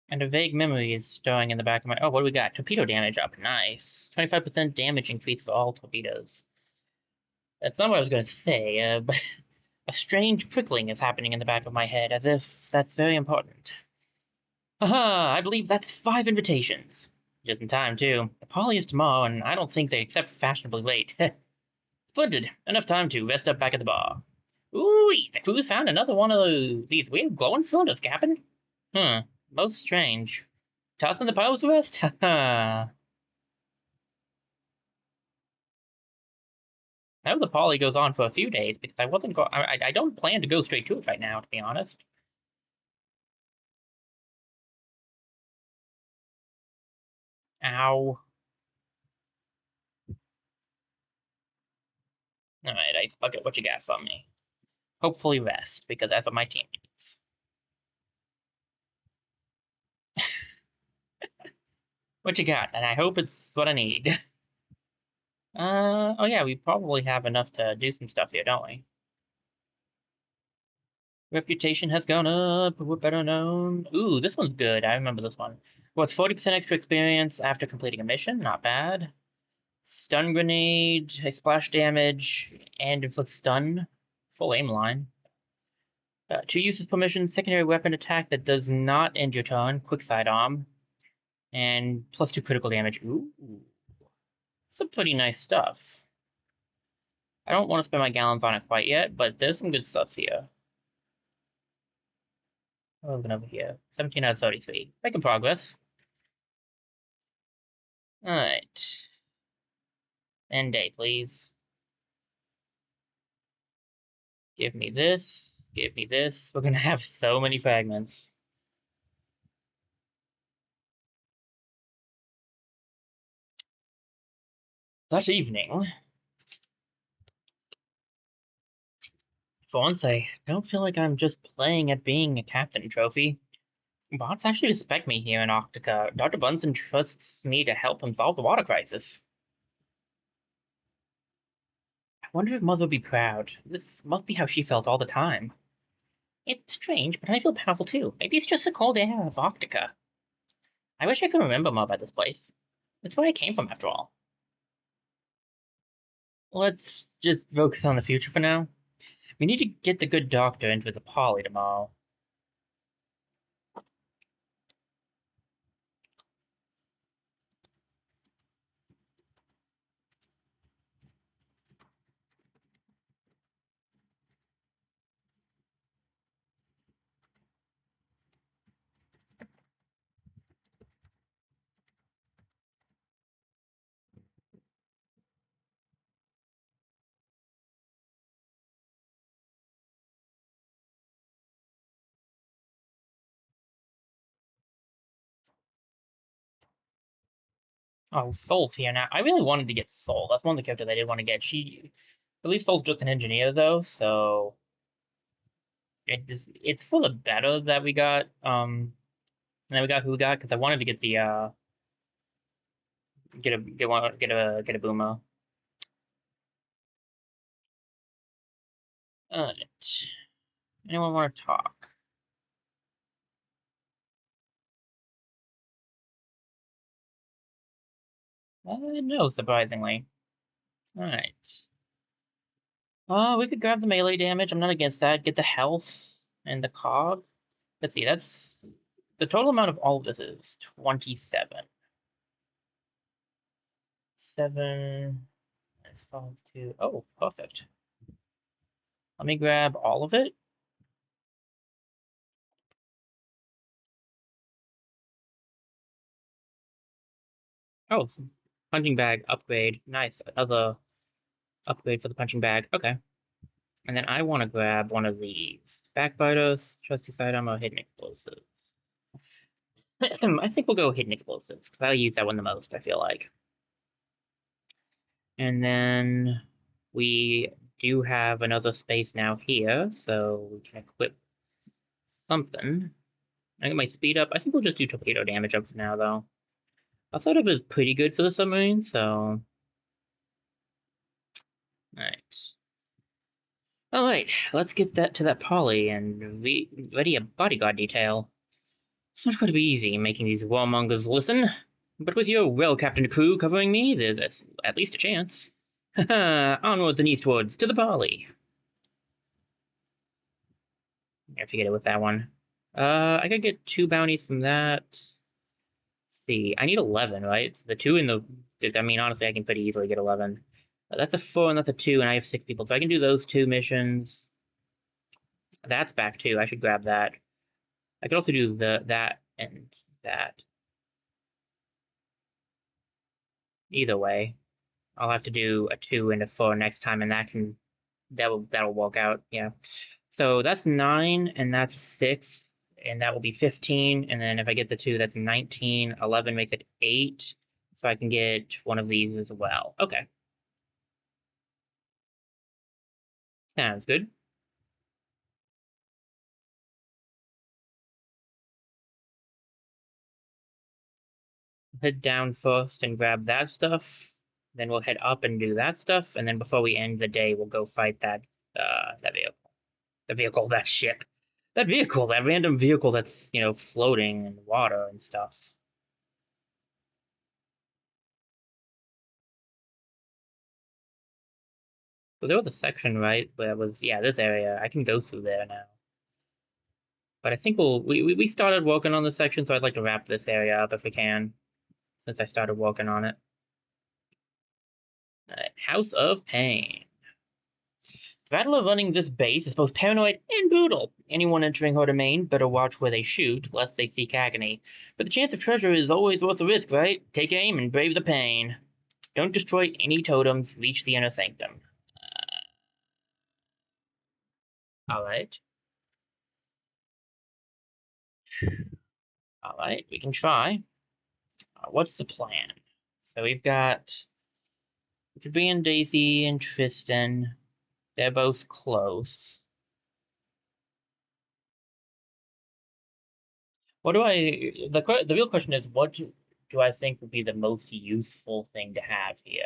Speaker 1: And a vague memory is stirring in the back of my... Oh, what do we got? Torpedo damage up. Nice. 25% damage increase for all torpedoes. That's not what I was going to say, but a strange prickling is happening in the back of my head, as if that's very important. Haha, I believe that's 5 invitations. Just in time, too. The party is tomorrow, and I don't think they accept fashionably late. Splendid. Enough time to rest up back at the bar. Ooh, the crew's found another one of these weird glowing cylinders, Captain. Most strange. Tossing the piles rest? Haha. I hope the poly goes on for a few days, because I wasn't go- I don't plan to go straight to it right now, to be honest. Ow. Alright, Ice Bucket, what you got for me? Hopefully rest, because that's what my team needs. What you got? And I hope it's what I need. Oh yeah, we probably have enough to do some stuff here, don't we? Reputation has gone up, we're better known. Ooh, this one's good, I remember this one. What's 40% extra experience after completing a mission? Not bad. Stun grenade, splash damage, and inflict stun. Full aim line. 2 uses permission, secondary weapon attack that does not end your turn, quick sidearm, and +2 critical damage. Ooh. Some pretty nice stuff. I don't want to spend my gallons on it quite yet, but there's some good stuff here. Oh, looking over here. 17 out of 33. Making progress. Alright. End day, please. Give me this. Give me this. We're gonna have so many fragments. That evening. For once, I don't feel like I'm just playing at being a captain trophy. Bots actually respect me here in Octica. Dr. Bunsen trusts me to help him solve the water crisis. I wonder if Mother would be proud. This must be how she felt all the time. It's strange, but I feel powerful too. Maybe it's just the cold air of Octica. I wish I could remember more about this place. It's where I came from, after all. Let's just focus on the future for now. We need to get the good doctor into the poly tomorrow. Oh, Soul's here now. I really wanted to get Soul. That's one of the characters I did want to get. I believe Soul's just an engineer though, so it's for the better that we got who we got because I wanted to get the get a boomer. Alright. Anyone want to talk? No, surprisingly. Alright. We could grab the melee damage. I'm not against that. Get the health and the cog. Let's see, that's the total amount of all of this is 27. 7 minus 5 2. Oh, perfect. Let me grab all of it. Oh, punching bag upgrade. Nice. Another upgrade for the punching bag. Okay. And then I want to grab one of these. Backbiters, trusty sidearm, hidden explosives. I think we'll go hidden explosives, because I'll use that one the most, I feel like. And then we do have another space now here, so we can equip something. I get my speed up. I think we'll just do torpedo damage up for now, though. I thought it was pretty good for the submarine, so... Alright, let's get that to that poly and ready a bodyguard detail. It's not going to be easy making these warmongers listen, but with your well-captained crew covering me, there's at least a chance. Haha, onwards and eastwards to the poly. I forget it with that one. I could get 2 bounties from that. Let's see, I need 11, right? So the 2 and I mean, honestly, I can pretty easily get 11. That's a 4 and that's a 2, and I have 6 people, so I can do those 2 missions. That's back too. I should grab that. I could also do that and that. Either way, I'll have to do a 2 and a 4 next time, and that'll work out. Yeah. So that's 9, and that's 6, and that will be 15. And then if I get the 2, that's 19. 11 makes it 8. So I can get one of these as well. Okay. Sounds good. Head down first and grab that stuff. Then we'll head up and do that stuff. And then before we end the day, we'll go fight that vehicle. That ship. That vehicle, that random vehicle that's, floating in water and stuff. So there was a section, right, where it was, yeah, this area. I can go through there now. But I think we started working on this section, so I'd like to wrap this area up if we can, since I started working on it. House of Pain. The battle of running this base is both paranoid and brutal. Anyone entering her domain better watch where they shoot, lest they seek agony. But the chance of treasure is always worth the risk, right? Take aim and brave the pain. Don't destroy any totems, reach the inner sanctum. Alright. Alright, we can try. What's the plan? So we've got Cabri and Daisy and Tristan. They're both close. The real question is, what do I think would be the most useful thing to have here?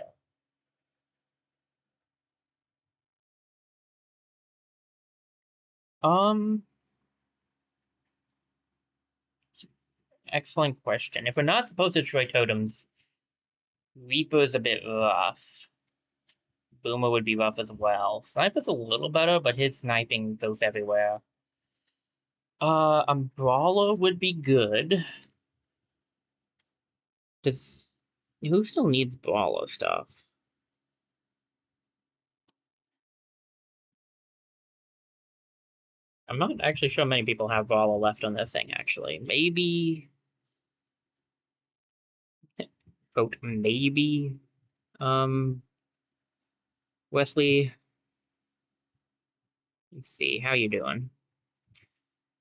Speaker 1: Excellent question. If we're not supposed to destroy totems, Reaper's a bit rough. Boomer would be rough as well. Sniper's a little better, but his sniping goes everywhere. Brawler would be good. Who still needs Brawler stuff? I'm not actually sure many people have Brawler left on this thing, actually. Maybe... Quote, maybe... Wesley... Let's see, how you doing?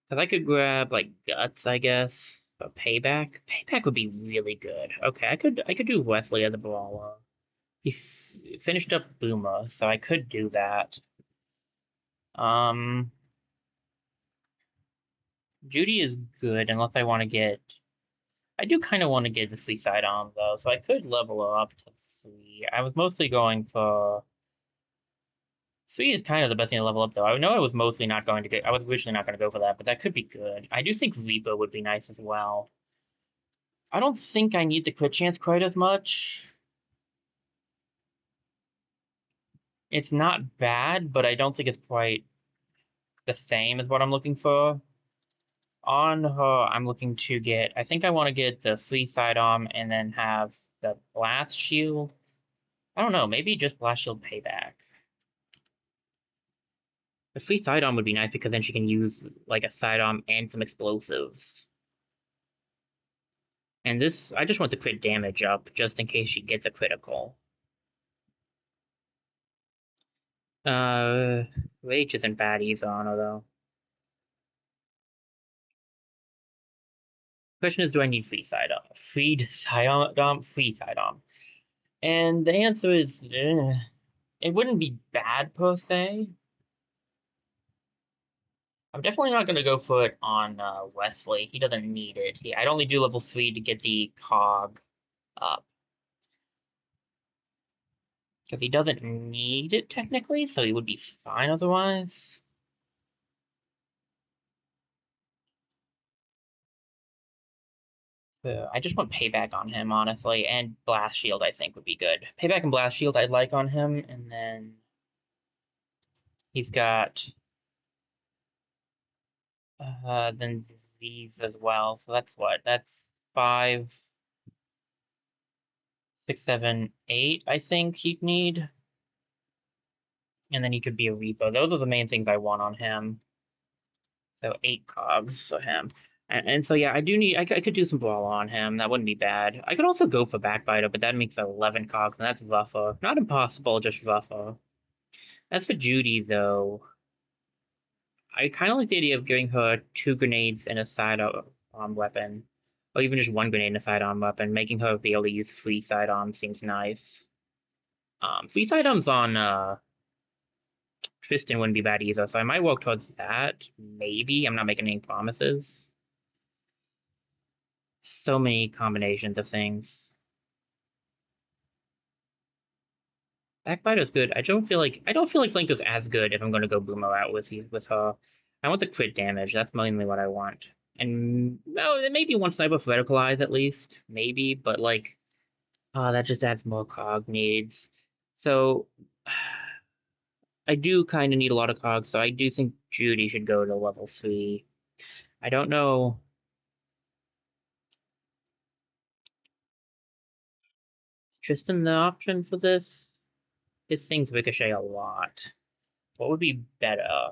Speaker 1: Because I could grab, like, Guts, I guess. But payback would be really good. Okay, I could do Wesley as a brawler. He's finished up Boomer, so I could do that. Um, Judy is good unless I want to get. I do kind of want to get the Sweet Side on though, so I could level her up to 3. I was mostly going for 3 is kind of the best thing to level up though. I know I was mostly not going to get. I was originally not going to go for that, but that could be good. I do think Reaper would be nice as well. I don't think I need the crit chance quite as much. It's not bad, but I don't think it's quite the same as what I'm looking for. On her, I'm looking to get. I think I want to get the free sidearm and then have the blast shield. I don't know. Maybe just blast shield payback. The free sidearm would be nice because then she can use like a sidearm and some explosives. And this, I just want the crit damage up just in case she gets a critical. Rage isn't bad either on her though. Question is, do I need free sidearm? Free sidearm? Free sidearm. And the answer is, it wouldn't be bad per se. I'm definitely not going to go for it on Wesley. He doesn't need it. I'd only do level 3 to get the cog up. Because he doesn't need it technically, so he would be fine otherwise. I just want payback on him, honestly, and blast shield I think would be good. Payback and blast shield I'd like on him, and then he's got then these as well. So that's what? That's 5, 6, 7, 8. I think he'd need, and then he could be a repo. Those are the main things I want on him. So 8 cogs for him. And so yeah, I do need. I could do some brawl on him. That wouldn't be bad. I could also go for backbiter, but that makes 11 cogs, and that's rougher. Not impossible, just rougher. As for Judy, though, I kind of like the idea of giving her 2 grenades and a sidearm weapon, or even just 1 grenade and a sidearm weapon. Making her be able to use free sidearm seems nice. Free sidearms on Tristan wouldn't be bad either, so I might work towards that. Maybe. I'm not making any promises. So many combinations of things. Backbiter's good. I don't feel like Flank is as good if I'm going to go Boomer out with her. I want the crit damage. That's mainly what I want. And well, maybe one sniper for vertical eyes at least, maybe. But like, that just adds more cog needs. So I do kind of need a lot of cogs. So I do think Judy should go to level 3. I don't know. Is Tristan the option for this? His things ricochet a lot. What would be better?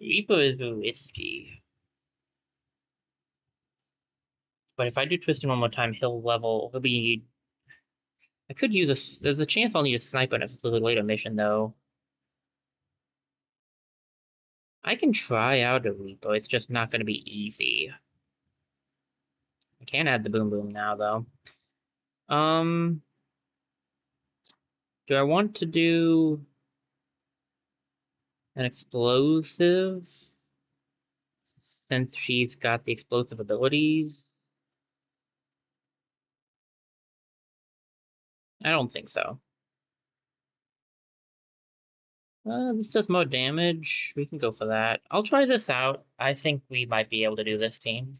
Speaker 1: Reaper is risky. But if I do Tristan one more time, he'll be. I could use a. There's a chance I'll need a sniper in a later mission, though. I can try out a Reaper, it's just not going to be easy. I can add the Boom Boom now, though. Do I want to do an explosive? Since she's got the explosive abilities? I don't think so. This does more damage. We can go for that. I'll try this out. I think we might be able to do this team.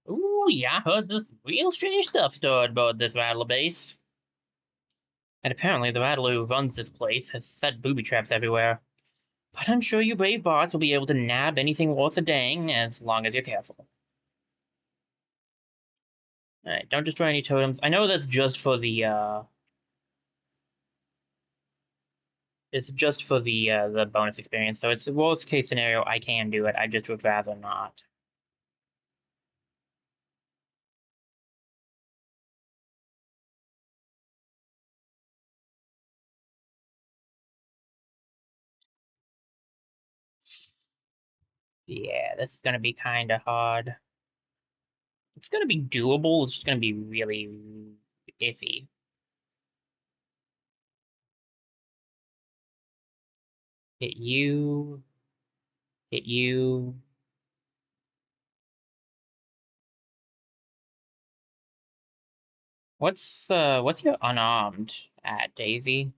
Speaker 1: Ooh, yeah, I heard this real strange stuff stored aboard this Rattler base. And apparently the Rattler who runs this place has set booby traps everywhere. But I'm sure you brave bots will be able to nab anything worth a dang as long as you're careful. Alright, don't destroy any totems. I know that's just for the, it's just for the bonus experience, so it's the worst case scenario. I can do it. I just would rather not. Yeah, this is gonna be kind of hard. It's gonna be doable. It's just gonna be really iffy. Hit you. Hit you. What's your unarmed at, Daisy?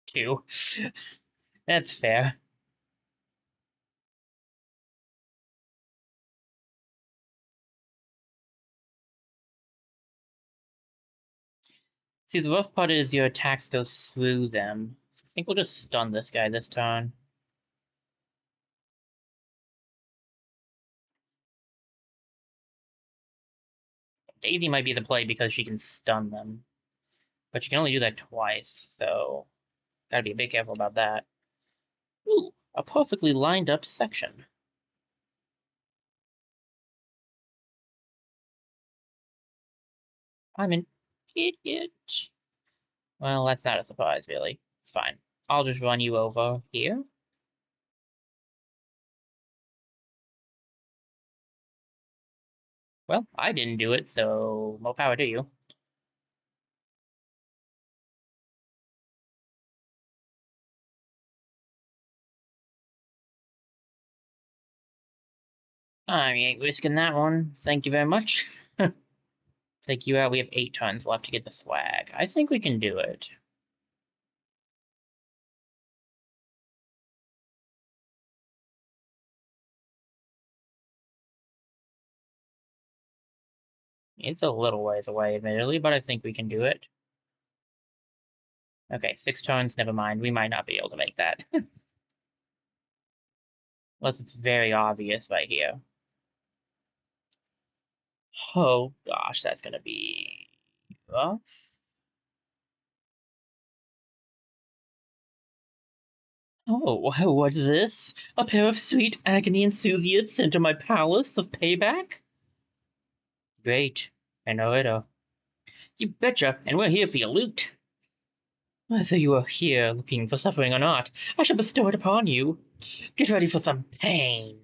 Speaker 1: 2. That's fair. See, the rough part is your attacks go through them. So I think we'll just stun this guy this turn. Daisy might be the play because she can stun them. But she can only do that twice, so gotta be a bit careful about that. Ooh, a perfectly lined up section. I'm an idiot. Well, that's not a surprise, really. It's fine. I'll just run you over here. Well, I didn't do it, so more power to you. I ain't risking that one. Thank you very much. Take you out. We have 8 turns left to get the swag. I think we can do it. It's a little ways away, admittedly, but I think we can do it. Okay, 6 turns, never mind. We might not be able to make that. Unless it's very obvious right here. Oh gosh, that's gonna be rough. Oh, what's this? A pair of sweet agony enthusiasts sent to my palace of payback? Great. I know it. You betcha, and we're here for your loot. Whether you are here looking for suffering or not, I shall bestow it upon you. Get ready for some pain.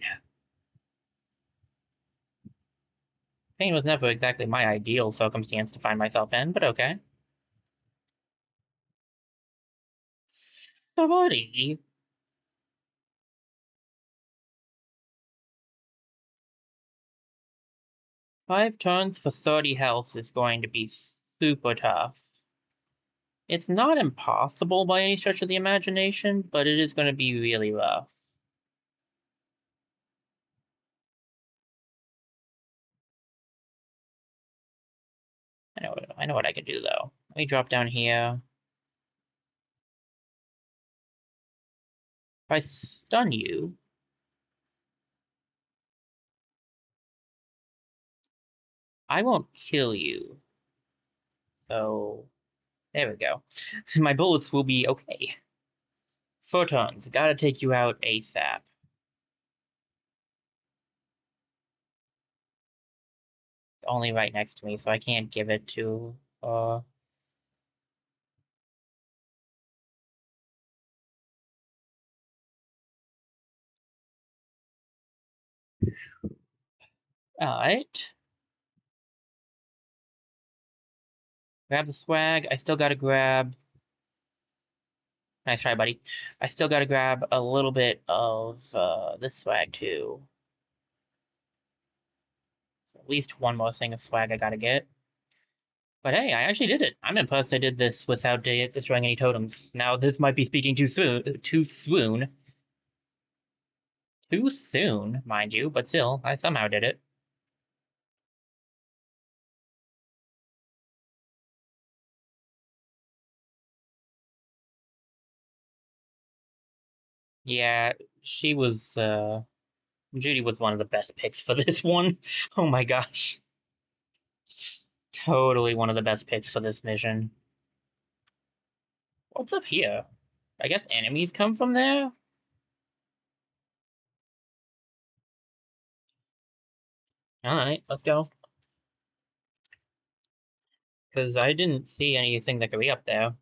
Speaker 1: Pain was never exactly my ideal circumstance to find myself in, but okay. Sorry. 5 turns for 30 health is going to be super tough. It's not impossible by any stretch of the imagination, but it is going to be really rough. I know what I could do though. Let me drop down here. If I stun you, I won't kill you. So there we go. My bullets will be okay. Photons, gotta take you out ASAP. Only right next to me, so I can't give it to alright. Grab the swag. I still gotta grab. Nice try, buddy. I still gotta grab a little bit of this swag too. At least one more thing of swag I gotta get. But hey, I actually did it. I'm impressed I did this without destroying any totems. Now, this might be speaking too soon. Too soon, mind you, but still, I somehow did it. Yeah, she was, Judy was one of the best picks for this one. Oh my gosh. Totally one of the best picks for this mission. What's up here? I guess enemies come from there? Alright, let's go. Because I didn't see anything that could be up there.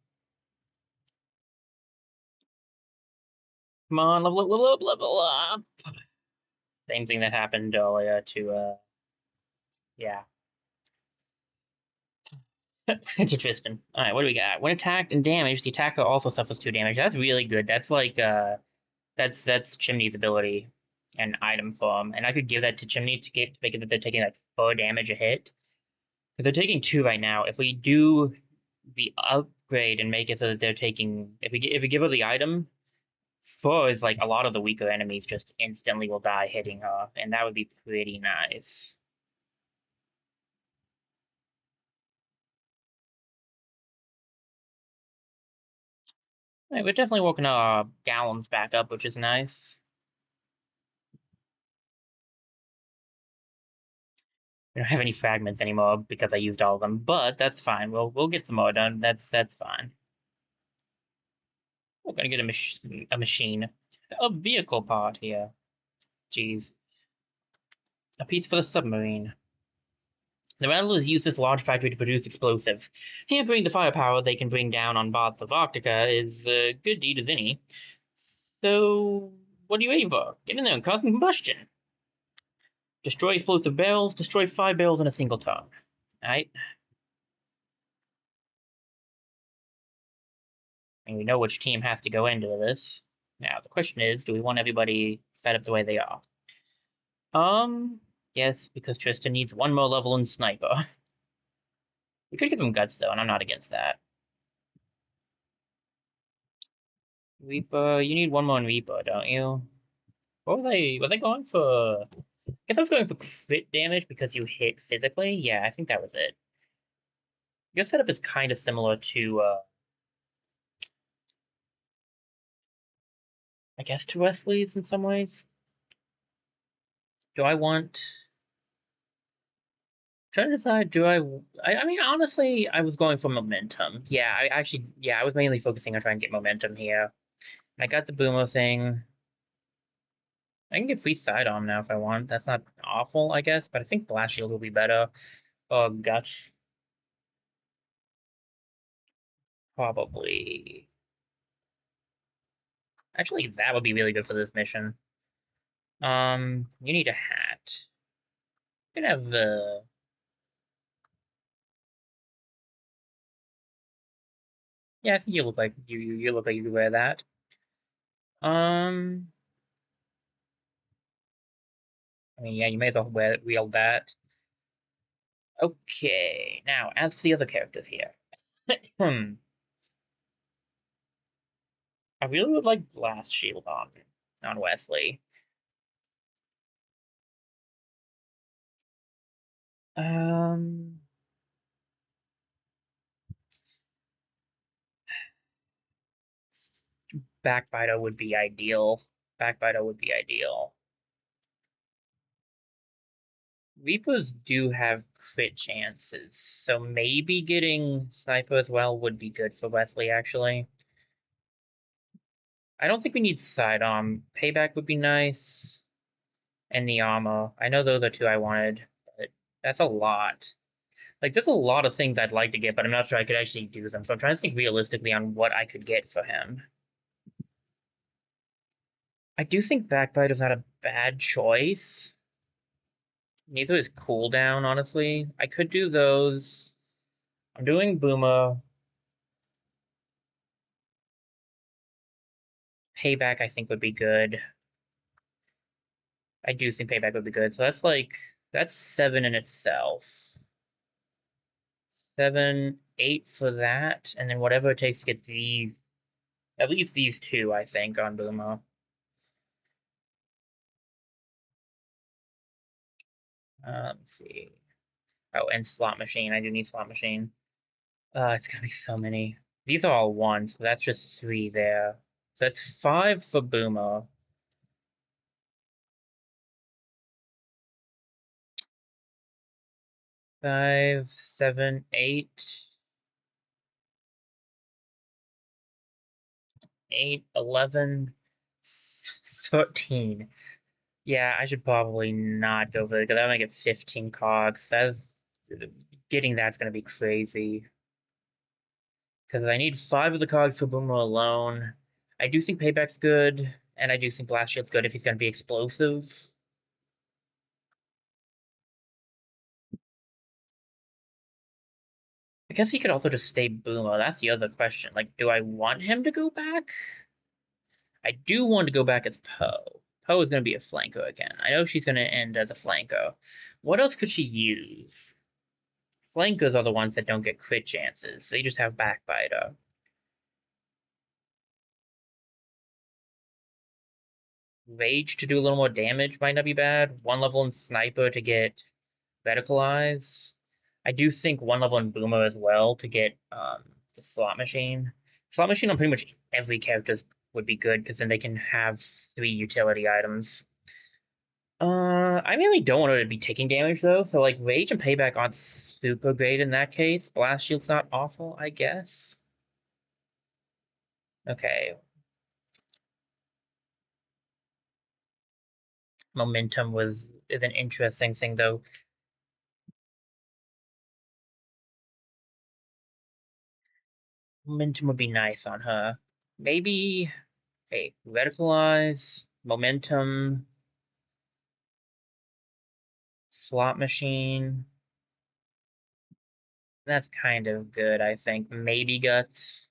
Speaker 1: Come on, level up, level up. Same thing that happened earlier to, yeah. To Tristan. Alright, what do we got? When attacked and damaged, the attacker also suffers 2 damage. That's really good. That's like, that's Chimney's ability and item form. And I could give that to Chimney to make it that they're taking like 4 damage a hit. Because they're taking 2 right now. If we do the upgrade and make it so that they're taking, if we give her the item, 4 is like a lot of the weaker enemies just instantly will die hitting her, and that would be pretty nice. Right, we're definitely working our gallons back up, which is nice. We don't have any fragments anymore because I used all of them, but that's fine. We'll get some more done. That's fine. We're gonna get a machine, a vehicle part here. Jeez, a piece for the submarine. The Rattlers use this large factory to produce explosives. Hampering the firepower they can bring down on bots of Arctica is a good deed as any. So, what are you waiting for? Get in there and cause some combustion. Destroy explosive barrels, destroy 5 barrels in a single turn. Alright? And we know which team has to go into this. Now, the question is, do we want everybody set up the way they are? Yes, because Tristan needs 1 more level in Sniper. We could give him Guts, though, and I'm not against that. Reaper, you need 1 more in Reaper, don't you? What were they? Were they going for? I guess I was going for crit damage because you hit physically. Yeah, I think that was it. Your setup is kind of similar to, I guess, to Wesley's in some ways. Do I want? Trying to decide. Do I mean, honestly, I was going for momentum. Yeah, I was mainly focusing on trying to get momentum here. I got the boomer thing. I can get free sidearm now if I want. That's not awful, I guess, but I think blast shield will be better. Oh, gosh. Probably. Actually, that would be really good for this mission. You need a hat. You can have the. Yeah, I think you look like you look like you could wear that. Um, I mean, yeah, you may as well wield that. Okay, now as for the other characters here. Hmm. I really would like Blast Shield on Wesley. Um, Backbiter would be ideal. Backbiter would be ideal. Reapers do have crit chances, so maybe getting Sniper as well would be good for Wesley, actually. I don't think we need sidearm. Payback would be nice. And the armor. I know those are 2 I wanted, but that's a lot. Like, there's a lot of things I'd like to get, but I'm not sure I could actually do them. So I'm trying to think realistically on what I could get for him. I do think Backbite is not a bad choice. Neither is Cooldown, honestly. I could do those. I'm doing Boomer. Payback, I think, would be good. I do think Payback would be good. So that's 7 in itself. 7, 8 for that, and then whatever it takes to get these, at least these 2, I think, on Boomer. Let's see. Oh, and Slot Machine. I do need Slot Machine. It's gonna be so many. These are all 1, so that's just 3 there. So that's 5 for Boomer. Five, 7, 8. 8, 11, 13. Yeah, I should probably not go for it because I only get 15 cogs. Getting that's gonna be crazy. Because I need 5 of the cogs for Boomer alone. I do think Payback's good. And I do think Blast Shield's good if he's going to be explosive. I guess he could also just stay Boomo. That's the other question. Like, do I want him to go back? I do want to go back as Poe. Poe is going to be a flanker again. I know she's going to end as a flanker. What else could she use? Flankers are the ones that don't get crit chances. They just have Backbiter. Rage to do a little more damage might not be bad. One level in Sniper to get Verticalize. I do think one level in Boomer as well to get the Slot Machine. Slot Machine on pretty much every character would be good because then they can have 3 utility items. I really don't want her to be taking damage though, so like Rage and Payback aren't super great in that case. Blast Shield's not awful, I guess. Okay. Momentum is an interesting thing though. Momentum would be nice on her. Maybe, hey, Verticalize, Momentum, Slot Machine. That's kind of good, I think. Maybe Guts.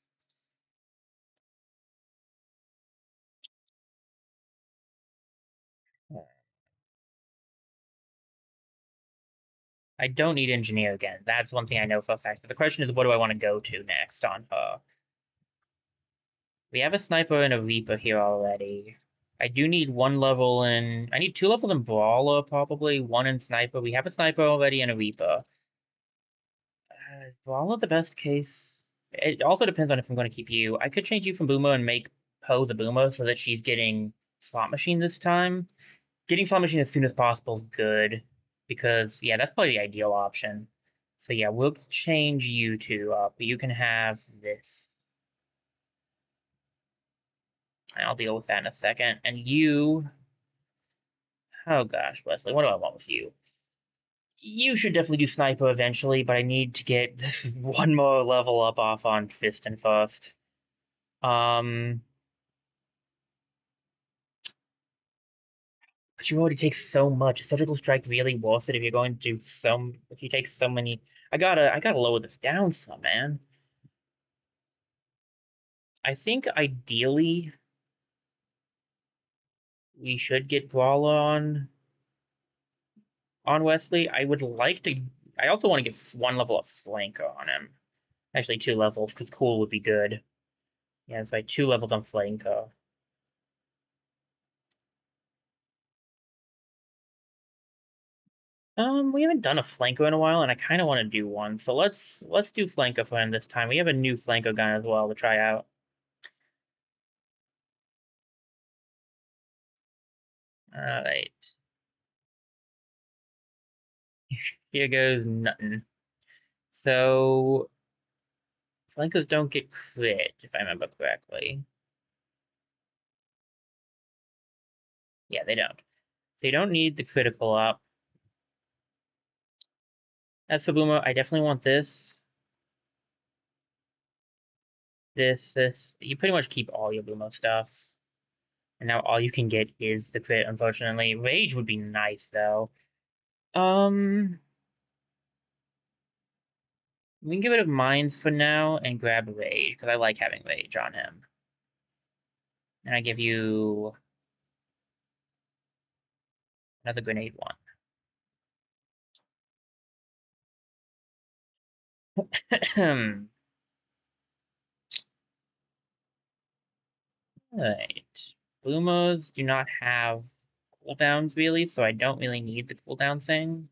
Speaker 1: I don't need Engineer again. That's one thing I know for a fact. The question is, what do I want to go to next on her? We have a Sniper and a Reaper here already. I do need one level in... I need 2 levels in Brawler, probably. 1 in Sniper. We have a Sniper already and a Reaper. Is Brawler the best case? It also depends on if I'm going to keep you. I could change you from Boomer and make Poe the Boomer so that she's getting Slot Machine this time. Getting Slot Machine as soon as possible is good because, yeah, that's probably the ideal option. So, yeah, we'll change you two up. You can have this. I'll deal with that in a second. And you... Oh, gosh, Wesley, what do I want with you? You should definitely do Sniper eventually, but I need to get this one more level up off on Fiston first. But you already take so much. Is Surgical Strike really worth it if you're going to do if you take so many? I gotta lower this down some, man. I think ideally we should get Brawler on Wesley. I would like to. I also want to get 1 level of Flanker on him. Actually, 2 levels because Cool would be good. Yeah, so 2 levels on Flanker. We haven't done a Flanker in a while, and I kind of want to do one. So let's do Flanker for him this time. We have a new Flanker gun as well to try out. All right. Here goes nothing. So flankers don't get crit, if I remember correctly. Yeah, they don't. So you don't need the critical up. As for Boomer, I definitely want this. This. You pretty much keep all your Boomer stuff. And now all you can get is the crit, unfortunately. Rage would be nice, though. We can get rid of Mines for now and grab Rage, because I like having Rage on him. And I give you another grenade one. Alright. Boomers do not have cooldowns really, so I don't really need the cooldown thing.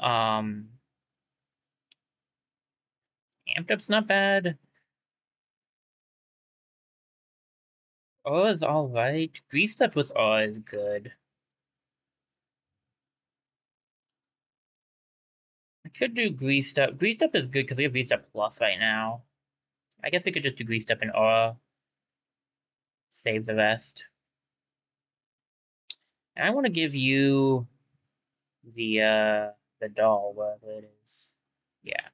Speaker 1: Amped up's not bad. Is alright. Greased up with is good. I could do greased up. Greased up is good because we have greased up plus right now. I guess we could just do greased up and save the rest. And I want to give you the doll, wherever it is. Yeah.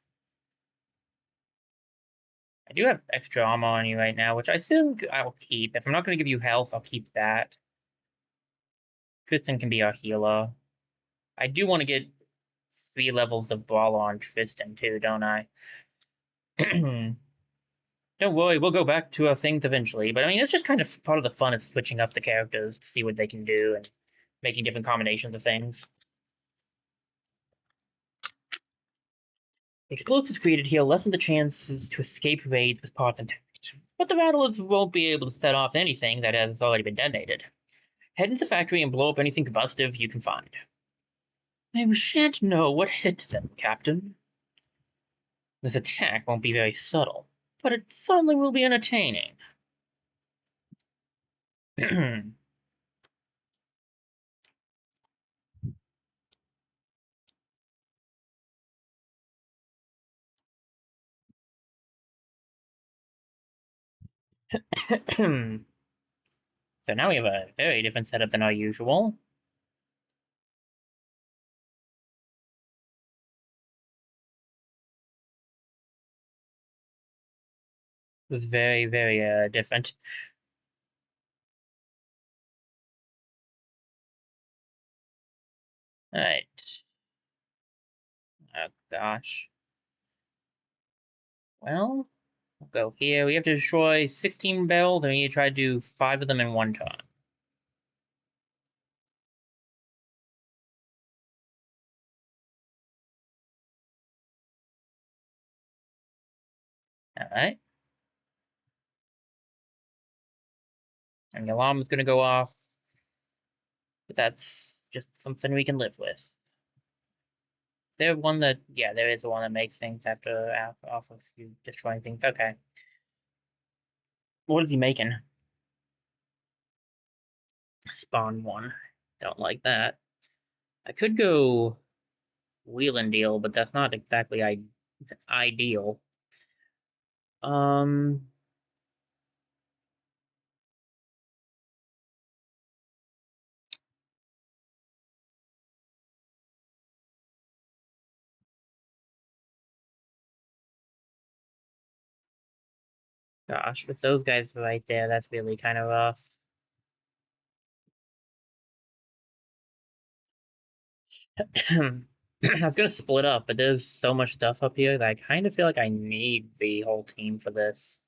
Speaker 1: do have extra armor on you right now, which I think I'll keep. If I'm not going to give you health, I'll keep that. Tristan can be our healer. I do want to get 3 levels of ball on Tristan too, don't I? Don't worry, we'll go back to our things eventually. But I mean, it's just kind of part of the fun of switching up the characters to see what they can do and making different combinations of things. Explosives created here lessen the chances to escape raids with parts intact, but the rattlers won't be able to set off anything that has already been detonated. Head into the factory and blow up anything combustive you can find. I shan't know what hit them, Captain. This attack won't be very subtle, but it certainly will be entertaining. So now we have a very different setup than our usual. This is very, very different. Alright. Oh gosh. Well, we'll go here. We have to destroy 16 barrels, and we need to try to do 5 of them in one turn. Alright. And the alarm is going to go off, but that's just something we can live with. There's one that, yeah, there is one that makes things after off of you destroying things. Okay. What is he making? Spawn 1. Don't like that. I could go wheel and deal, but that's not exactly ideal. Um, Gosh, with those guys right there, that's really kind of rough. I was gonna split up, but there's so much stuff up here that I kind of feel like I need the whole team for this.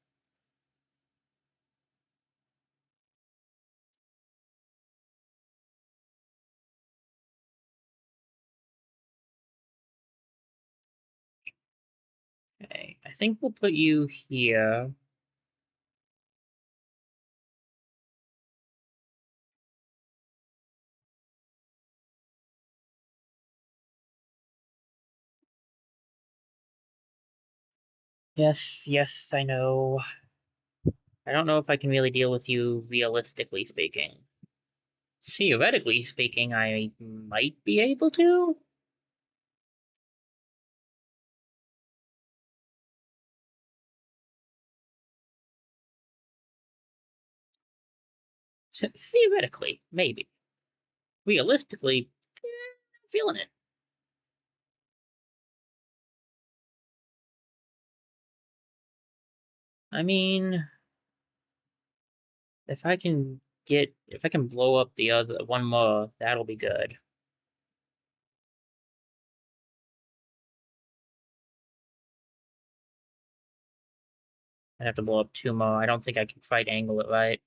Speaker 1: Okay, I think we'll put you here. Yes, yes, I know. I don't know if I can really deal with you realistically speaking. Theoretically speaking, I might be able to. Theoretically, maybe. Realistically, I'm feeling it. I mean, if I can blow up the other one more, that'll be good. I have to blow up 2 more. I don't think I can fight angle it right.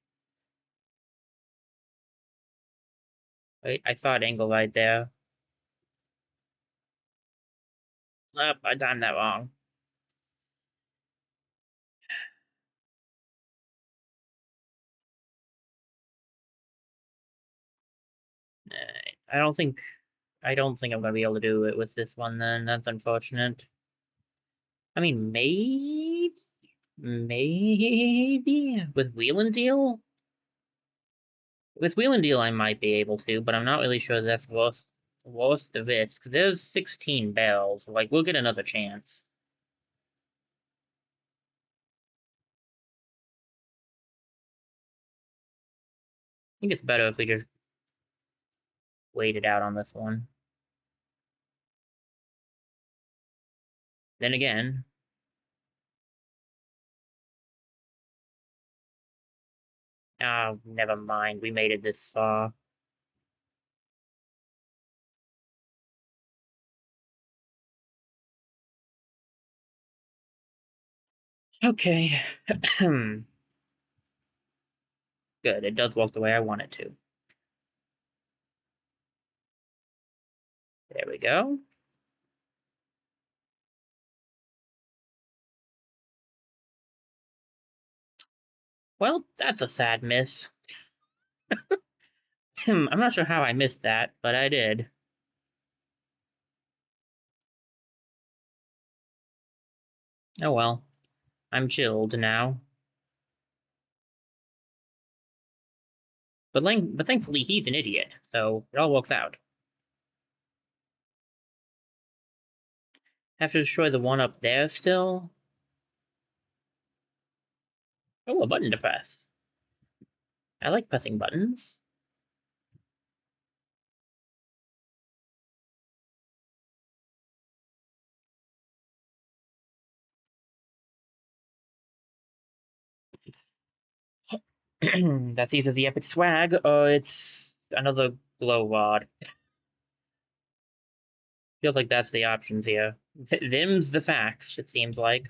Speaker 1: Wait, I thought angle right there. I timed that wrong. I don't think I'm gonna be able to do it with this one then. That's unfortunate. I mean, maybe with Wheel and Deal? With Wheel and Deal, I might be able to, but I'm not really sure that's worth the risk. There's 16 barrels. Like, we'll get another chance. I think it's better if we just wait it out on this one. Then again, Oh, never mind. We made it this far. Okay. Good. It does work the way I want it to. There we go. Well, that's a sad miss. I'm not sure how I missed that, but I did. Oh well. I'm chilled now. But thankfully he's an idiot, so it all works out. Have to destroy the one up there still? Oh, a button to press. I like pressing buttons. That's either the epic swag or it's another glow rod. Feels like that's the options here. Them's the facts, it seems like.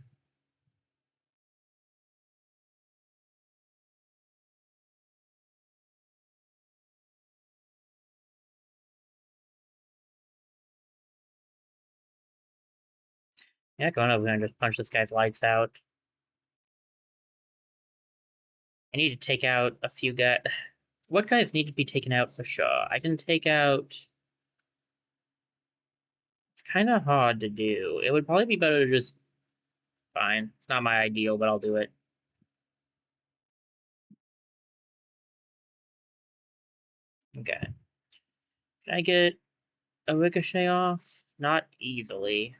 Speaker 1: Yeah, going over there and just punch this guy's lights out. I need to take out a few guys. What guys need to be taken out for sure? I can take out. It's kind of hard to do. It would probably be better to just. Fine. It's not my ideal, but I'll do it. Okay. Can I get a ricochet off? Not easily.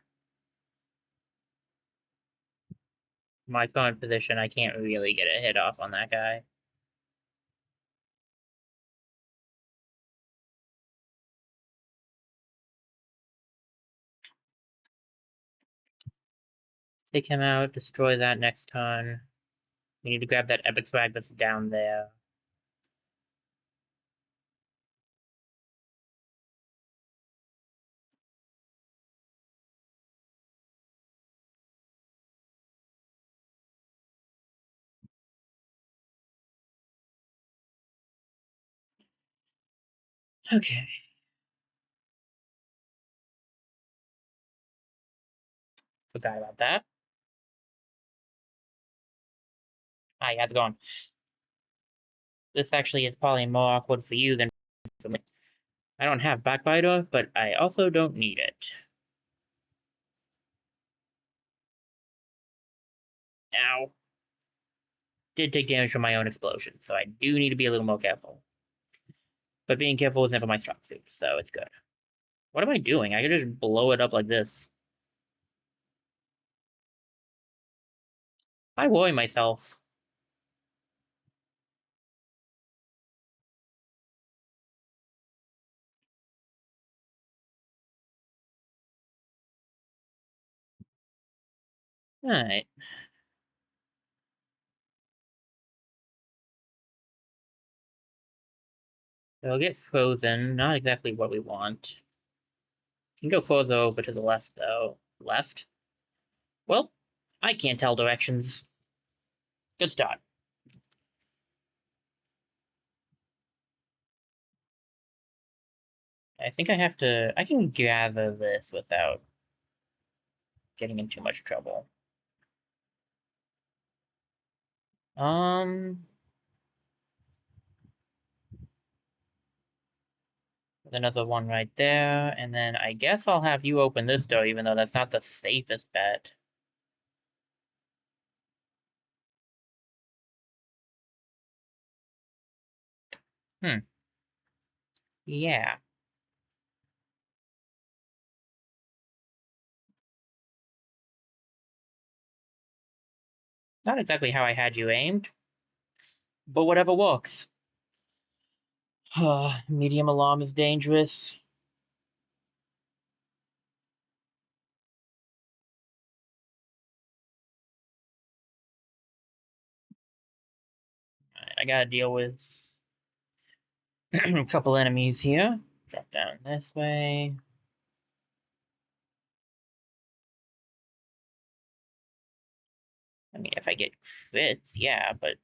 Speaker 1: My current position, I can't really get a hit off on that guy. Take him out, destroy that next turn. We need to grab that epic swag that's down there. Okay. Forgot about that. Hi, how's it going? This actually is probably more awkward for you than for me. I don't have backbiter, but I also don't need it. Ow. Did take damage from my own explosion, so I do need to be a little more careful. But being careful is never my strong suit, so it's good. What am I doing? I could just blow it up like this. I worry myself. Alright. It'll get frozen. Not exactly what we want. Can go further over to the left, though. Left? Well, I can't tell directions. Good start. I think I have to. I can gather this without getting in too much trouble. Um, another one right there, and then I guess I'll have you open this door, even though that's not the safest bet. Hmm. Yeah. Not exactly how I had you aimed, but whatever works. Medium alarm is dangerous. I gotta deal with a couple enemies here. Drop down this way. I mean, if I get crits, yeah, but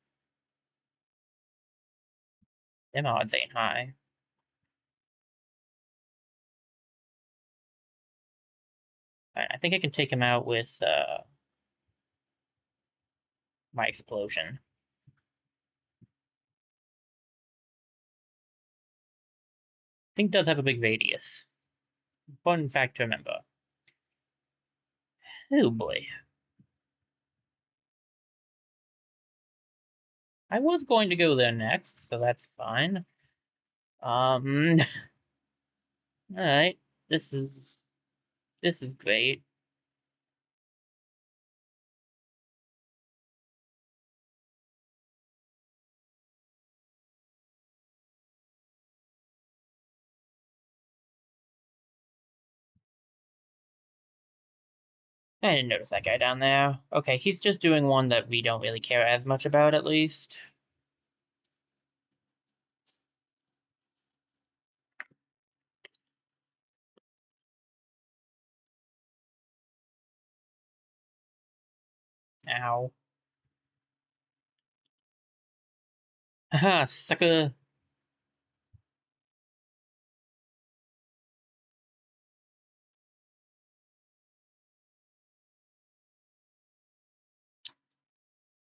Speaker 1: them odds ain't high. Alright, I think I can take him out with my explosion. I think it does have a big radius. Fun fact to remember. Oh boy. I was going to go there next, so that's fine. Alright. This is great. I didn't notice that guy down there. Okay, he's just doing one that we don't really care as much about, at least. Ow. Haha, sucker.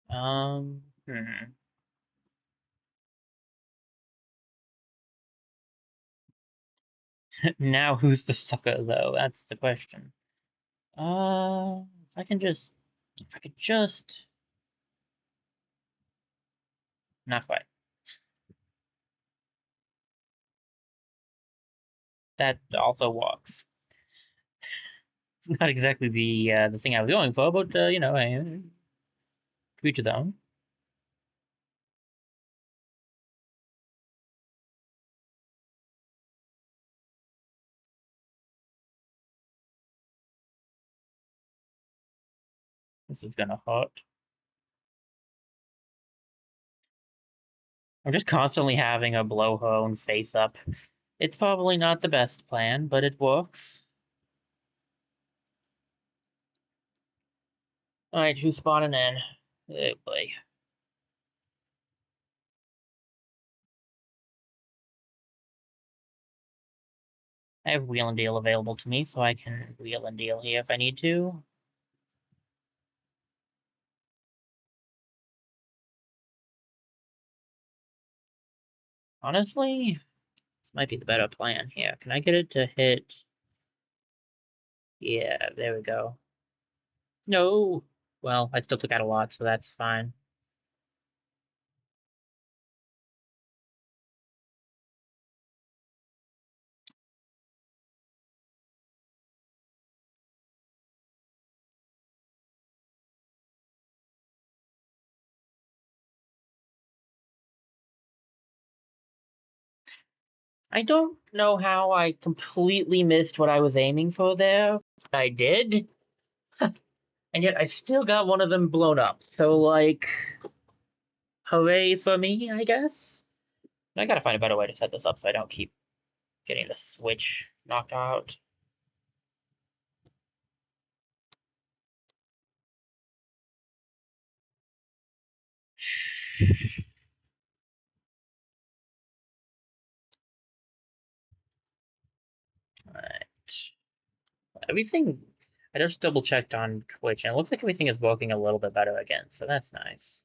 Speaker 1: Hmm. Now who's the sucker, though? That's the question. If I can just... If I could just... Not quite. That also works. Not exactly the thing I was going for, but, you know, to each his own. This is gonna hurt. I'm just constantly having her blow her own face up. It's probably not the best plan, but it works. Alright, who's spawning in? Oh boy. I have wheel and deal available to me, so I can wheel and deal here if I need to. Honestly, this might be the better plan here. Can I get it to hit? Yeah, there we go. No! Well, I still took out a lot, so that's fine. I don't know how I completely missed what I was aiming for there. I did, and yet I still got one of them blown up. So, like, hooray for me, I guess? I gotta find a better way to set this up so I don't keep getting the switch knocked out. Alright. Everything, I just double checked on Twitch, and it looks like everything is working a little bit better again, so that's nice.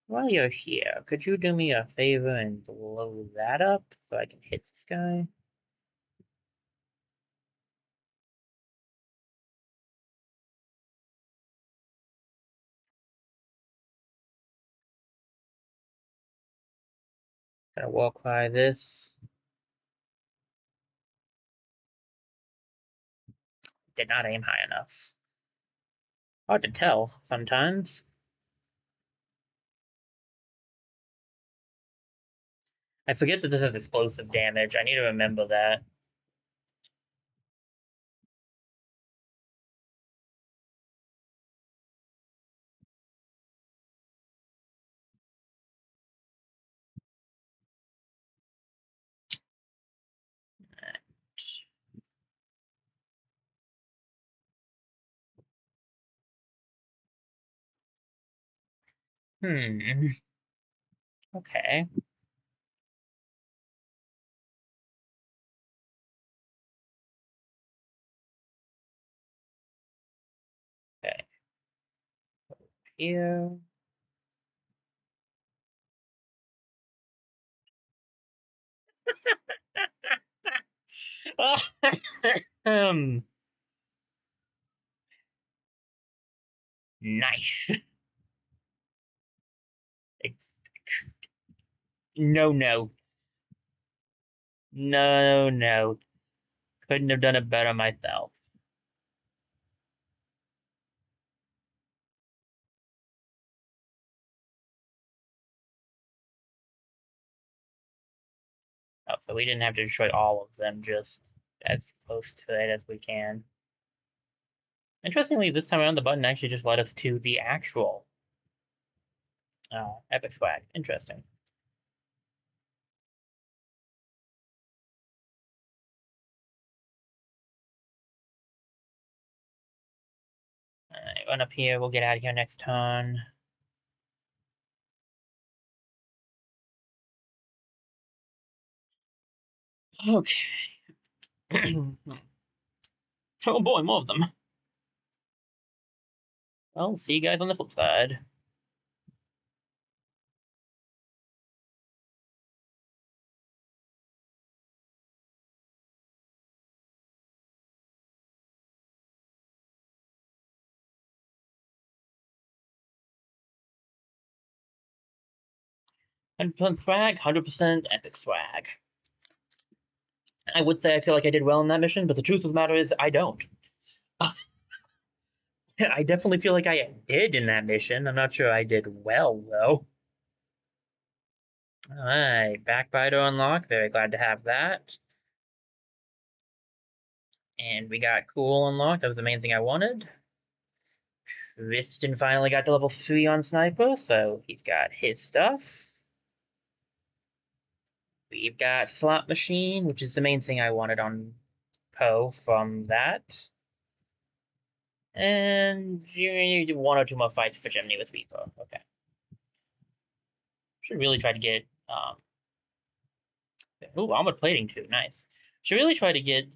Speaker 1: While you're here, could you do me a favor and blow that up so I can hit this guy? Gonna walk by this. Did not aim high enough. Hard to tell sometimes. I forget that this has explosive damage. I need to remember that. Okay. Okay. Here. um. Nice. No, no. No, no. Couldn't have done it better myself. Oh, so we didn't have to destroy all of them, just as close to it as we can. Interestingly, this time around, the button actually just led us to the actual epic swag. Interesting. Alright, run up here. We'll get out of here next turn. Okay. Oh boy, more of them. Well, see you guys on the flip side. And 100% swag, 100% epic swag. I would say I feel like I did well in that mission, but the truth of the matter is I don't. I definitely feel like I did in that mission. I'm not sure I did well, though. Alright, backbiter unlocked. Very glad to have that. And we got cool unlocked. That was the main thing I wanted. Tristan finally got to level 3 on Sniper, so he's got his stuff. We've got Slot Machine, which is the main thing I wanted on Poe from that. And you need 1 or 2 more fights for Gemini with Reaper. Okay. Should really try to get ooh, armored plating too. Nice. Should really try to get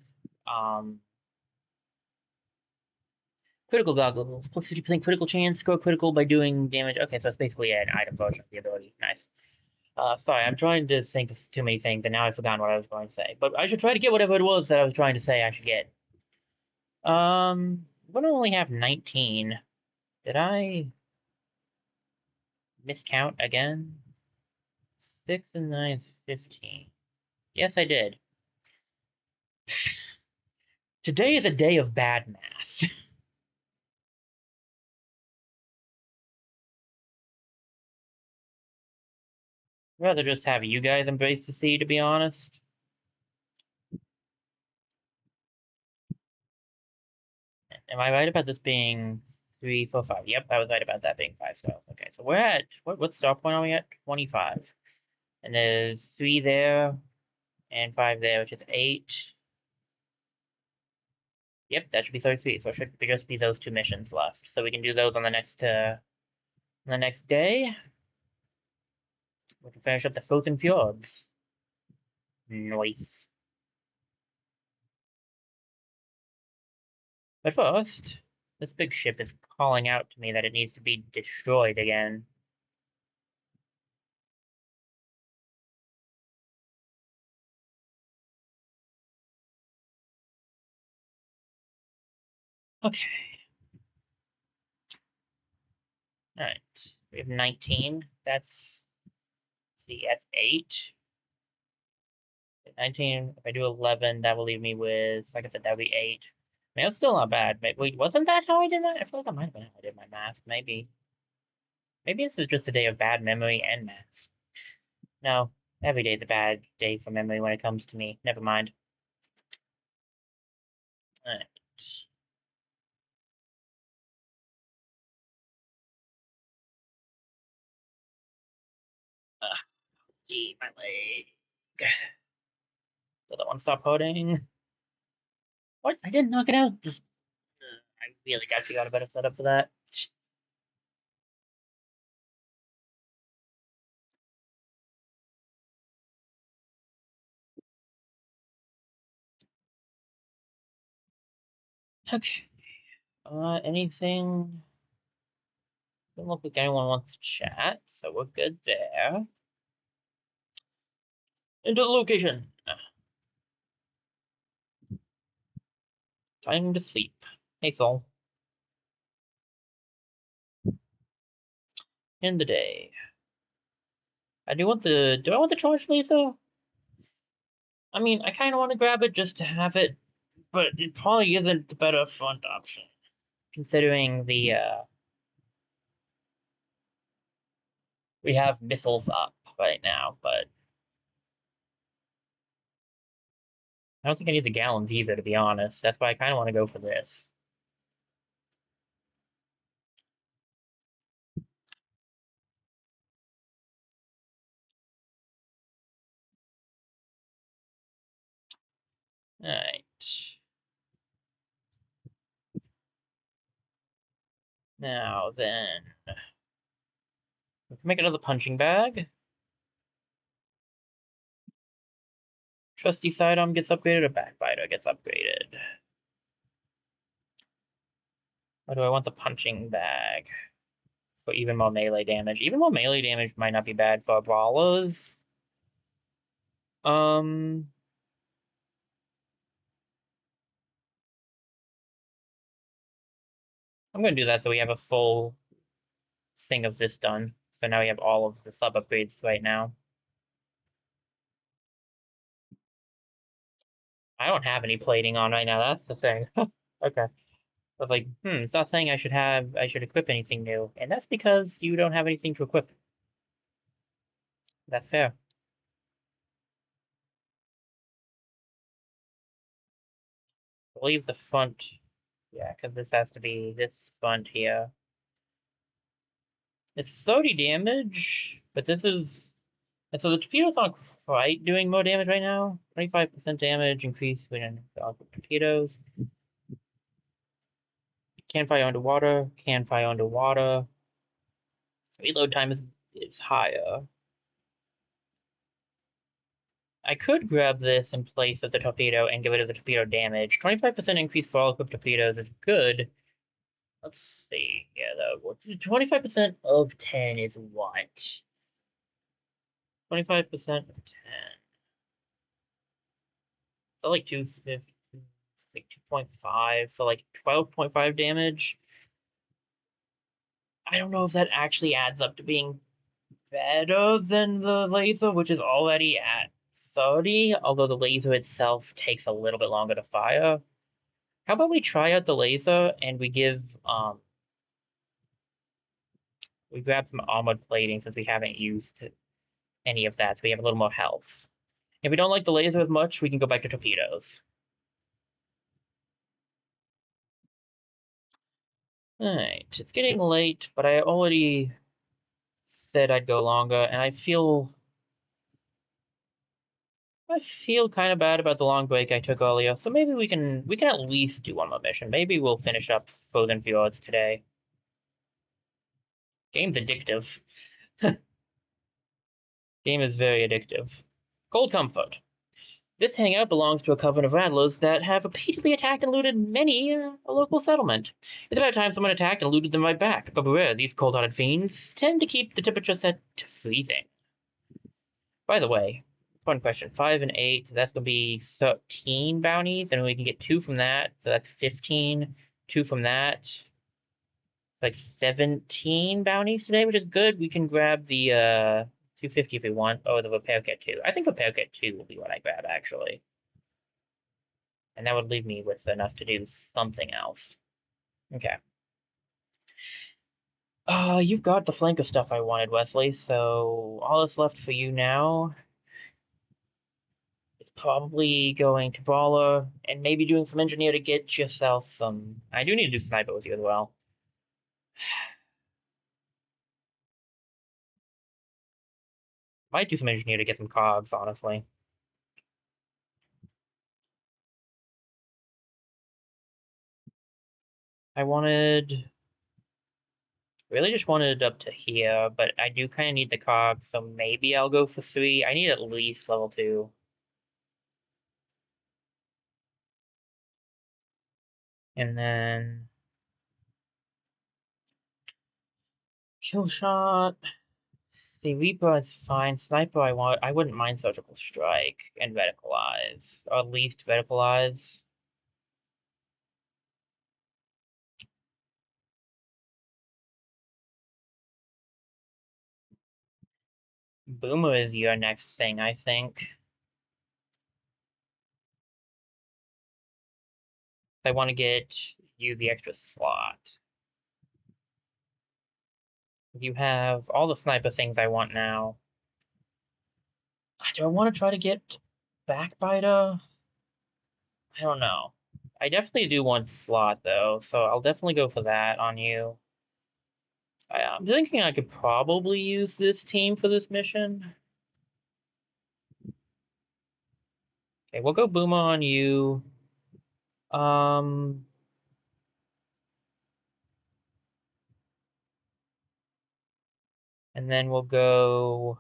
Speaker 1: critical goggles. Plus 50% critical chance, score critical by doing damage. Okay, so it's basically an item version of the ability. Nice. Sorry, I'm trying to think of too many things, and now I've forgotten what I was going to say. But I should try to get whatever it was that I was trying to say I should get. I'm gonna only have 19. Did I miscount again? 6 and 9 is 15. Yes, I did. Today is a day of bad math. I'd rather just have you guys embrace the sea, to be honest. Am I right about this being 3, 4, 5? Yep, I was right about that being 5 stars. Okay, so we're at what star point are we at? 25. And there's 3 there and 5 there, which is 8. Yep, that should be 33. So it should just be those 2 missions left. So we can do those on the next day. We can finish up the Frozen Fjords. Nice. But first, this big ship is calling out to me that it needs to be destroyed again. Okay. Alright. We have 19. That's, see, that's 8. 19. If I do 11, that will leave me with, like I said, that would be 8. I mean, that's still not bad. Wait, wasn't that how I did that? I feel like that might have been how I did my math. Maybe. Maybe this is just a day of bad memory and math. No, every day is a bad day for memory when it comes to me. Never mind. Alright. Gee, my leg. So that one stop hurting. What? I didn't knock it out. Just, I really gotta figure out a better setup for that. Okay. Anything? Doesn't look like anyone wants to chat, so we're good there. Into the location. Time to sleep. Hey, Sol. In the day. I do want the. Do I want the charge laser? I mean, I kind of want to grab it just to have it, but it probably isn't the better front option, considering the we have missiles up right now. But I don't think I need the gallons either, to be honest. That's why I kind of want to go for this. All right. Now then, we can make another punching bag. Trusty sidearm gets upgraded, or backbiter gets upgraded. Or do I want the punching bag for even more melee damage? Even more melee damage might not be bad for brawlers. Um, I'm gonna do that so we have a full thing of this done. So now we have all of the sub upgrades right now. I don't have any plating on right now. That's the thing. Okay. I was like, it's not saying I should equip anything new, and that's because you don't have anything to equip. That's fair. I believe the front, yeah, because this has to be this front here. It's 30 damage, but this is, and so the torpedo's not quite doing more damage right now. 25% damage increase when torpedoes. Can fire underwater, can fire underwater. Reload time is higher. I could grab this in place of the torpedo and get rid of the torpedo damage. 25% increase for all equipped torpedoes is good. Let's see. Yeah, though. 25% of 10 is what? 25% of 10. So like 250, like 2.5, so like 12.5 damage. I don't know if that actually adds up to being better than the laser, which is already at 30, although the laser itself takes a little bit longer to fire. How about we try out the laser and we grab some armored plating since we haven't used any of that, so we have a little more health. If we don't like the laser as much, we can go back to torpedoes. Alright, it's getting late, but I already said I'd go longer, and I feel kind of bad about the long break I took earlier, so maybe we can at least do one more mission. Maybe we'll finish up Frozen Fjords today. Game's addictive. Game is very addictive. Cold Comfort. This hangout belongs to a coven of rattlers that have repeatedly attacked and looted many a local settlement. It's about time someone attacked and looted them right back, but beware, these cold-hearted fiends tend to keep the temperature set to freezing. By the way, fun question. 5 and 8, so that's going to be 13 bounties, and we can get 2 from that, so that's 15. 2 from that, like 17 bounties today, which is good. We can grab the 250 if we want. Oh, the repair kit 2. I think repair kit 2 will be what I grab, actually. And that would leave me with enough to do something else. Okay. You've got the flanker stuff I wanted, Wesley, so all that's left for you now is probably going to Brawler and maybe doing some engineer to get yourself some. I do need to do sniper with you as well. Might do some engineer to get some cogs, honestly. I really just wanted up to here, but I do kind of need the cogs, so maybe I'll go for 3. I need at least level 2. And then kill shot. The Reaper is fine. Sniper, I wouldn't mind Surgical Strike and Vertical Eyes, or at least Vertical Eyes. Boomer is your next thing, I think. I want to get you the extra slot. You have all the sniper things I want now. Do I want to try to get Backbiter? I don't know. I definitely do want slot though, so I'll definitely go for that on you. I'm thinking I could probably use this team for this mission. Okay, we'll go Boomer on you. Um, and then we'll go.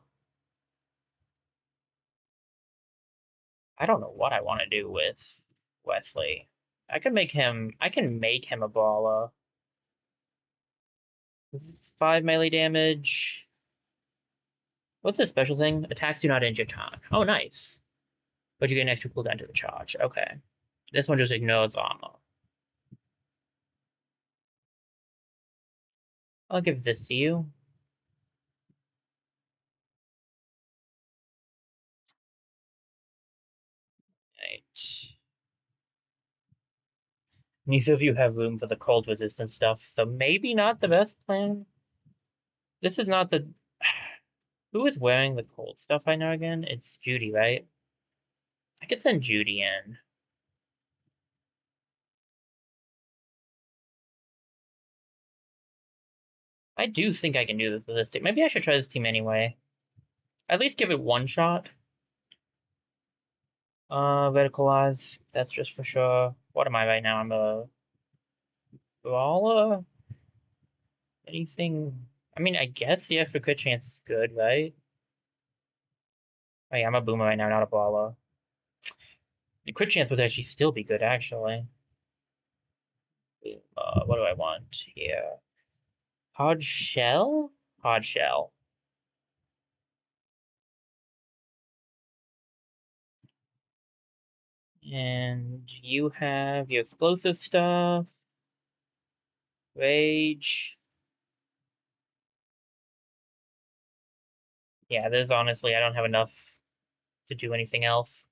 Speaker 1: I don't know what I want to do with Wesley. I can make him a baller. 5 melee damage. What's the special thing? Attacks do not injure target. Oh, nice. But you get an extra cooldown to the charge. Okay. This one just ignores armor. I'll give this to you. Right. Neither of you have room for the cold resistant stuff, so maybe not the best plan. This is not the. Who is wearing the cold stuff I know again? It's Judy, right? I could send Judy in. I do think I can do this with this team. Maybe I should try this team anyway. At least give it one shot. Verticalize. That's just for sure. What am I right now? I'm a brawler? Anything? I mean, I guess the extra crit chance is good, right? Oh yeah, I'm a boomer right now, not a brawler. The crit chance would actually still be good, actually. What do I want here? Hard shell? Hard shell. And you have your explosive stuff. Rage. Yeah, there's honestly, I don't have enough to do anything else.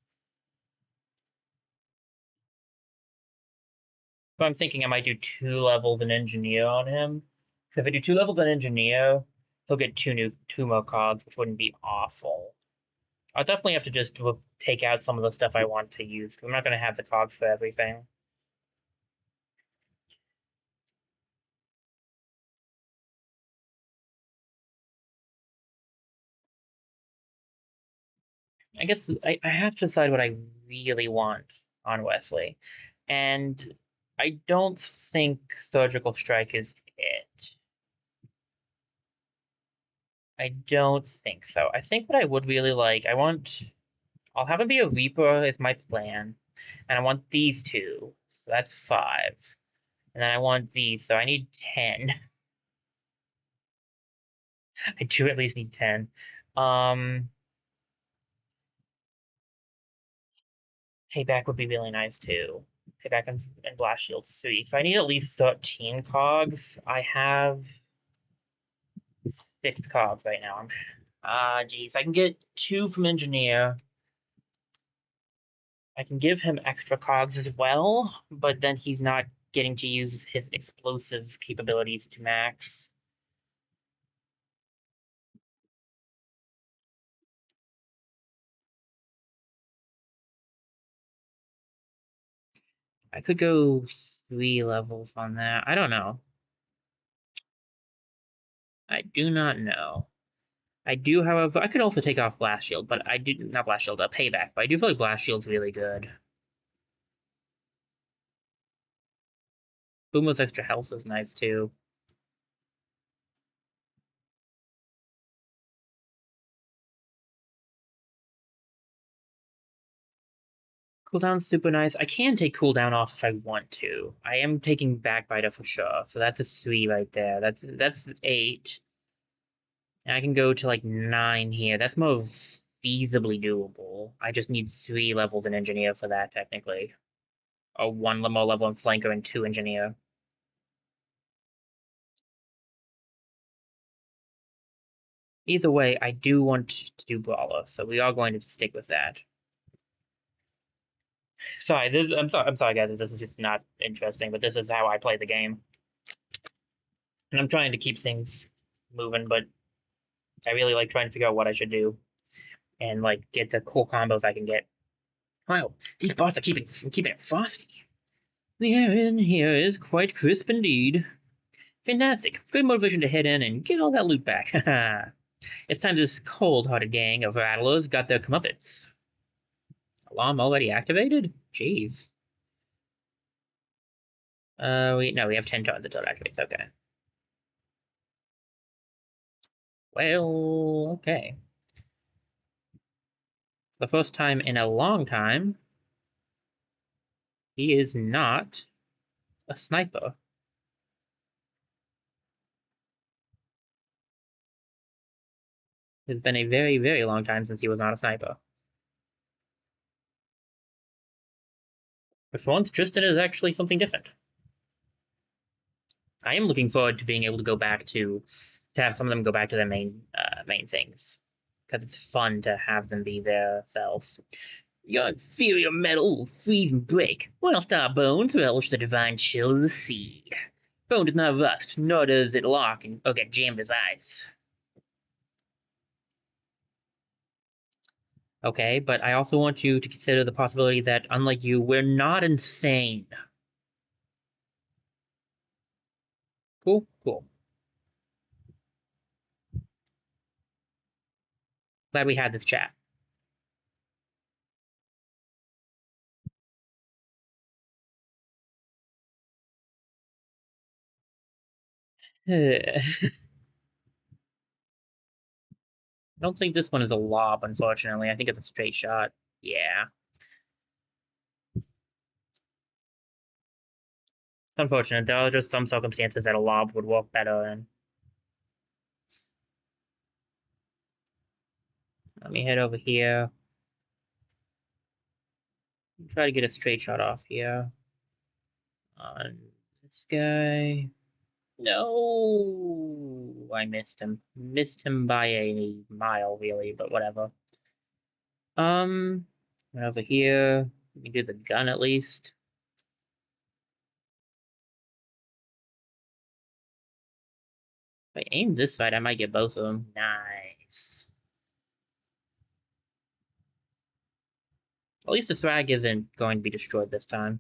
Speaker 1: But I'm thinking I might do 2 levels in engineer on him. If I do 2 levels in engineer, he'll get 2 more cogs, which wouldn't be awful. I'll definitely have to just take out some of the stuff I want to use, because I'm not going to have the cogs for everything. I guess I have to decide what I really want on Wesley. And I don't think Surgical Strike is it. I don't think so. I think what I would really like, I'll have him be a Reaper is my plan. And I want these two. So that's 5. And then I want these, so I need 10. I do at least need 10. Um, Payback would be really nice too. Payback and Blast Shield 3. So I need at least 13 cogs. I have 6 cogs right now. Geez, I can get 2 from Engineer. I can give him extra cogs as well, but then he's not getting to use his explosive capabilities to max. I could go 3 levels on that. I don't know. I do not know. I do, however, I could also take off Blast Shield, but I do not Blast Shield, Payback, but I do feel like Blast Shield's really good. Boom with extra health is nice too. Cooldown's super nice. I can take cooldown off if I want to. I am taking Backbiter for sure. So that's a 3 right there. That's 8. And I can go to like 9 here. That's more feasibly doable. I just need 3 levels in Engineer for that, technically. Or 1 more level in Flanker and 2 Engineer. Either way, I do want to do Brawler, so we are going to stick with that. Sorry, I'm sorry, guys. This is just not interesting, but this is how I play the game. And I'm trying to keep things moving, but I really like trying to figure out what I should do and like get the cool combos I can get. Wow, these bots are keeping it frosty. The air in here is quite crisp indeed. Fantastic. Good motivation to head in and get all that loot back. It's time this cold-hearted gang of rattlers got their comeuppance. Alarm already activated? Jeez. We have 10 turns until it activates. Okay. Well, okay. The first time in a long time, he is not a sniper. It's been a very, very long time since he was not a sniper. But for once, Tristan is actually something different. I am looking forward to being able to go back to have some of them go back to their main things, because it's fun to have them be their selves. Your inferior metal will freeze and break, whilst our bones relish the divine chill of the sea. Bone does not rust, nor does it lock or get jammed with ice. Okay, but I also want you to consider the possibility that, unlike you, we're not insane. Cool? Cool. Glad we had this chat. I don't think this one is a lob, unfortunately. I think it's a straight shot. Yeah. It's unfortunate. There are just some circumstances that a lob would work better in. Let me head over here. Try to get a straight shot off here. On this guy. No! I missed him. Missed him by a mile, really, but whatever. Right over here. We can do the gun at least. If I aim this side, I might get both of them. Nice. At least the swag isn't going to be destroyed this time.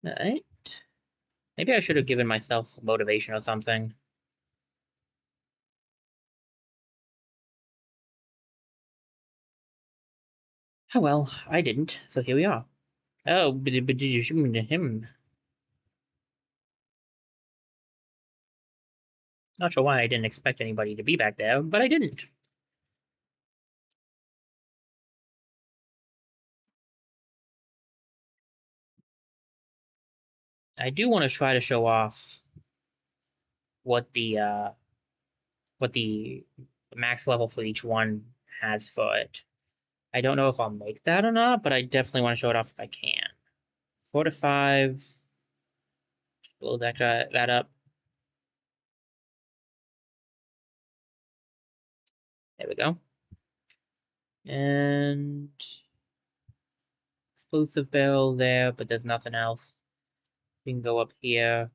Speaker 1: Alright. Maybe I should have given myself motivation or something. Oh well, I didn't, so here we are. Oh, but did you shoot me to him? Not sure why I didn't expect anybody to be back there, but I didn't. I do want to try to show off what the max level for each one has for it. I don't know if I'll make that or not, but I definitely want to show it off if I can. 4 to 5. Blow that up. There we go. And explosive barrel there, but there's nothing else. We can go up here.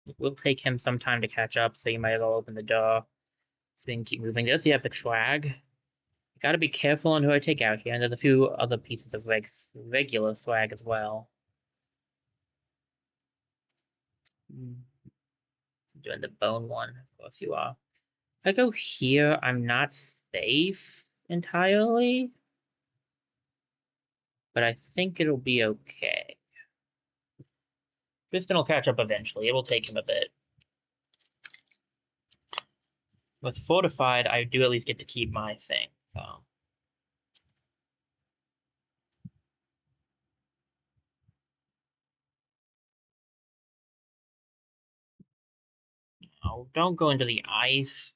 Speaker 1: It will take him some time to catch up, so you might as well open the door. So we can keep moving. There's the epic swag. Gotta be careful on who I take out here, and there's a few other pieces of regular swag as well. Doing the bone one, of course you are. If I go here, I'm not safe entirely, but I think it'll be okay. Tristan will catch up eventually. It will take him a bit. With fortified, I do at least get to keep my thing, so. Oh, don't go into the ice.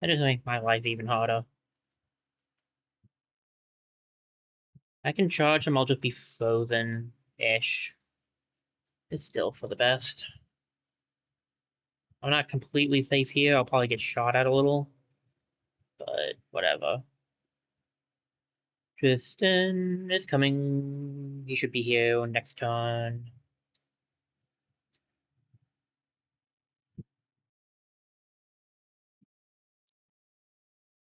Speaker 1: That doesn't make my life even harder. I can charge him, I'll just be frozen-ish. It's still for the best. I'm not completely safe here. I'll probably get shot at a little. But whatever. Tristan is coming. He should be here next turn.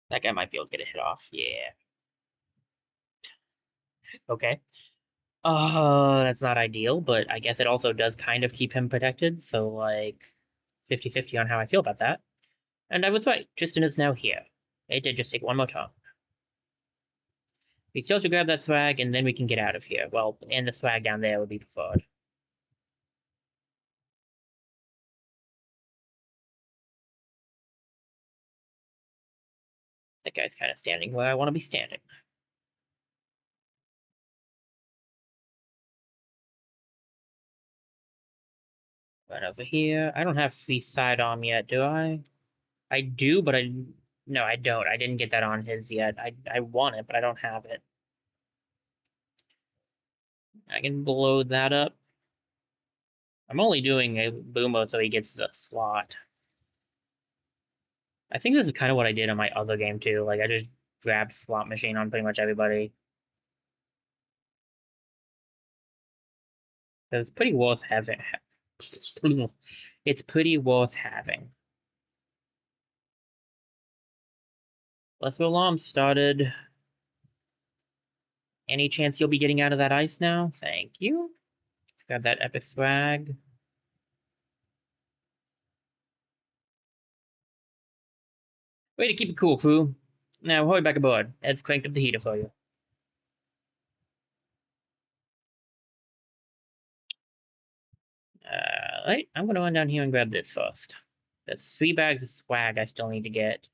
Speaker 1: That guy might be able to get a hit off. Yeah. Okay. That's not ideal, but I guess it also does kind of keep him protected, so like 50-50 on how I feel about that. And I was right. Tristan is now here. It did just take one more turn. We still have to grab that swag, and then we can get out of here. Well, and the swag down there would be preferred. That guy's kind of standing where I want to be standing. Right over here. I don't have free sidearm yet, do I? I do, but no, I don't. I didn't get that on his yet. I want it, but I don't have it. I can blow that up. I'm only doing a Boomo so he gets the slot. I think this is kind of what I did on my other game too. Like I just grabbed slot machine on pretty much everybody. So it's pretty worth having. It's pretty worth having. Lesser alarm started. Any chance you'll be getting out of that ice now? Thank you. Let's grab that epic swag. Way to keep it cool, crew. Now, hurry back aboard. Ed's cranked up the heater for you. Right, I'm gonna run down here and grab this first. There's 3 bags of swag I still need to get.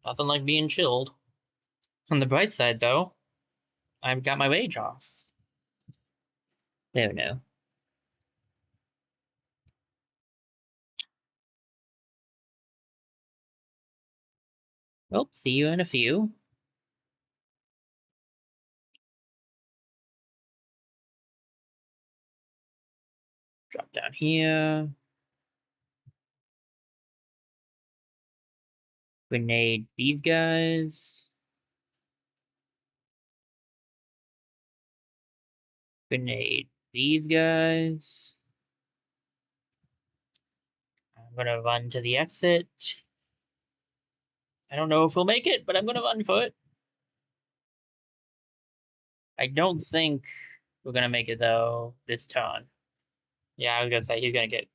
Speaker 1: Nothing like being chilled. On the bright side, though, I've got my rage off. There we go. Well, see you in a few. Drop down here. Grenade these guys. Grenade these guys. I'm gonna run to the exit. I don't know if we'll make it, but I'm gonna run for it. I don't think we're gonna make it though this turn. Yeah, I was gonna say he's gonna get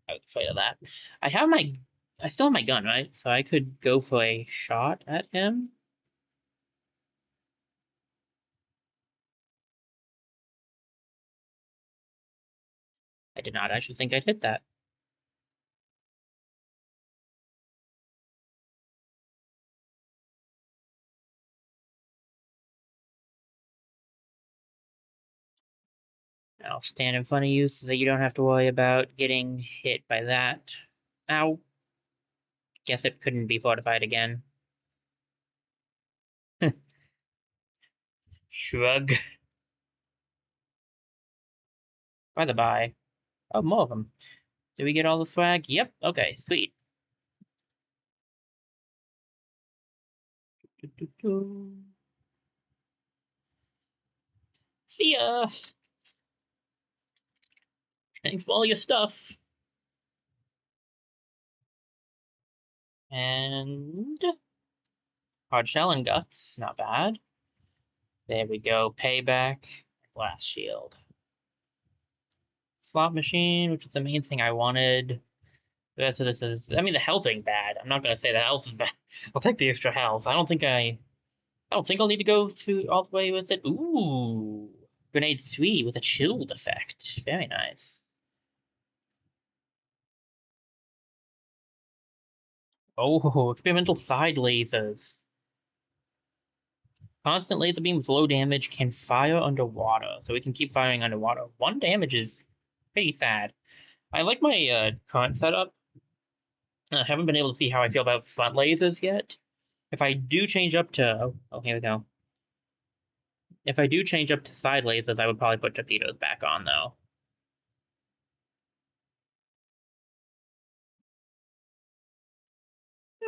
Speaker 1: afraid of that. I still have my gun, right? So I could go for a shot at him. I did not actually think I'd hit that. I'll stand in front of you so that you don't have to worry about getting hit by that. Ow. Guess it couldn't be fortified again. Shrug. By the by. Oh, more of them. Did we get all the swag? Yep. Okay, sweet. See ya! Thanks for all your stuff. And hard shell and guts, not bad. There we go. Payback. Blast shield. slot machine, which is the main thing I wanted. So this is, I mean, the health ain't bad. I'm not gonna say the health is bad. I'll take the extra health. I don't think I'll need to go through all the way with it. Ooh, grenade 3 with a chilled effect. Very nice. Oh, experimental side lasers. Constant laser beam with low damage can fire underwater, so we can keep firing underwater. 1 damage is pretty sad. I like my current setup. I haven't been able to see how I feel about front lasers yet. If I do change up to... Oh, here we go. If I do change up to side lasers, I would probably put torpedoes back on, though.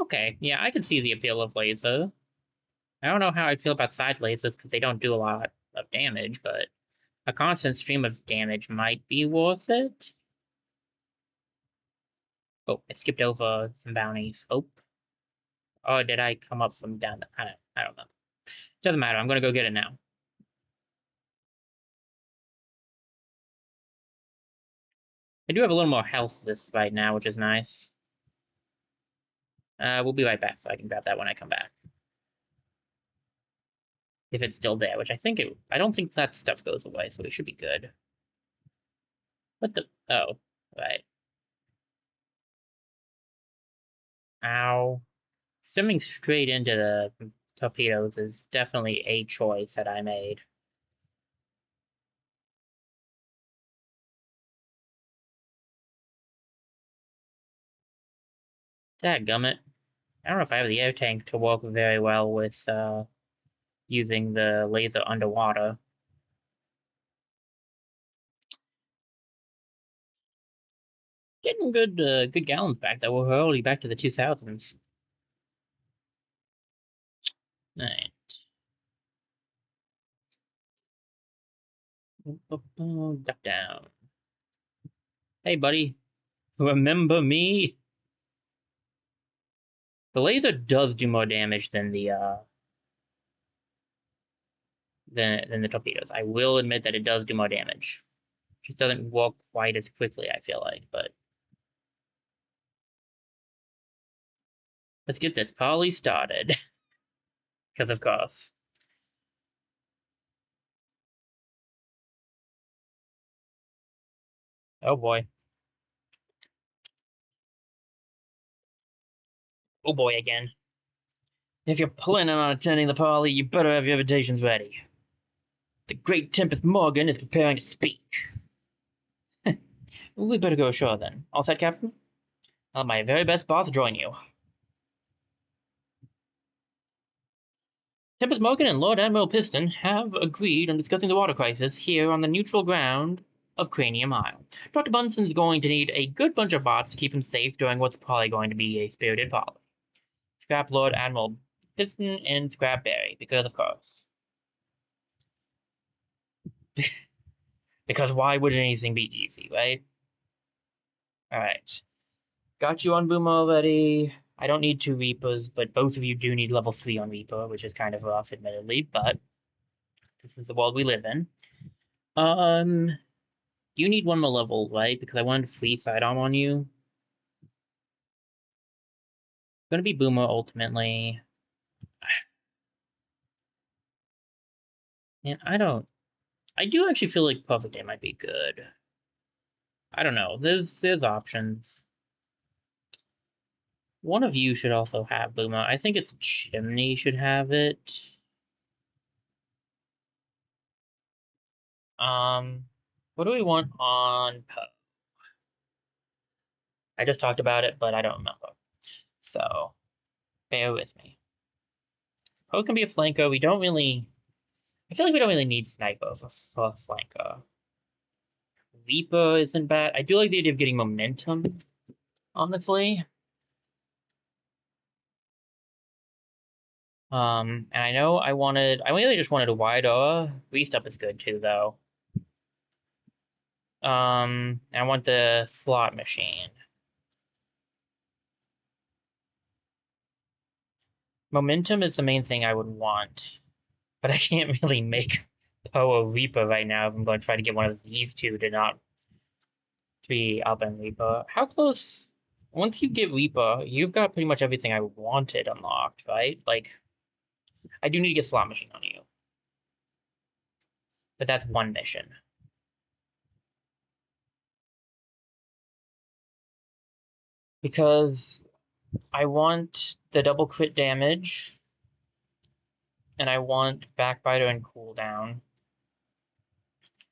Speaker 1: Okay, yeah, I can see the appeal of laser. I don't know how I feel about side lasers because they don't do a lot of damage, but a constant stream of damage might be worth it. Oh, I skipped over some bounties. Oh. Oh, did I come up from down there? I don't know. Doesn't matter. I'm gonna go get it now. I do have a little more health this right now, which is nice. We'll be right back, so I can grab that when I come back. If it's still there, which I don't think that stuff goes away, so we should be good. What the? Oh, right. Ow. Swimming straight into the torpedoes is definitely a choice that I made. Dadgummit. I don't know if I have the air tank to work very well with using the laser underwater. Getting good gallons back though. We're already back to the 2000s. Alright. Duck down. Hey, buddy. Remember me? The laser does do more damage than the than the torpedoes. I will admit that it does do more damage. It just doesn't work quite as quickly, I feel like, but let's get this poly started. Because of course. Oh boy. Oh boy again. If you're planning on attending the parley, you better have your invitations ready. The great Tempest Morgan is preparing to speak. We better go ashore then. All set, Captain? I'll have my very best boss join you. Tempest Morgan and Lord Admiral Piston have agreed on discussing the water crisis here on the neutral ground of Cranium Isle. Dr. Bunson's going to need a good bunch of bots to keep him safe during what's probably going to be a spirited parley. Scrap Lord Admiral Piston and Scrap Barry, because of course. Because why would anything be easy, right? Alright. Got you on Boomer already. I don't need 2 Reapers, but both of you do need level 3 on Reaper, which is kind of rough, admittedly, but this is the world we live in. You need 1 more level, right? Because I wanted to free sidearm on you. It's gonna be Boomer, ultimately. And I do actually feel like Perfect Day might be good. I don't know. There's options. One of you should also have Boomer. I think it's Chimney should have it. What do we want on Poe? I just talked about it, but I don't remember. So, bear with me. Poe can be a flanker. We don't really... I feel like we don't really need Sniper for flanker. Reaper isn't bad. I do like the idea of getting momentum, honestly. And I know I really just wanted a wide aura. Greased up is good too, though. And I want the slot machine. Momentum is the main thing I would want. But I can't really make Poe a Reaper right now if I'm going to try to get one of these two to not to be up in Reaper. How close? Once you get Reaper, you've got pretty much everything I wanted unlocked, right? Like, I do need to get Slot Machine on you, but that's one mission. Because I want the double crit damage, and I want Backbiter and cooldown.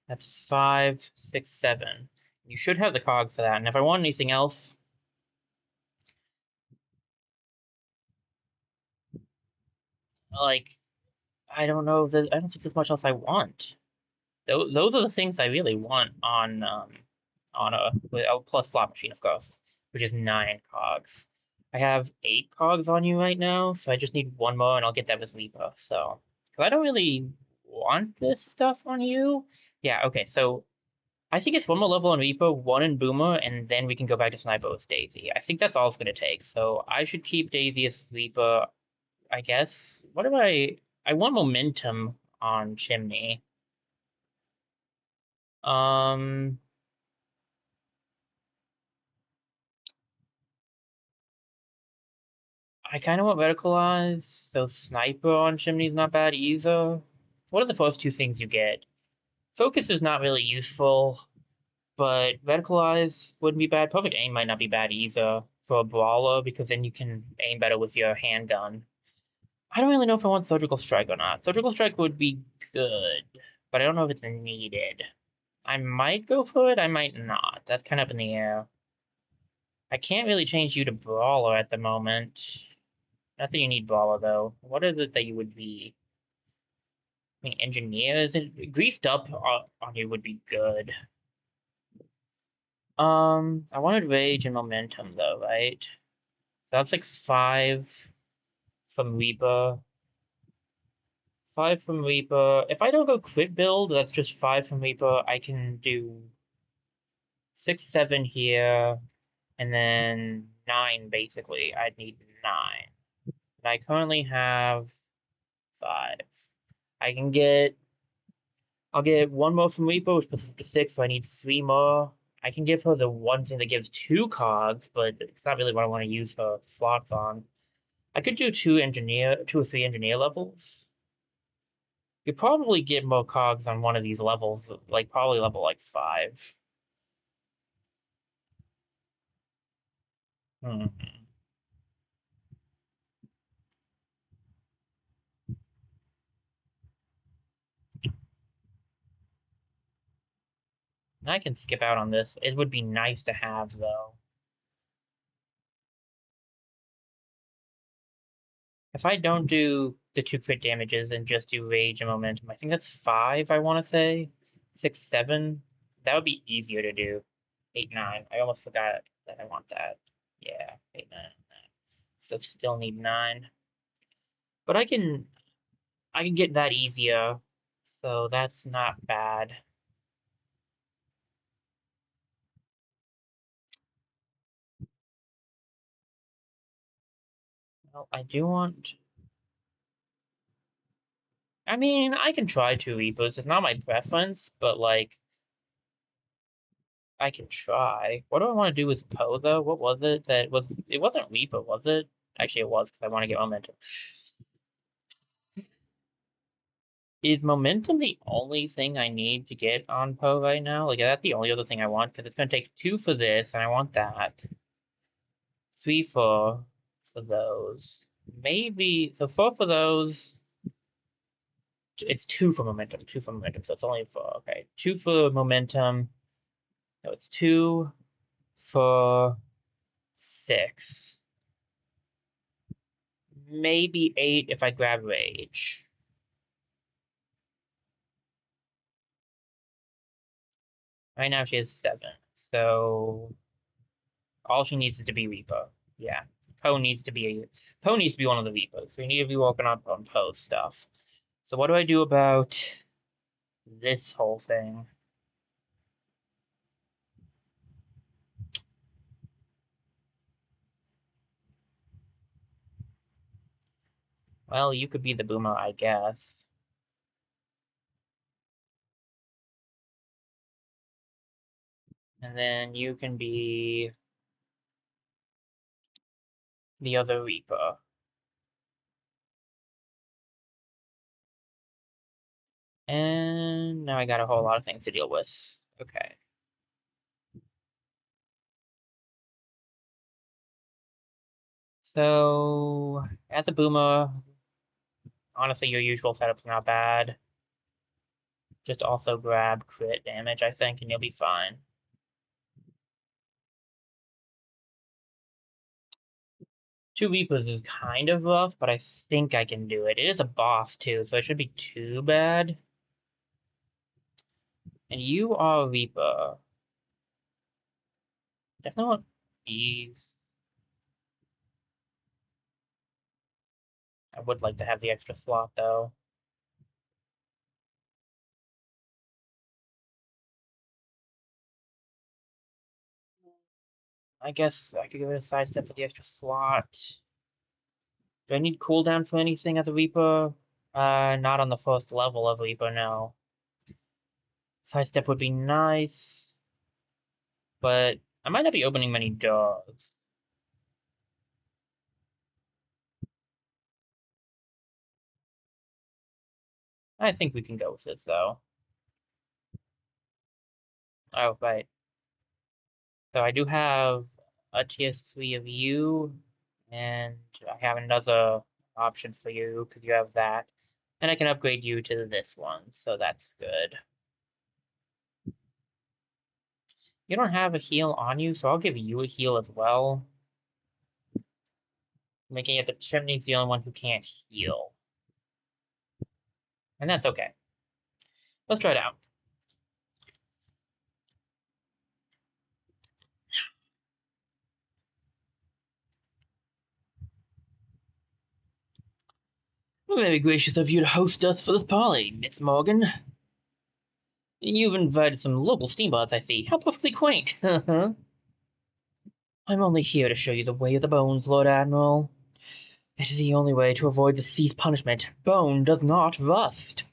Speaker 1: That's 5, 6, 7. You should have the cog for that, and if I want anything else, like, I don't know that I don't think there's much else I want. Those are the things I really want on a plus slot machine, of course, which is 9 cogs. I have 8 cogs on you right now, so I just need one more, and I'll get that with Lipa. So, because I don't really want this stuff on you. Yeah, okay. So I think it's one more level on Reaper, one in Boomer, and then we can go back to Sniper with Daisy. I think that's all it's going to take. So I should keep Daisy as Reaper, I guess. What do I want momentum on Chimney. Um, I kind of want Verticalize, so Sniper on Chimney's not bad either. What are the first two things you get? Focus is not really useful, but Verticalize wouldn't be bad. Perfect Aim might not be bad either for a Brawler, because then you can aim better with your handgun. I don't really know if I want Surgical Strike or not. Surgical Strike would be good, but I don't know if it's needed. I might go for it, I might not. That's kind of up in the air. I can't really change you to Brawler at the moment. Not that you need Brawler, though. What is it that you would be? I mean, Engineer? Is it greased up on you would be good. I wanted Rage and Momentum, though, right? So that's like 5 from Reaper. 5 from Reaper. If I don't go crit build, that's just 5 from Reaper. I can do 6, 7 here, and then 9, basically. I'd need 9. And I currently have 5. I can get I'll get one more from Reaper, which puts us up to 6, so I need 3 more. I can give her the one thing that gives 2 cogs, but it's not really what I want to use her slots on. I could do 2 or 3 engineer levels. You probably get more cogs on one of these levels, like probably level like 5. Hmm. I can skip out on this. It would be nice to have, though. If I don't do the 2 crit damages and just do Rage and Momentum, I think that's 5, I want to say. 6, 7. That would be easier to do. 8, 9. I almost forgot that I want that. Yeah, 8, 9, 9. So still need 9. But I can get that easier, so that's not bad. Well, I do want. I mean, I can try 2 Reapers. It's not my preference, but like I can try. What do I want to do with Poe though? What was it that was? It wasn't Reaper, was it? Actually, it was because I want to get momentum. Is momentum the only thing I need to get on Poe right now? Like, that's the only other thing I want, because it's going to take 2 for this, and I want that. 3 for those. Maybe, so 4 for those. It's 2 for momentum, 2 for momentum, so it's only 4. Okay, 2 for momentum. No, it's 2 for 6. Maybe 8 if I grab Rage. Right now she has 7. So all she needs is to be Reaper. Yeah. Poe needs to be one of the Reapers. We need to be working on Poe's stuff. So what do I do about this whole thing? Well, you could be the Boomer, I guess. And then you can be the other Reaper. And now I got a whole lot of things to deal with. Okay. So, as a Boomer, honestly, your usual setup's not bad. Just also grab crit damage, I think, and you'll be fine. Two Reapers is kind of rough, but I think I can do it. It is a boss, too, so it shouldn't be too bad. And you are a Reaper. Definitely want these. I would like to have the extra slot, though. I guess I could give it a sidestep for the extra slot. Do I need cooldown for anything as a Reaper? Not on the first level of Reaper, no. Sidestep would be nice, but I might not be opening many doors. I think we can go with this, though. Oh, right. So I do have a tier 3 of you, and I have another option for you, because you have that. And I can upgrade you to this one, so that's good. You don't have a heal on you, so I'll give you a heal as well. Making it the Chimney's the only one who can't heal. And that's okay. Let's try it out. Very gracious of you to host us for this party, Miss Morgan. You've invited some local steamboats, I see. How perfectly quaint. I'm only here to show you the way of the bones, Lord Admiral. It is the only way to avoid the sea's punishment. Bone does not rust.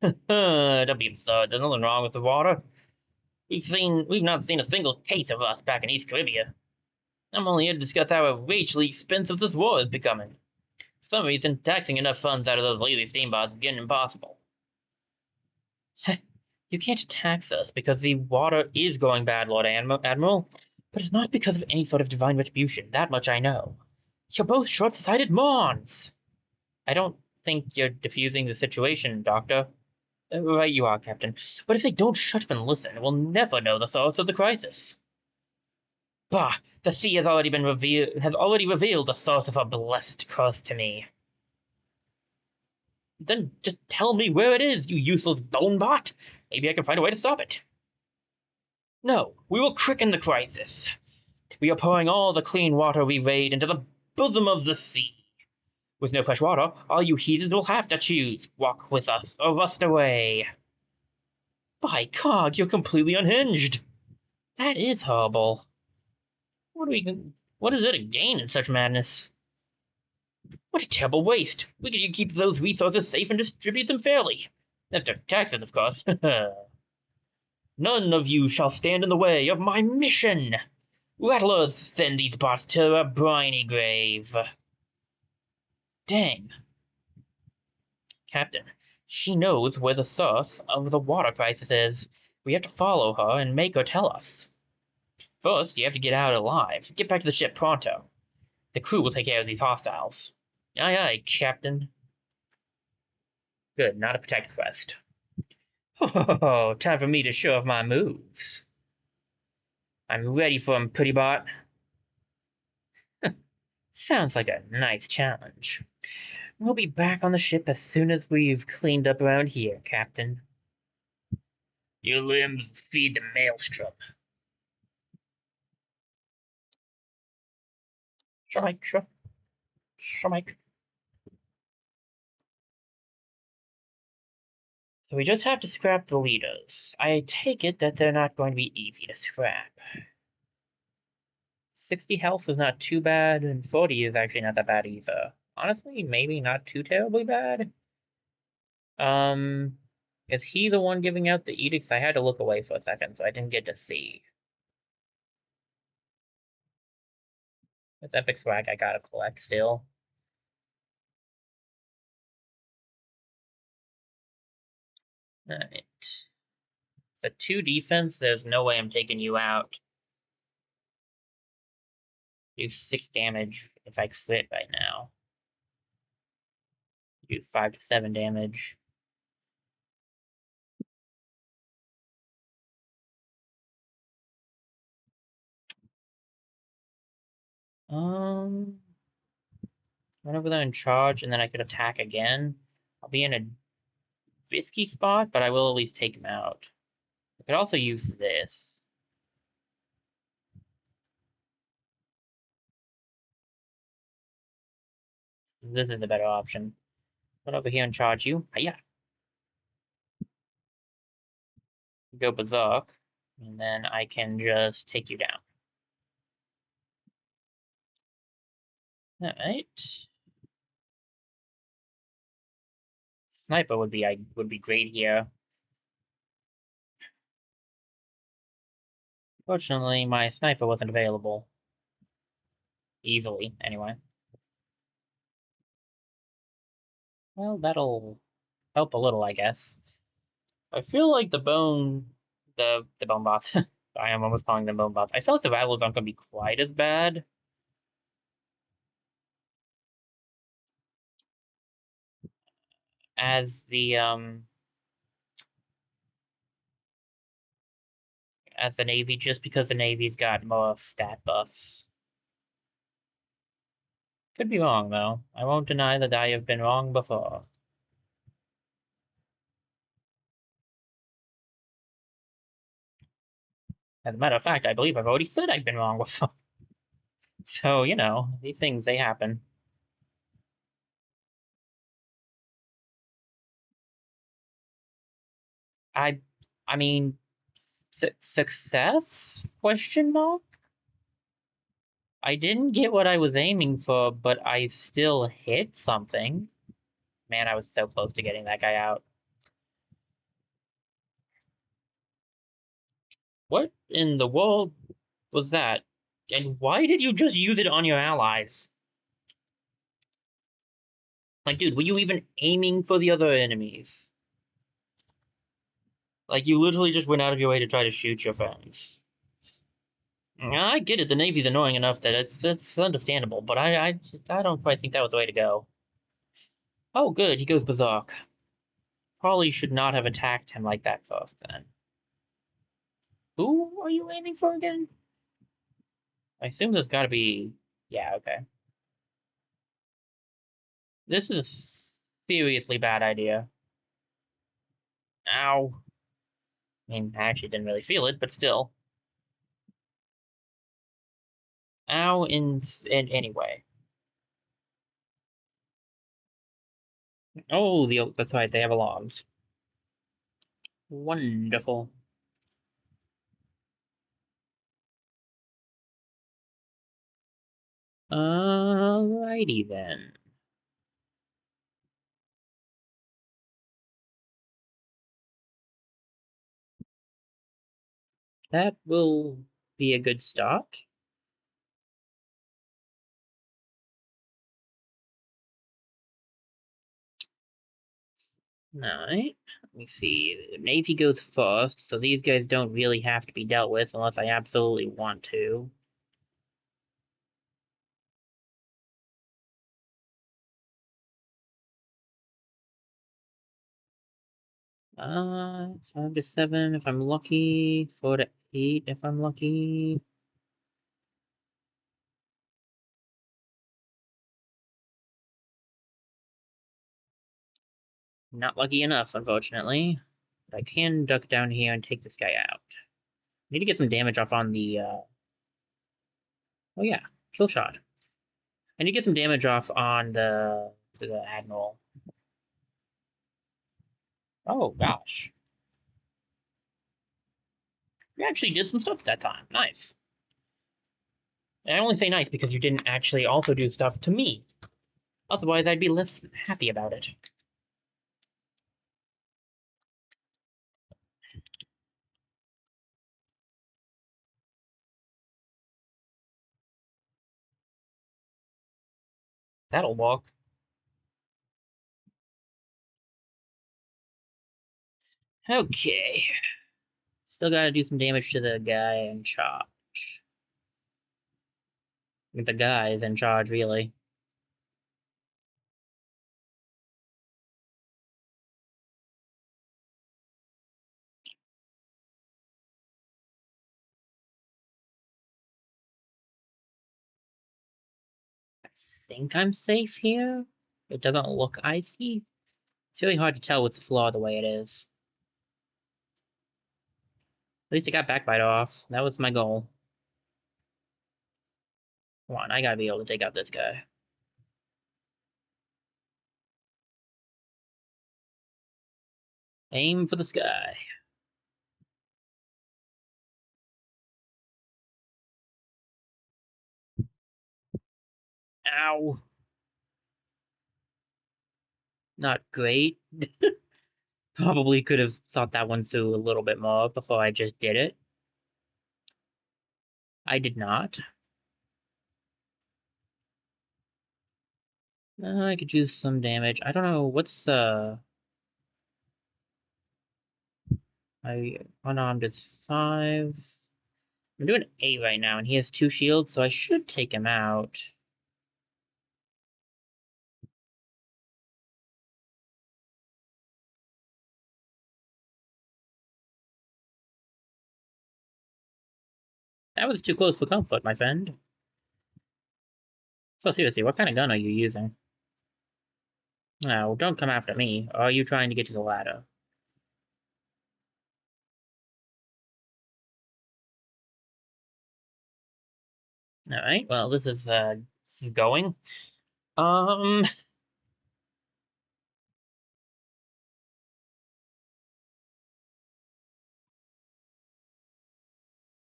Speaker 1: Don't be absurd. There's nothing wrong with the water. We've not seen a single case of rust back in East Caribbean. I'm only here to discuss how outrageously expensive this war is becoming. For some reason, taxing enough funds out of those lazy steamboats is getting impossible. You can't tax us because the water is going bad, Lord Admiral, but it's not because of any sort of divine retribution. That much I know. You're both short-sighted morons! I don't think you're diffusing the situation, Doctor. Right you are, Captain. But if they don't shut up and listen, we'll never know the source of the crisis. Bah! The sea has already revealed the source of her blessed curse to me. Then just tell me where it is, you useless bonebot. Maybe I can find a way to stop it. No, we will quicken the crisis. We are pouring all the clean water we raid into the bosom of the sea. With no fresh water, all you heathens will have to choose. Walk with us or rust away. By Cog, you're completely unhinged. That is horrible. What is there to gain in such madness? What a terrible waste. We could keep those resources safe and distribute them fairly. After taxes, of course. None of you shall stand in the way of my mission. Rattlers, send these bots to a briny grave. Dang. Captain, she knows where the source of the water crisis is. We have to follow her and make her tell us. First, you have to get out alive. Get back to the ship pronto. The crew will take care of these hostiles. Aye, aye, Captain. Good, not a protect quest. Oh, time for me to show off my moves. I'm ready for 'em, pretty bot. Sounds like a nice challenge. We'll be back on the ship as soon as we've cleaned up around here, Captain. Your limbs feed the maelstrom. Sure, Mike, sure. Sure, Mike. So we just have to scrap the leaders. I take it that they're not going to be easy to scrap. 60 health is not too bad, and 40 is actually not that bad either. Honestly, maybe not too terribly bad. Is he the one giving out the edicts? I had to look away for a second, so I didn't get to see. It's epic swag I gotta collect still. Alright. The 2 defense, there's no way I'm taking you out. Do 6 damage if I quit right now. Do 5 to 7 damage. Run over there and charge, and then I could attack again. I'll be in a risky spot, but I will at least take him out. I could also use this. This is a better option. Run over here and charge you. Yeah. Go berserk, and then I can just take you down. Alright. Sniper would be great here. Fortunately, my sniper wasn't available. Easily, anyway. Well, that'll help a little, I guess. I feel like the bone bots. I am almost calling them bone bots. I feel like the battles aren't gonna be quite as bad as the Navy, just because the Navy's got more stat buffs. Could be wrong though. I won't deny that I have been wrong before. As a matter of fact, I believe I've already said I've been wrong before. So, you know, these things, they happen. I I mean, success? Question mark? I didn't get what I was aiming for, but I still hit something. Man, I was so close to getting that guy out. What in the world was that? And why did you just use it on your allies? Like, dude, were you even aiming for the other enemies? Like, you literally just went out of your way to try to shoot your friends. I get it, the Navy's annoying enough that it's understandable, but I don't quite think that was the way to go. Oh, good, he goes berserk. Probably should not have attacked him like that first, then. Who are you aiming for again? I assume there's gotta be... Yeah, okay. This is a seriously bad idea. Ow. I mean, I actually didn't really feel it, but still. Ow, in anyway. Oh, that's right, they have alarms. Wonderful. Alrighty then. That will be a good start. Alright, let me see. The Navy goes first, so these guys don't really have to be dealt with unless I absolutely want to. It's 5 to 7 if I'm lucky, 4 to 8 if I'm lucky. Not lucky enough, unfortunately. But I can duck down here and take this guy out. Need to get some damage off on the, oh yeah, kill shot. I need to get some damage off on the Admiral. Oh, gosh. You actually did some stuff that time. Nice. And I only say nice because you didn't actually also do stuff to me. Otherwise, I'd be less happy about it. That'll walk. Okay. Still gotta do some damage to the guy in charge. The guy is in charge, really. I think I'm safe here. It doesn't look icy. It's really hard to tell with the floor the way it is. At least I got backbite off. That was my goal. Come on, I gotta be able to take out this guy. Aim for the sky. Ow. Not great. Probably could have thought that one through a little bit more before I just did it. I did not. I could use some damage. I don't know, what's the... My unarmed is 5. I'm doing 8 right now, and he has 2 shields, so I should take him out. That was too close for comfort, my friend. So seriously, what kind of gun are you using? No, don't come after me. Or are you trying to get to the ladder? Alright, well, this is going. Um,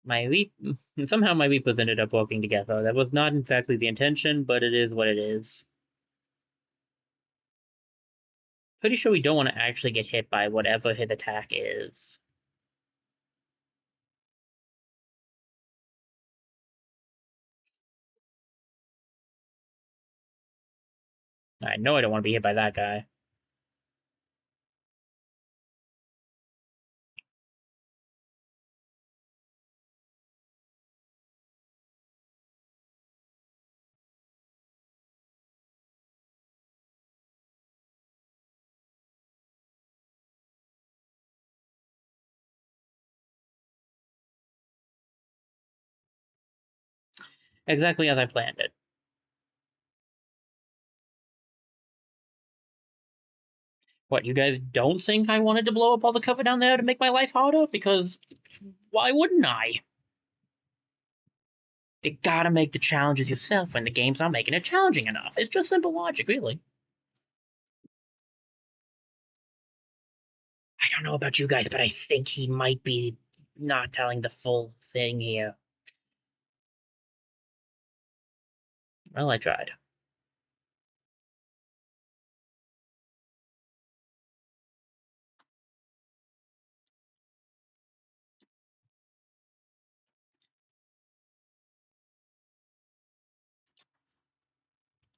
Speaker 1: my leap... Somehow my weapons ended up working together. That was not exactly the intention, but it is what it is. Pretty sure we don't want to actually get hit by whatever his attack is. I know I don't want to be hit by that guy. Exactly as I planned it. What, you guys don't think I wanted to blow up all the cover down there to make my life harder? Because why wouldn't I? You gotta make the challenges yourself when the game's not making it challenging enough. It's just simple logic, really. I don't know about you guys, but I think he might be not telling the full thing here. Well, I tried.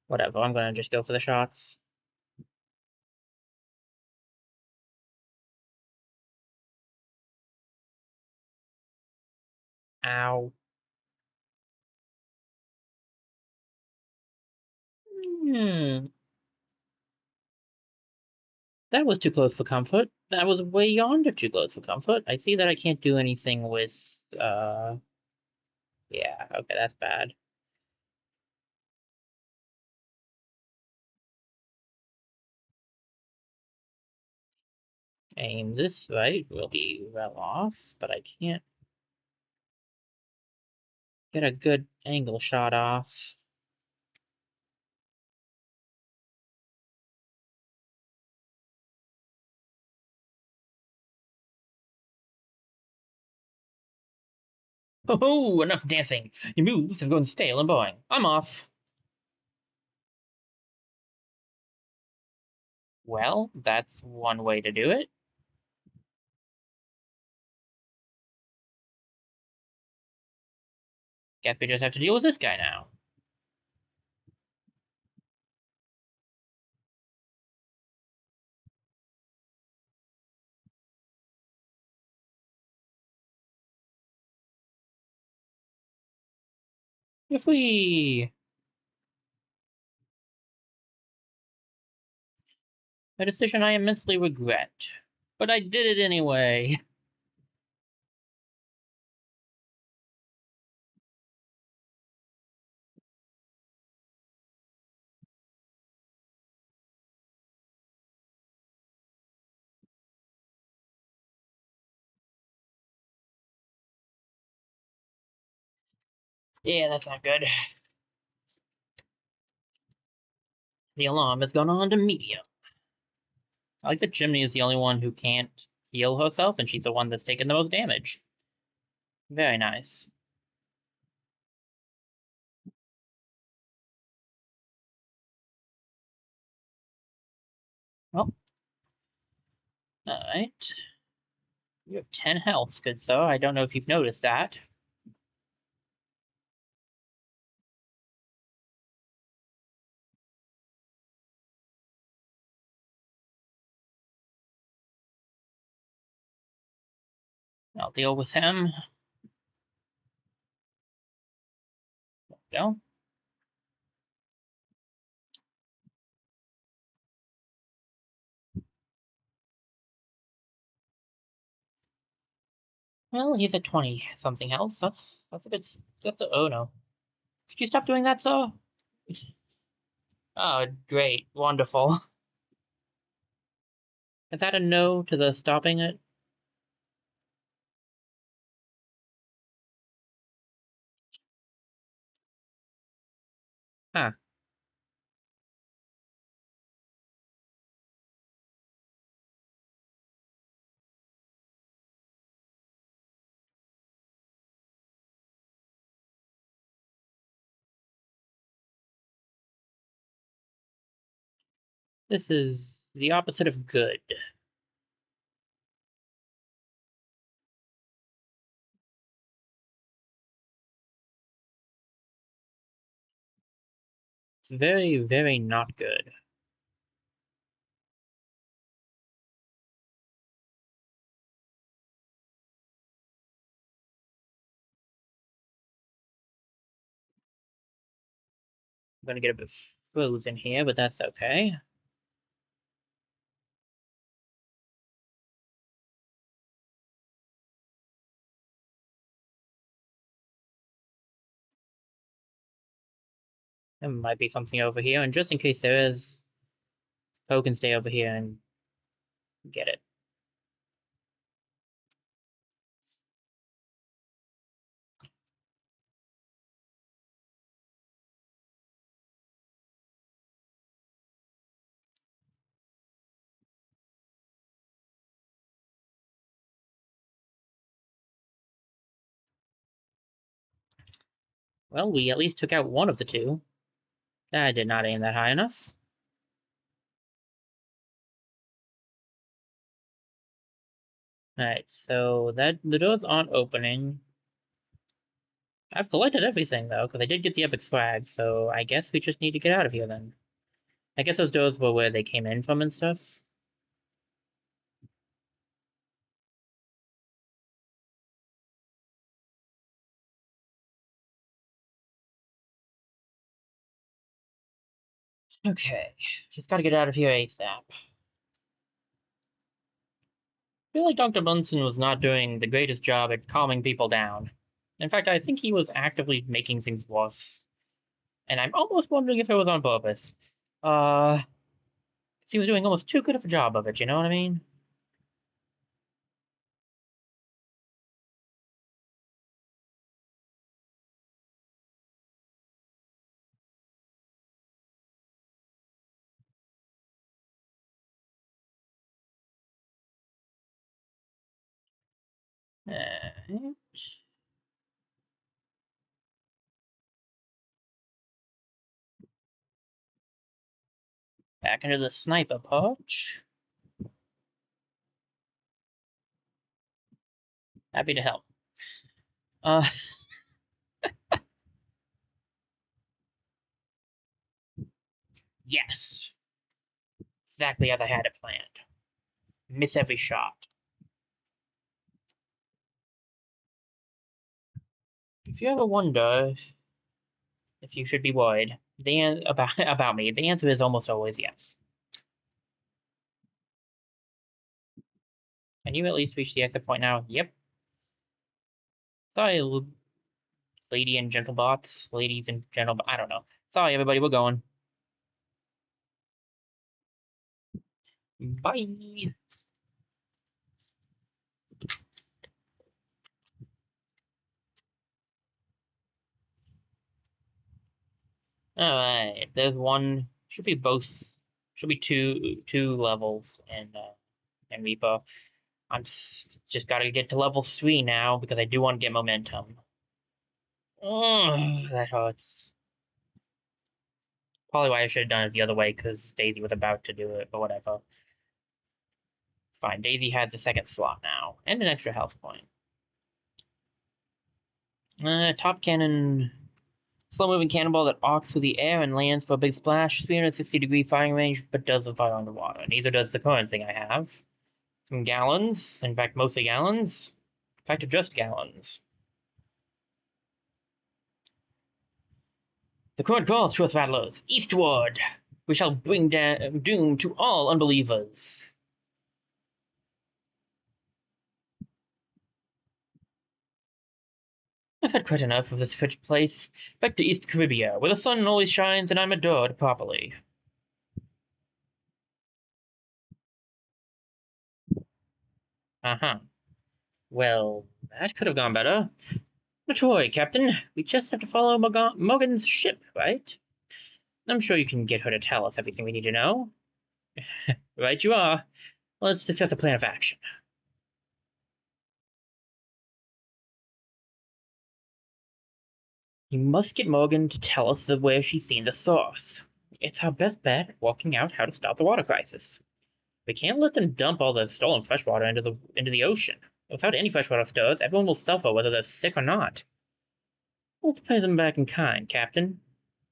Speaker 1: Whatever, I'm gonna just go for the shots. Ow. Hmm. That was too close for comfort. That was way yonder too close for comfort. I see that I can't do anything with, yeah, okay, that's bad. Aim this right, we'll be well off, but I can't get a good angle shot off. Oh, enough dancing. Your moves have gone stale and boring. I'm off. Well, that's one way to do it. Guess we just have to deal with this guy now. If we... A decision I immensely regret. But I did it anyway. Yeah, that's not good. The alarm has gone on to medium. I like that Chimney is the only one who can't heal herself, and she's the one that's taken the most damage. Very nice. Well, alright. You have 10 health, good sir. I don't know if you've noticed that. I'll deal with him. Go. Well, he's at 20 something else. That's a bit. Oh no. Could you stop doing that, sir? Oh, great. Wonderful. Is that a no to the stopping it? Huh. This is the opposite of good. It's very, very not good. I'm gonna get a bit frozen here, but that's okay. There might be something over here, and just in case there is, Poe can stay over here and get it. Well, we at least took out one of the two. I did not aim that high enough. Alright, so the doors aren't opening. I've collected everything, though, because I did get the epic swag, so I guess we just need to get out of here, then. I guess those doors were where they came in from and stuff. Okay, just gotta get out of here ASAP. I feel like Dr. Bunsen was not doing the greatest job at calming people down. In fact, I think he was actively making things worse. And I'm almost wondering if it was on purpose. Uh, he was doing almost too good of a job of it, you know what I mean? And back into the sniper pouch. Happy to help. Uh, yes. Exactly as I had it planned. Miss every shot. If you ever wonder if you should be worried about me, the answer is almost always yes. Can you at least reach the exit point now? Yep. Sorry, lady and gentlebots. Ladies and gentle... I don't know. Sorry, everybody, we're going. Bye! Alright, there's one... Should be two levels in Reaper. I'm just gotta get to level 3 now, because I do want to get momentum. Ugh, that hurts. Probably why I should have done it the other way, because Daisy was about to do it, but whatever. Fine, Daisy has the second slot now, and an extra health point. Top cannon... Slow-moving cannonball that arcs through the air and lands for a big splash, 360-degree firing range, but doesn't fire underwater. Neither does the current thing I have. Some gallons, in fact, mostly gallons. In fact, just gallons. The current calls to us, rattlers, eastward! We shall bring doom to all unbelievers. I've had quite enough of this frigid place. Back to East Caribbean, where the sun always shines and I'm adored properly. Uh-huh. Well, that could have gone better. Not to worry, Captain. We just have to follow Morgan's ship, right? I'm sure you can get her to tell us everything we need to know. Right you are. Let's discuss a plan of action. You must get Morgan to tell us where she's seen the source. It's our best bet at working out how to stop the water crisis. We can't let them dump all the stolen freshwater into the ocean. Without any freshwater stores, everyone will suffer whether they're sick or not. Let's pay them back in kind, Captain.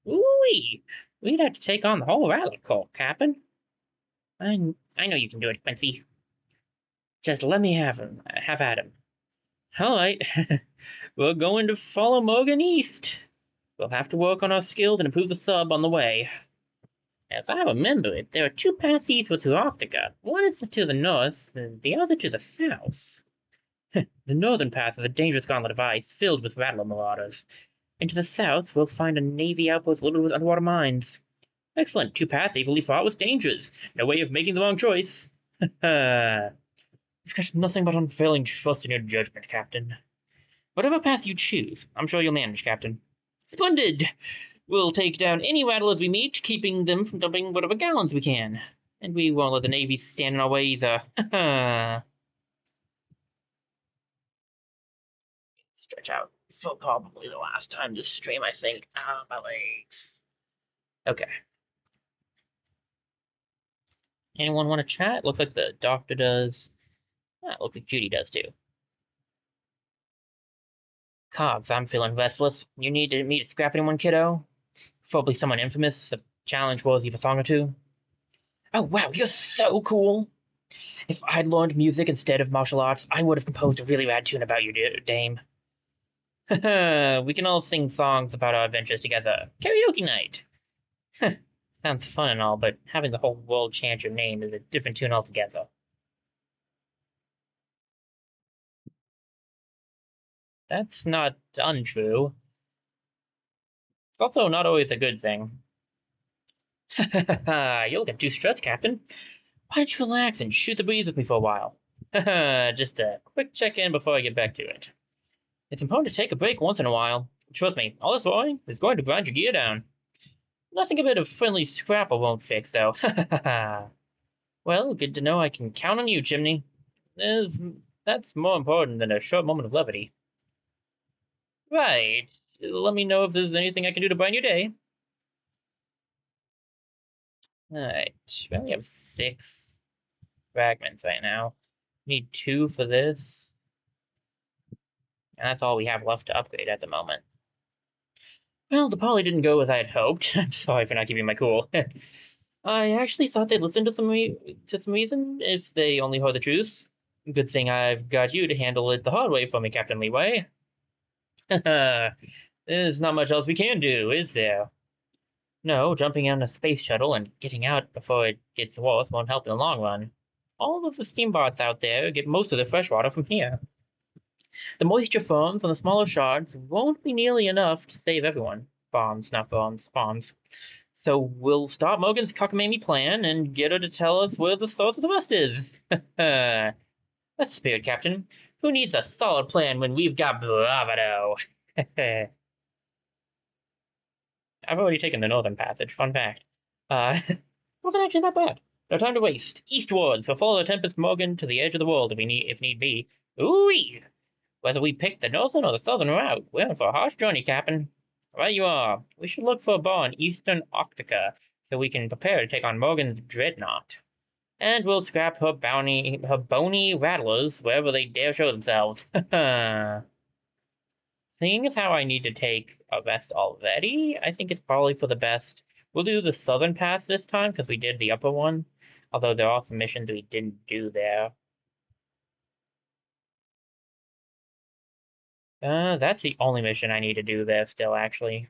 Speaker 1: Ooh-wee! We'd have to take on the whole Rattler Corps, Captain. I know you can do it, Quincy. Just let me have at him. All right, we're going to follow Morgan east. We'll have to work on our skills and improve the sub on the way. If I remember it, there are two paths eastward to Arctica. One is to the north, and the other to the south. The northern path is a dangerous gauntlet of ice filled with rattler marauders. And to the south, we'll find a navy outpost loaded with underwater mines. Excellent, two paths equally fraught with dangers. No way of making the wrong choice. You've got nothing but unfailing trust in your judgment, Captain. Whatever path you choose, I'm sure you'll manage, Captain. Splendid! We'll take down any rattlers we meet, keeping them from dumping whatever gallons we can. And we won't let the Navy stand in our way either. Stretch out for probably the last time this stream, I think. Ah, my legs. Okay. Anyone want to chat? Looks like the doctor does. Looks like Judy does too. Cogs, I'm feeling restless. You need me to scrap anyone, kiddo? Probably someone infamous, a challenge worthy of a song or two. Oh wow, you're so cool! If I'd learned music instead of martial arts, I would have composed a really rad tune about you, dame. We can all sing songs about our adventures together. Karaoke night! Sounds fun and all, but having the whole world chant your name is a different tune altogether. That's not untrue. It's also not always a good thing. You're looking too stressed, Captain. Why don't you relax and shoot the breeze with me for a while? Just a quick check-in before I get back to it. It's important to take a break once in a while. Trust me, all this worrying is going to grind your gear down. Nothing a bit of friendly scrapple won't fix, though. Well, good to know I can count on you, Chimney. That's more important than a short moment of levity. Right. Let me know if there's anything I can do to brighten your day. Alright, we only have 6 fragments right now. Need 2 for this. And that's all we have left to upgrade at the moment. Well, the poly didn't go as I had hoped. I'm sorry for not keeping my cool. I actually thought they'd listen to some reason if they only heard the truth. Good thing I've got you to handle it the hard way for me, Captain Leeway. This There's not much else we can do, is there? No, jumping on a space shuttle and getting out before it gets worse won't help in the long run. All of the steamboats out there get most of their fresh water from here. The moisture forms on the smaller shards won't be nearly enough to save everyone. Bombs, not bombs, bombs. So we'll stop Morgan's cockamamie plan and get her to tell us where the source of the rest is. That's the spirit, Captain. Who needs a solid plan when we've got bravado? I've already taken the northern passage, fun fact. Wasn't actually that bad. No time to waste. Eastwards, we'll follow the Tempest Morgan to the edge of the world if need be. Ooh-wee! Whether we pick the northern or the southern route, we're in for a harsh journey, Captain. Right you are. We should look for a bar in eastern Octica, so we can prepare to take on Morgan's dreadnought. And we'll scrap her bony rattlers wherever they dare show themselves. Seeing as how I need to take a rest already, I think it's probably for the best. We'll do the southern pass this time, because we did the upper one. Although there are some missions we didn't do there. That's the only mission I need to do there still, actually.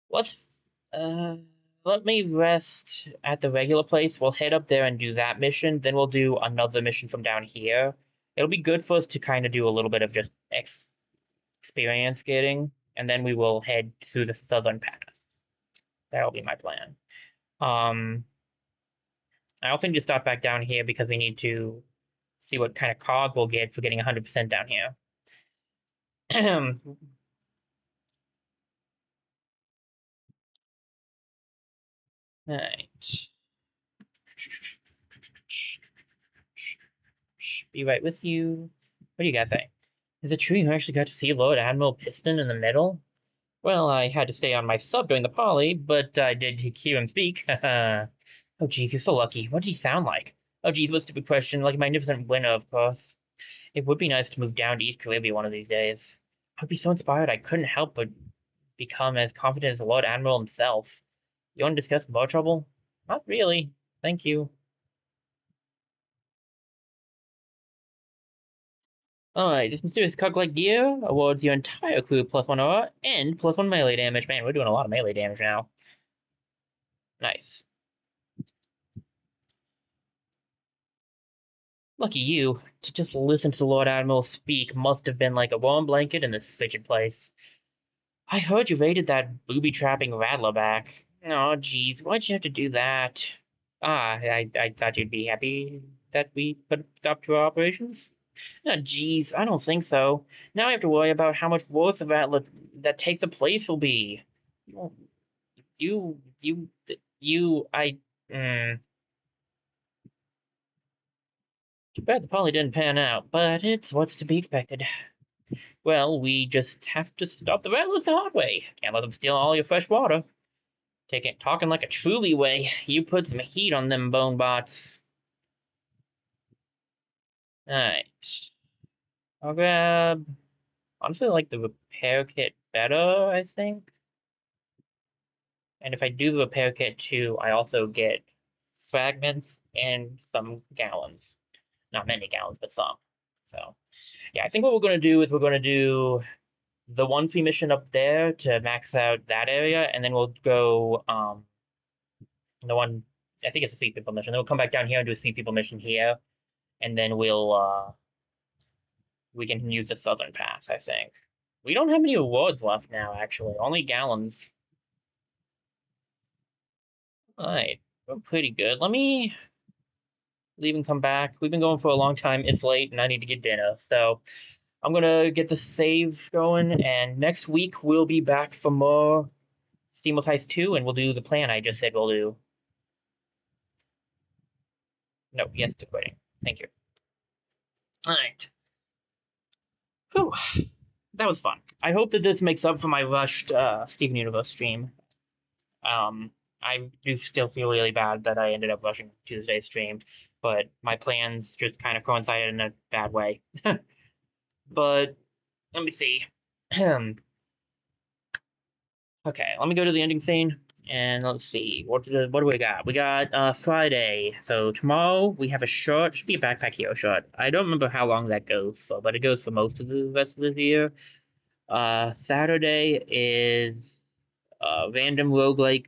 Speaker 1: Let's, let me rest at the regular place. We'll head up there and do that mission. Then we'll do another mission from down here. It'll be good for us to kind of do a little bit of just experience getting, and then we will head to the southern pass. That'll be my plan. I also need to stop back down here because we need to see what kind of cog we'll get for getting 100% down here. Alright. Be right with you. What do you guys say? Is it true you actually got to see Lord Admiral Piston in the middle? Well, I had to stay on my sub during the parley, but I did hear him speak. Oh, geez, you're so lucky. What did he sound like? Oh, geez, what a stupid question. Like a magnificent winner, of course. It would be nice to move down to East Caribbean one of these days. I'd be so inspired I couldn't help but become as confident as the Lord Admiral himself. You want to discuss more trouble? Not really. Thank you. Alright, this mysterious cog-like gear awards your entire crew +1 aura and +1 melee damage. Man, we're doing a lot of melee damage now. Nice. Lucky you. To just listen to the Lord Admiral speak must have been like a warm blanket in this frigid place. I heard you raided that booby-trapping rattler back. Oh, geez, why'd you have to do that? I thought you'd be happy that we put a stop to our operations? Oh, geez, I don't think so. Now I have to worry about how much worse the rattler that takes the place will be. You, you, you, I, mm. Too bad the poly didn't pan out, but it's what's to be expected. Well, we just have to stop the rattlers the hard way. Can't let them steal all your fresh water. Talking like a truly way, you put some heat on them bone bots. Alright. I'll grab... Honestly, I like the repair kit better, I think. And if I do the repair kit too, I also get fragments and some gallons. Not many gallons, but some. So, yeah, I think what we're going to do is we're going to do the one free mission up there to max out that area, and then we'll go the one, I think it's a Sweet People mission. Then we'll come back down here and do a Sweet People mission here, and then we can use the Southern Pass, I think. We don't have any awards left now, actually. Only gallons. Alright, we're pretty good. Let me leave and come back. We've been going for a long time. It's late, and I need to get dinner, so I'm gonna get the save going, and next week we'll be back for more SteamWorld Heist 2, and we'll do the plan I just said we'll do. No, yes to quitting. Thank you. Alright. Whew. That was fun. I hope that this makes up for my rushed Steven Universe stream. I do still feel really bad that I ended up rushing Tuesday's stream, but my plans just kind of coincided in a bad way. But, let me see. Okay, let me go to the ending scene. And let's see, what do we got? We got Friday. So tomorrow we have a short, should be a Backpack Hero short. I don't remember how long that goes for, but it goes for most of the rest of this year. Saturday is random roguelike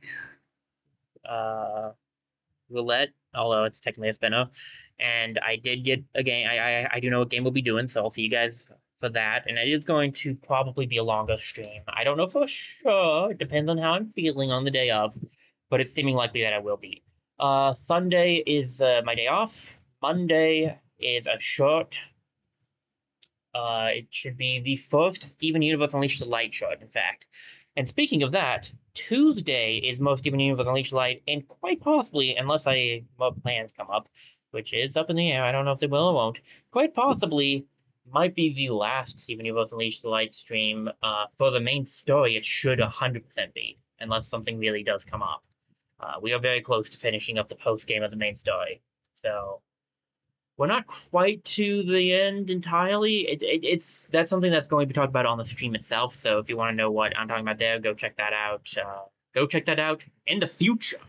Speaker 1: uh roulette, although it's technically a spinner. And I did get a game. I do know what game we'll be doing, so I'll see you guys for that. And it is going to probably be a longer stream. I don't know for sure. It depends on how I'm feeling on the day of, but it's seeming likely that I will be. Sunday is my day off. Monday is a short. It should be the first Steven Universe Unleashed the Light short, in fact. And speaking of that, Tuesday is most Steven Universe Unleashed the Light, and quite possibly, unless more plans come up, which is up in the air, I don't know if they will or won't, quite possibly might be the last Steven Universe Unleashed the Light stream for the main story. It should 100% be, unless something really does come up. We are very close to finishing up the post game of the main story, so we're not quite to the end entirely. It's that's something that's going to be talked about on the stream itself. So if you want to know what I'm talking about there, go check that out. Go check that out in the future.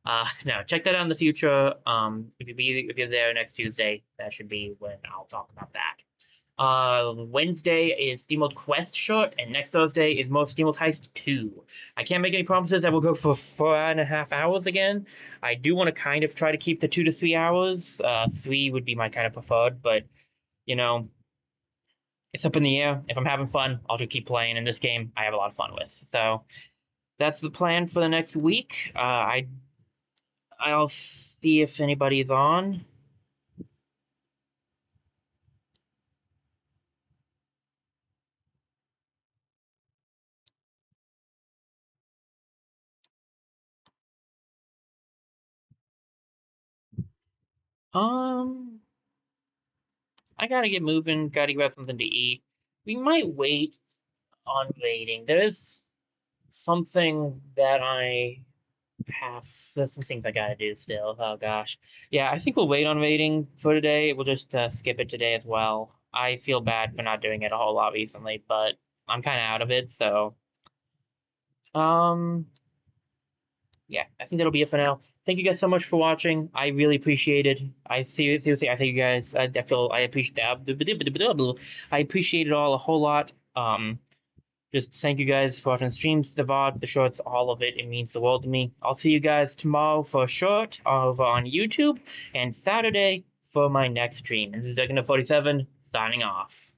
Speaker 1: No, check that out in the future. If you're there next Tuesday, that should be when I'll talk about that. Wednesday is SteamWorld Quest short, and next Thursday is more SteamWorld Heist 2. I can't make any promises that we'll go for 4.5 hours again. I do want to kind of try to keep the 2 to 3 hours. 3 would be my kind of preferred, but, you know, it's up in the air. If I'm having fun, I'll just keep playing in this game. I have a lot of fun with. So that's the plan for the next week. I'll see if anybody's on. I gotta get moving, gotta grab something to eat. We might wait on waiting. There's something that I have. There's some things I gotta do still. Oh gosh. Yeah, I think we'll wait on waiting for today. We'll just skip it today as well. I feel bad for not doing it a whole lot recently, but I'm kind of out of it, so um, yeah, I think that'll be it for now. Thank you guys so much for watching. I really appreciate it. Seriously, I thank you guys. I appreciate that. I appreciate it all a whole lot. Just thank you guys for watching the streams, the VODs, the shorts, all of it. It means the world to me. I'll see you guys tomorrow for a short over on YouTube, and Saturday for my next stream. This is Dragon47 signing off.